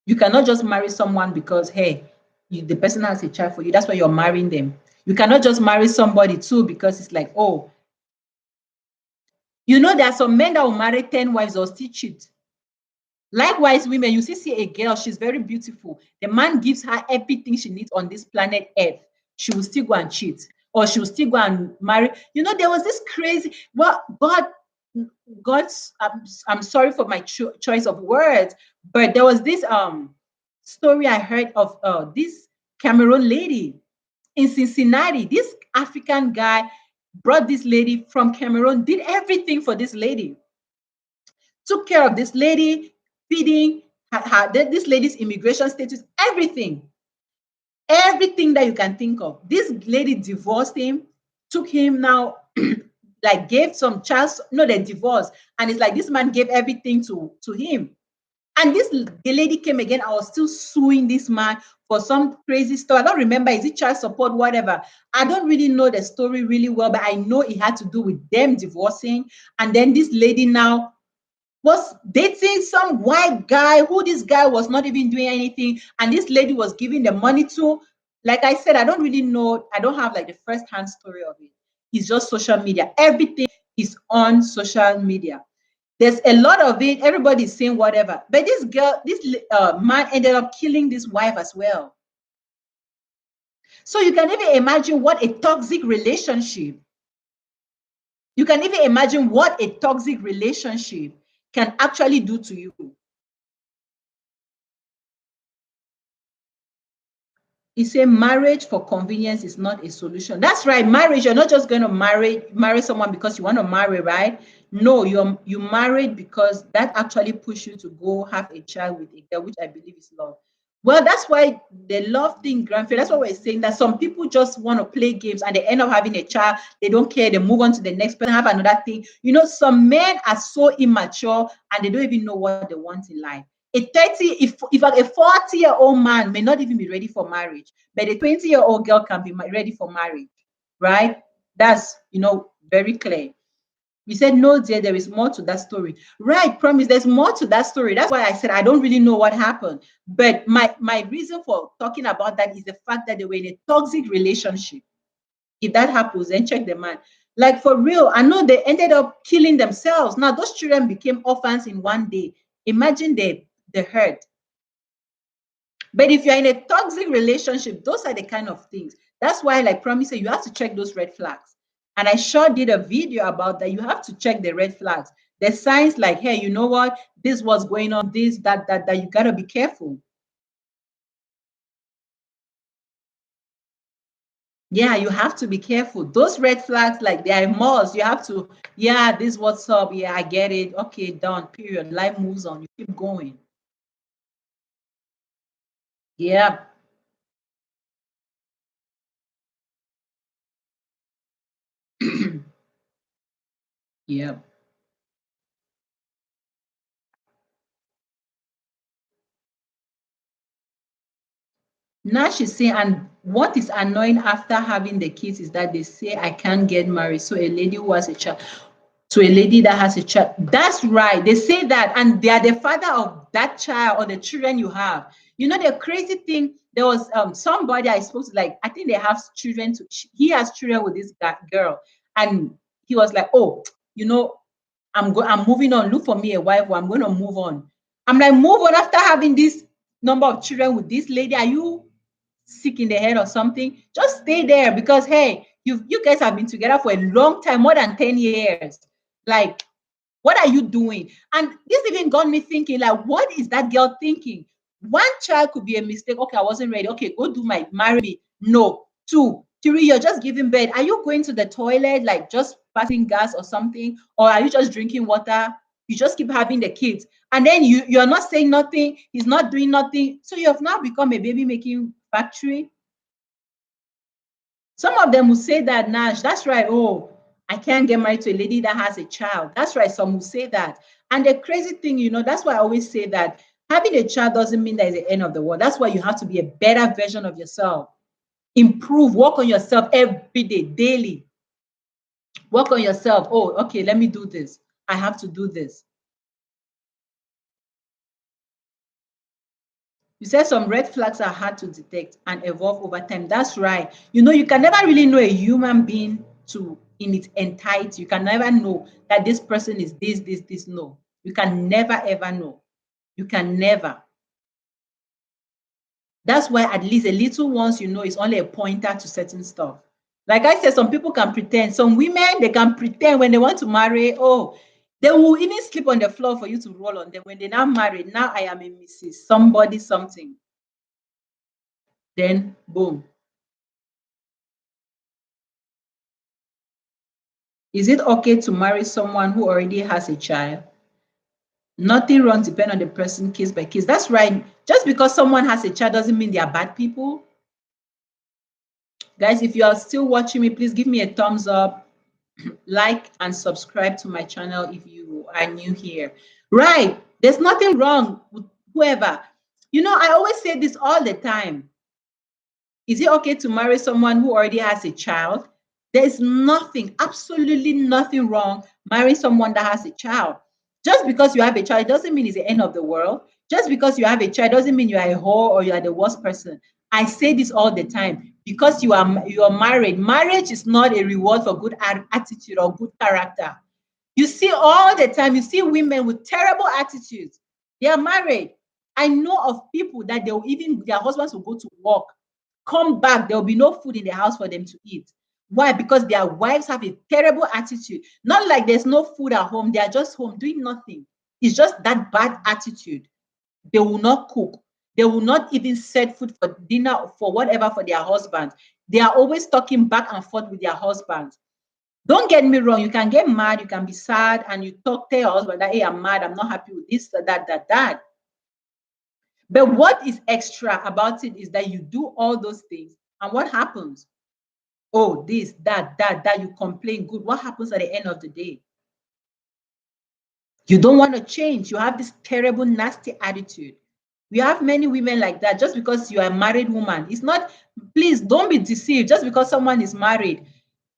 You cannot just marry someone because, hey, the person has a child for you. That's why you're marrying them. You cannot just marry somebody too because it's like, oh, there are some men that will marry 10 wives or still cheat. Likewise, women, you see a girl, she's very beautiful. The man gives her everything she needs on this planet Earth. She will still go and cheat, or she will still go and marry. There was this crazy, well, God's, I'm sorry for my choice of words, but there was this story I heard of this Cameroon lady. in Cincinnati. This African guy brought this lady from Cameroon, did everything for this lady, took care of this lady, feeding this lady's immigration status, everything that you can think of. This lady divorced him, took him now, like gave some child, no, they divorced. And it's like this man gave everything to him. And the lady came again. I was still suing this man for some crazy stuff. I don't remember, is it child support, whatever. I don't really know the story really well, but I know it had to do with them divorcing. And then this lady now was dating some white guy who this guy was not even doing anything. And this lady was giving the money to. Like I said, I don't really know. I don't have like the first-hand story of it. It's just social media. Everything is on social media. There's a lot of it. Everybody's saying whatever. But this man ended up killing this wife as well. So you can even imagine what a toxic relationship. You can even imagine what a toxic relationship can actually do to you. He said marriage for convenience is not a solution. That's right. Marriage, you're not just going to marry someone because you want to marry, right? No, you married because that actually pushed you to go have a child with a girl, which I believe is love. Well, that's why the love thing, grandfather, that's what we're saying, that some people just want to play games and they end up having a child. They don't care. They move on to the next person, have another thing. You know, some men are so immature and they don't even know what they want in life. If like a 40-year-old man may not even be ready for marriage, but a 20-year-old girl can be ready for marriage, right? That's, very clear. We said, no, dear, there is more to that story. Right, promise, there's more to that story. That's why I said I don't really know what happened. But my reason for talking about that is the fact that they were in a toxic relationship. If that happens, then check the man. Like, for real, I know they ended up killing themselves. Now, those children became orphans in one day. Imagine the hurt. But if you're in a toxic relationship, those are the kind of things. That's why, like Promise said, you have to check those red flags. And I sure did a video about that. You have to check the red flags. The signs like, hey, you know what? This was going on, this, that you gotta be careful. Yeah, you have to be careful. Those red flags, like they are must. You have to, yeah, this what's up. Yeah, I get it. Okay, done. Period. Life moves on. You keep going. Yeah. Yeah. Now she's saying, and what is annoying after having the kids is that they say I can't get married. So a lady who has a child, to a lady that has a child. That's right. They say that, and they are the father of that child or the children you have. You know, the crazy thing, there was somebody I supposed to, like, I think they have children to, he has children with this girl. And he was like, oh, you know, I'm moving on. Look for me a wife, or I'm going to move on. I'm like, move on after having this number of children with this lady? Are you sick in the head or something? Just stay there, because hey, you guys have been together for a long time, more than 10 years. Like, what are you doing? And this even got me thinking, like, what is that girl thinking? One child could be a mistake. Okay, I wasn't ready. Okay, go do my marry me. No. Two, three, you're just giving birth. Are you going to the toilet, like just passing gas or something? Or are you just drinking water? You just keep having the kids. And then you're not saying nothing. He's not doing nothing. So you have now become a baby making factory. Some of them will say that, Nash, that's right. Oh, I can't get married to a lady that has a child. That's right. Some will say that. And the crazy thing, that's why I always say that having a child doesn't mean that it's the end of the world. That's why you have to be a better version of yourself. Improve, work on yourself every day, daily. Work on yourself. Oh, okay, let me do this. I have to do this. You said some red flags are hard to detect and evolve over time. That's right. You can never really know a human being in its entirety. You can never know that this person is this. No, you can never ever know. You can never. That's why at least a little ones, is only a pointer to certain stuff. Like I said, some people can pretend. Some women, they can pretend when they want to marry. Oh, they will even sleep on the floor for you to roll on them. When they're now married, now I am a Mrs. Somebody something. Then boom. Is it okay to marry someone who already has a child? Nothing wrong, depend on the person, case by case. That's right. Just because someone has a child doesn't mean they are bad people. Guys, if you are still watching me, please give me a thumbs up, like, and subscribe to my channel if you are new here. Right. There's nothing wrong with whoever. You know, I always say this all the time. Is it okay to marry someone who already has a child? There's nothing, absolutely nothing wrong marrying someone that has a child. Just because you have a child doesn't mean it's the end of the world. Just because you have a child doesn't mean you are a whore or you are the worst person. I say this all the time because you are married. Marriage is not a reward for good attitude or good character. You see all the time, you see women with terrible attitudes. They are married. I know of people that they'll even their husbands will go to work, come back, there will be no food in the house for them to eat. Why? Because their wives have a terrible attitude. Not like there's no food at home, they are just home doing nothing. It's just that bad attitude. They will not cook. They will not even set food for dinner or for whatever for their husbands. They are always talking back and forth with their husbands. Don't get me wrong, you can get mad, you can be sad, and you tell your husband that, hey, I'm mad, I'm not happy with this, that. But what is extra about it is that you do all those things, and what happens? Oh, this, that, you complain, good. What happens at the end of the day? You don't want to change. You have this terrible, nasty attitude. We have many women like that just because you are a married woman. It's not, please don't be deceived. Just because someone is married,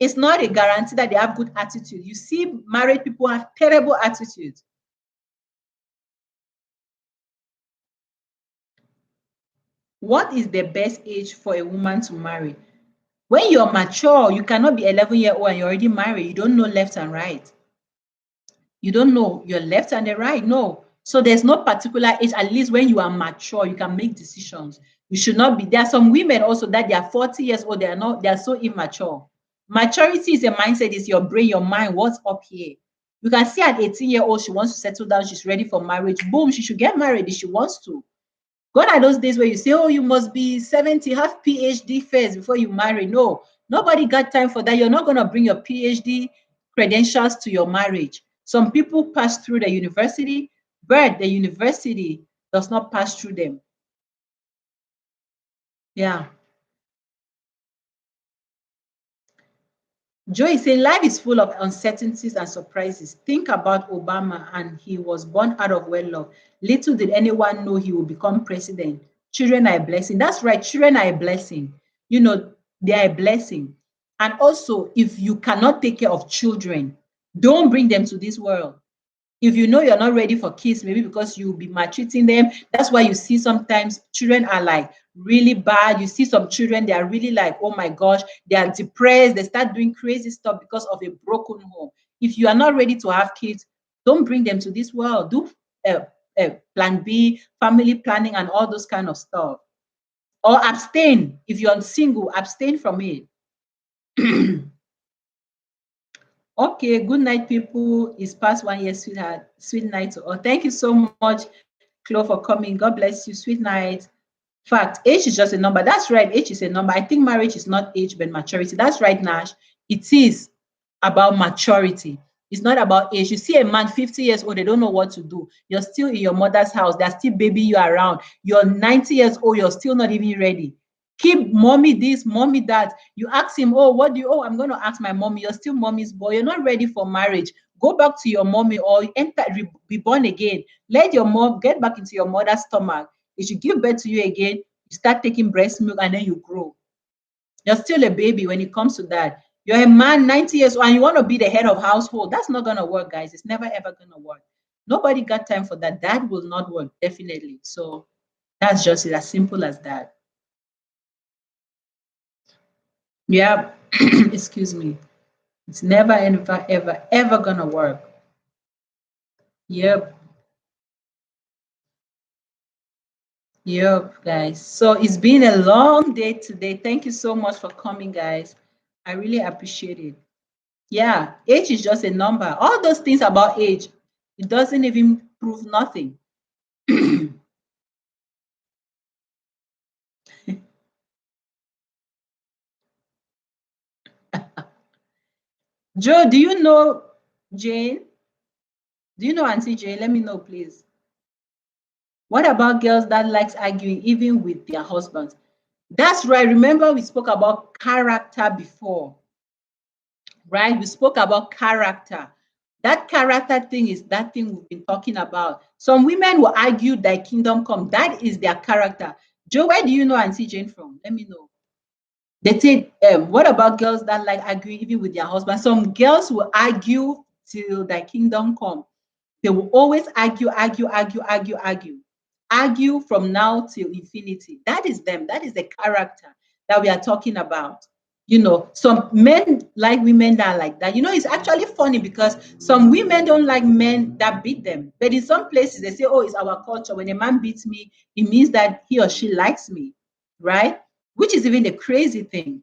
it's not a guarantee that they have good attitude. You see, married people have terrible attitudes. What is the best age for a woman to marry? When you're mature, you cannot be 11-year-old and you're already married. You don't know left and right. You don't know your left and the right. No. So there's no particular age. At least when you are mature, you can make decisions. You should not be. There are some women also that they are 40 years old. They are not. They are so immature. Maturity is a mindset. Is your brain, your mind. What's up here? You can see at 18-year-old, she wants to settle down. She's ready for marriage. Boom, she should get married if she wants to. Gone are those days where you say, oh, you must be 70, have PhD first before you marry. No, nobody got time for that. You're not going to bring your PhD credentials to your marriage. Some people pass through the university, but the university does not pass through them. Yeah. Joy is saying life is full of uncertainties and surprises. Think about Obama, and he was born out of wedlock. Little did anyone know he would become president. Children are a blessing. That's right, children are a blessing. You know, they are a blessing. And also, if you cannot take care of children, don't bring them to this world. If you know you're not ready for kids, maybe because you'll be maltreating them, that's why you see sometimes children are like really bad. You see some children, they are really like, oh my gosh, they are depressed, they start doing crazy stuff because of a broken home. If you are not ready to have kids, don't bring them to this world. Do plan B, family planning, and all those kind of stuff. Or abstain. If you're single, abstain from it. Okay, good night, people. It's past 1 year, sweetheart. Sweet night to all. Thank you so much, Chloe, for coming. God bless you. Sweet night. Fact, age is just a number. That's right. Age is a number. I think marriage is not age, but maturity. That's right, Nash. It is about maturity. It's not about age. You see a man 50 years old, they don't know what to do. You're still in your mother's house. They're still baby you around. You're 90 years old. You're still not even ready. Keep mommy this, mommy that. You ask him, oh, what do you, oh, I'm going to ask my mommy. You're still mommy's boy. You're not ready for marriage. Go back to your mommy or enter, be born again. Let your mom get back into your mother's stomach. If she give birth to you again, you start taking breast milk and then you grow. You're still a baby when it comes to that. You're a man, 90 years old, and you want to be the head of household. That's not going to work, guys. It's never, ever going to work. Nobody got time for that. That will not work, definitely. So that's just it, as simple as that. Yeah, excuse me. It's never, ever, ever, ever going to work. Yep. Yep, guys. So it's been a long day today. Thank you so much for coming, guys. I really appreciate it. Yeah, age is just a number. All those things about age, it doesn't even prove nothing. Joe, do you know Jane? Do you know Auntie Jane? Let me know, please. What about girls that likes arguing even with their husbands? That's right. Remember we spoke about character before, right? We spoke about character. That character thing is that thing we've been talking about. Some women will argue thy kingdom come. That is their character. Joe, where do you know Auntie Jane from? Let me know. They say, what about girls that like arguing even with their husband? Some girls will argue till thy kingdom come. They will always argue, argue, argue, argue, argue, argue from now till infinity. That is them. That is the character that we are talking about. Some men like women that are like that. It's actually funny because some women don't like men that beat them. But in some places, they say, oh, it's our culture. When a man beats me, it means that he or she likes me, right? Which is even the crazy thing.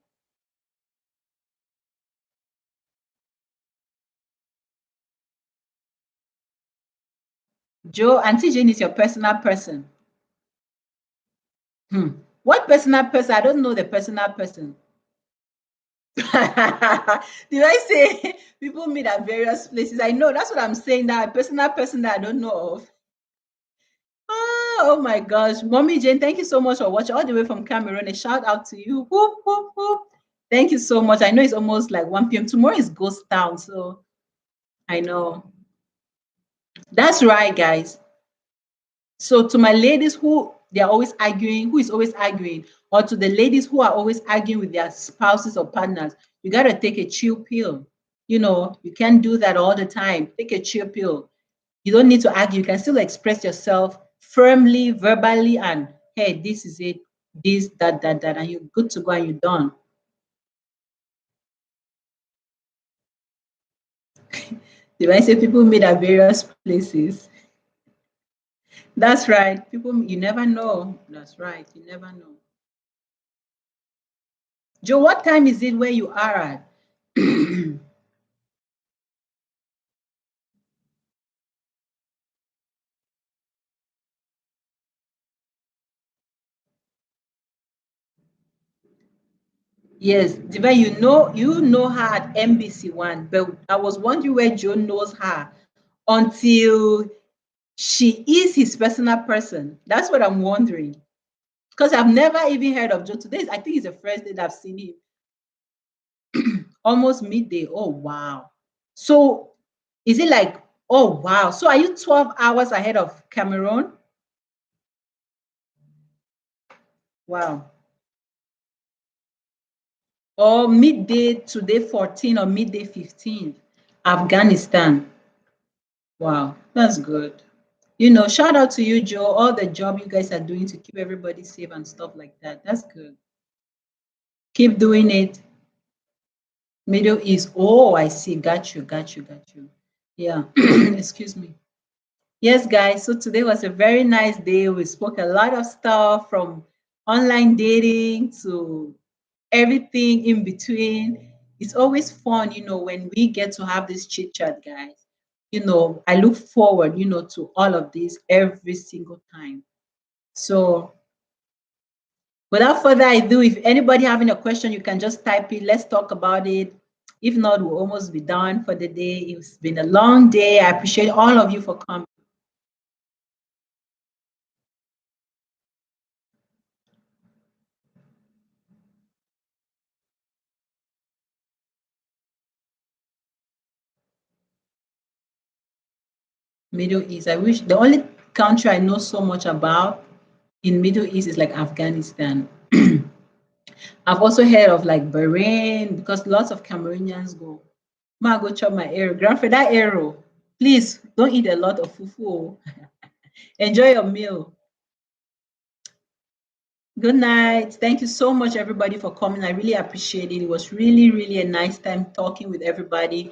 Joe, Auntie Jane is your personal person. Hmm. What personal person? I don't know the personal person. Did I say people meet at various places? I know that's what I'm saying. That a personal person that I don't know of. Oh my gosh, Mommy Jane, thank you so much for watching all the way from Cameroon. A shout out to you. Whoop, whoop, whoop. Thank you so much. I know it's almost like 1 p.m. Tomorrow is ghost town, so I know. That's right, guys. So to my ladies who they're always arguing, who is always arguing, or to the ladies who are always arguing with their spouses or partners, you gotta take a chill pill. You can't do that all the time. Take a chill pill. You don't need to argue. You can still express yourself firmly, verbally, and hey, this is it, this, that, and you're good to go and you're done. Did I say people meet at various places? That's right. People, you never know. That's right. You never know. Joe, what time is it where you are at? Yes, Diva, you know her at MBC One, but I was wondering where Joe knows her until she is his personal person. That's what I'm wondering. Because I've never even heard of Joe today. I think it's the first day that I've seen him. Almost midday. Oh wow. So is it like, oh wow. So are you 12 hours ahead of Cameroon? Wow. Or midday today 14 or midday 15. Afghanistan. Wow, that's good. Shout out to you, Joe, all the job you guys are doing to keep everybody safe and stuff like that. That's good. Keep doing it. Middle East. Oh, I see. Got you, got you, got you. Yeah. Excuse me. Yes, guys. So today was a very nice day. We spoke a lot of stuff from online dating to everything in between. It's always fun, when we get to have this chit chat, guys. I look forward, to all of this every single time. So, without further ado, if anybody having a question, you can just type it. Let's talk about it. If not, we'll almost be done for the day. It's been a long day. I appreciate all of you for coming. Middle East. I wish the only country I know so much about in Middle East is like Afghanistan. I've also heard of like Bahrain because lots of Cameroonians go. Ma go chop my arrow. Grandfather that arrow. Please don't eat a lot of fufu. Oh. Enjoy your meal. Good night. Thank you so much, everybody, for coming. I really appreciate it. It was really, really a nice time talking with everybody.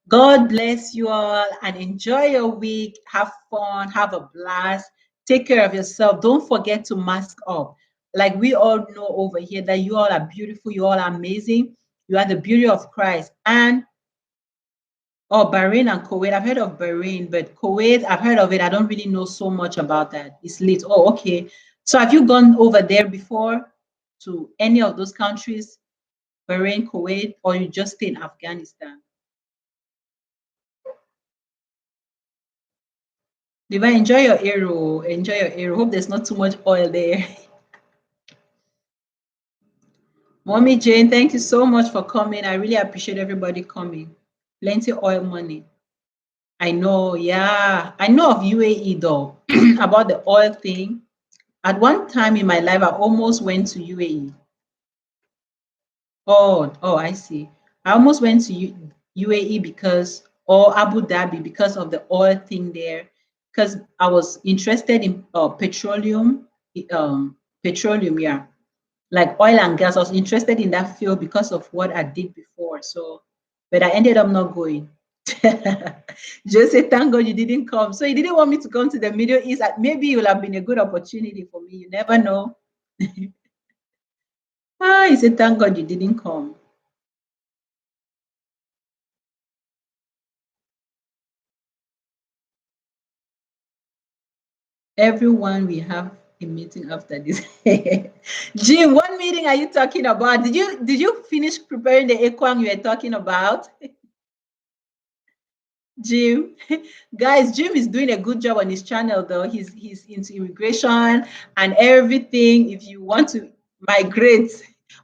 God bless you all and enjoy your week. Have fun, have a blast. Take care of yourself. Don't forget to mask up. Like we all know over here that you all are beautiful, you all are amazing. You are the beauty of Christ. And oh, Bahrain and Kuwait. I've heard of Bahrain, but Kuwait, I've heard of it. I don't really know so much about that. It's lit. Oh, okay. So have you gone over there before to any of those countries, Bahrain, Kuwait, or you just stay in Afghanistan? Diva, enjoy your arrow. Enjoy your arrow. Hope there's not too much oil there. Mommy Jane, thank you so much for coming. I really appreciate everybody coming. Plenty oil money. I know, yeah. I know of UAE though, about the oil thing. At one time in my life, I almost went to UAE. Oh, I see. I almost went to UAE because, or Abu Dhabi because of the oil thing there. Because I was interested in petroleum, yeah, like oil and gas. I was interested in that field because of what I did before. So, but I ended up not going. Just say, thank God you didn't come. So you didn't want me to come to the Middle East. Maybe it would have been a good opportunity for me. You never know. He said, thank God you didn't come. Everyone, we have a meeting after this. Jim, what meeting are you talking about? Did you finish preparing the equang you were talking about? Jim, guys, Jim is doing a good job on his channel though. He's into immigration and everything. If you want to migrate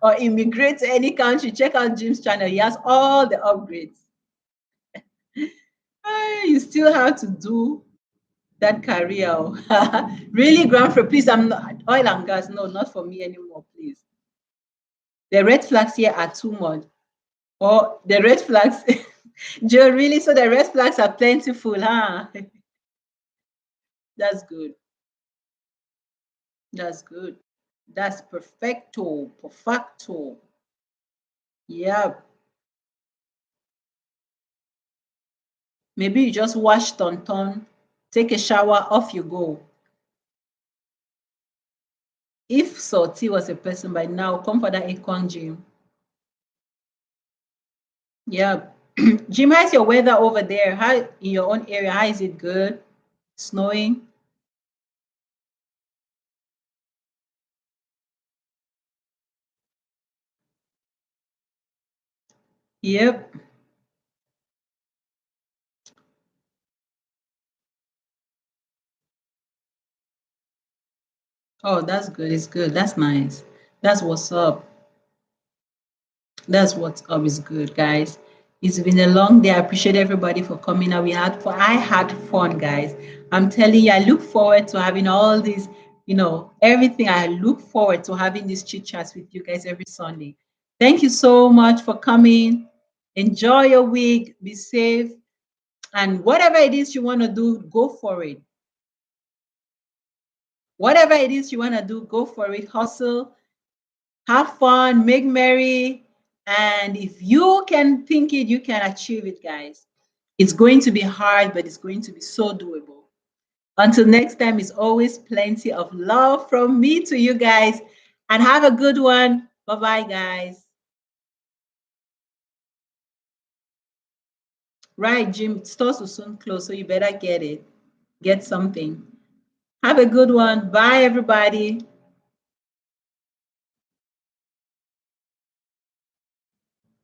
or immigrate to any country, check out Jim's channel. He has all the upgrades. You still have to do that career. Really, Grandfriend, please, I'm not oil and gas. No, not for me anymore, please. The red flags here are too much. Or the red flags, Joe, really? So the red flags are plentiful, huh? That's good. That's good. That's perfecto, perfecto. Yeah. Maybe you just wash ton, take a shower, off you go. If Salty was a person by now, come for that Ekwang gym. Yeah. Jim, how's your weather over there? How in your own area? How is it good? Snowing? Yep. Oh, that's good. It's good. That's nice. That's what's up. That's what's up is good, guys. It's been a long day. I appreciate everybody for coming out. I had fun, guys. I'm telling you, I look forward to having all these, everything. I look forward to having these chit chats with you guys every Sunday. Thank you so much for coming. Enjoy your week. Be safe. And whatever it is you want to do, go for it. Whatever it is you want to do, go for it. Hustle, have fun, make merry. And if you can think it, you can achieve it, guys. It's going to be hard, but it's going to be so doable. Until next time, it's always plenty of love from me to you guys. And have a good one. Bye bye, guys. Right, Jim, stores will soon close, so you better get it. Get something. Have a good one. Bye, everybody.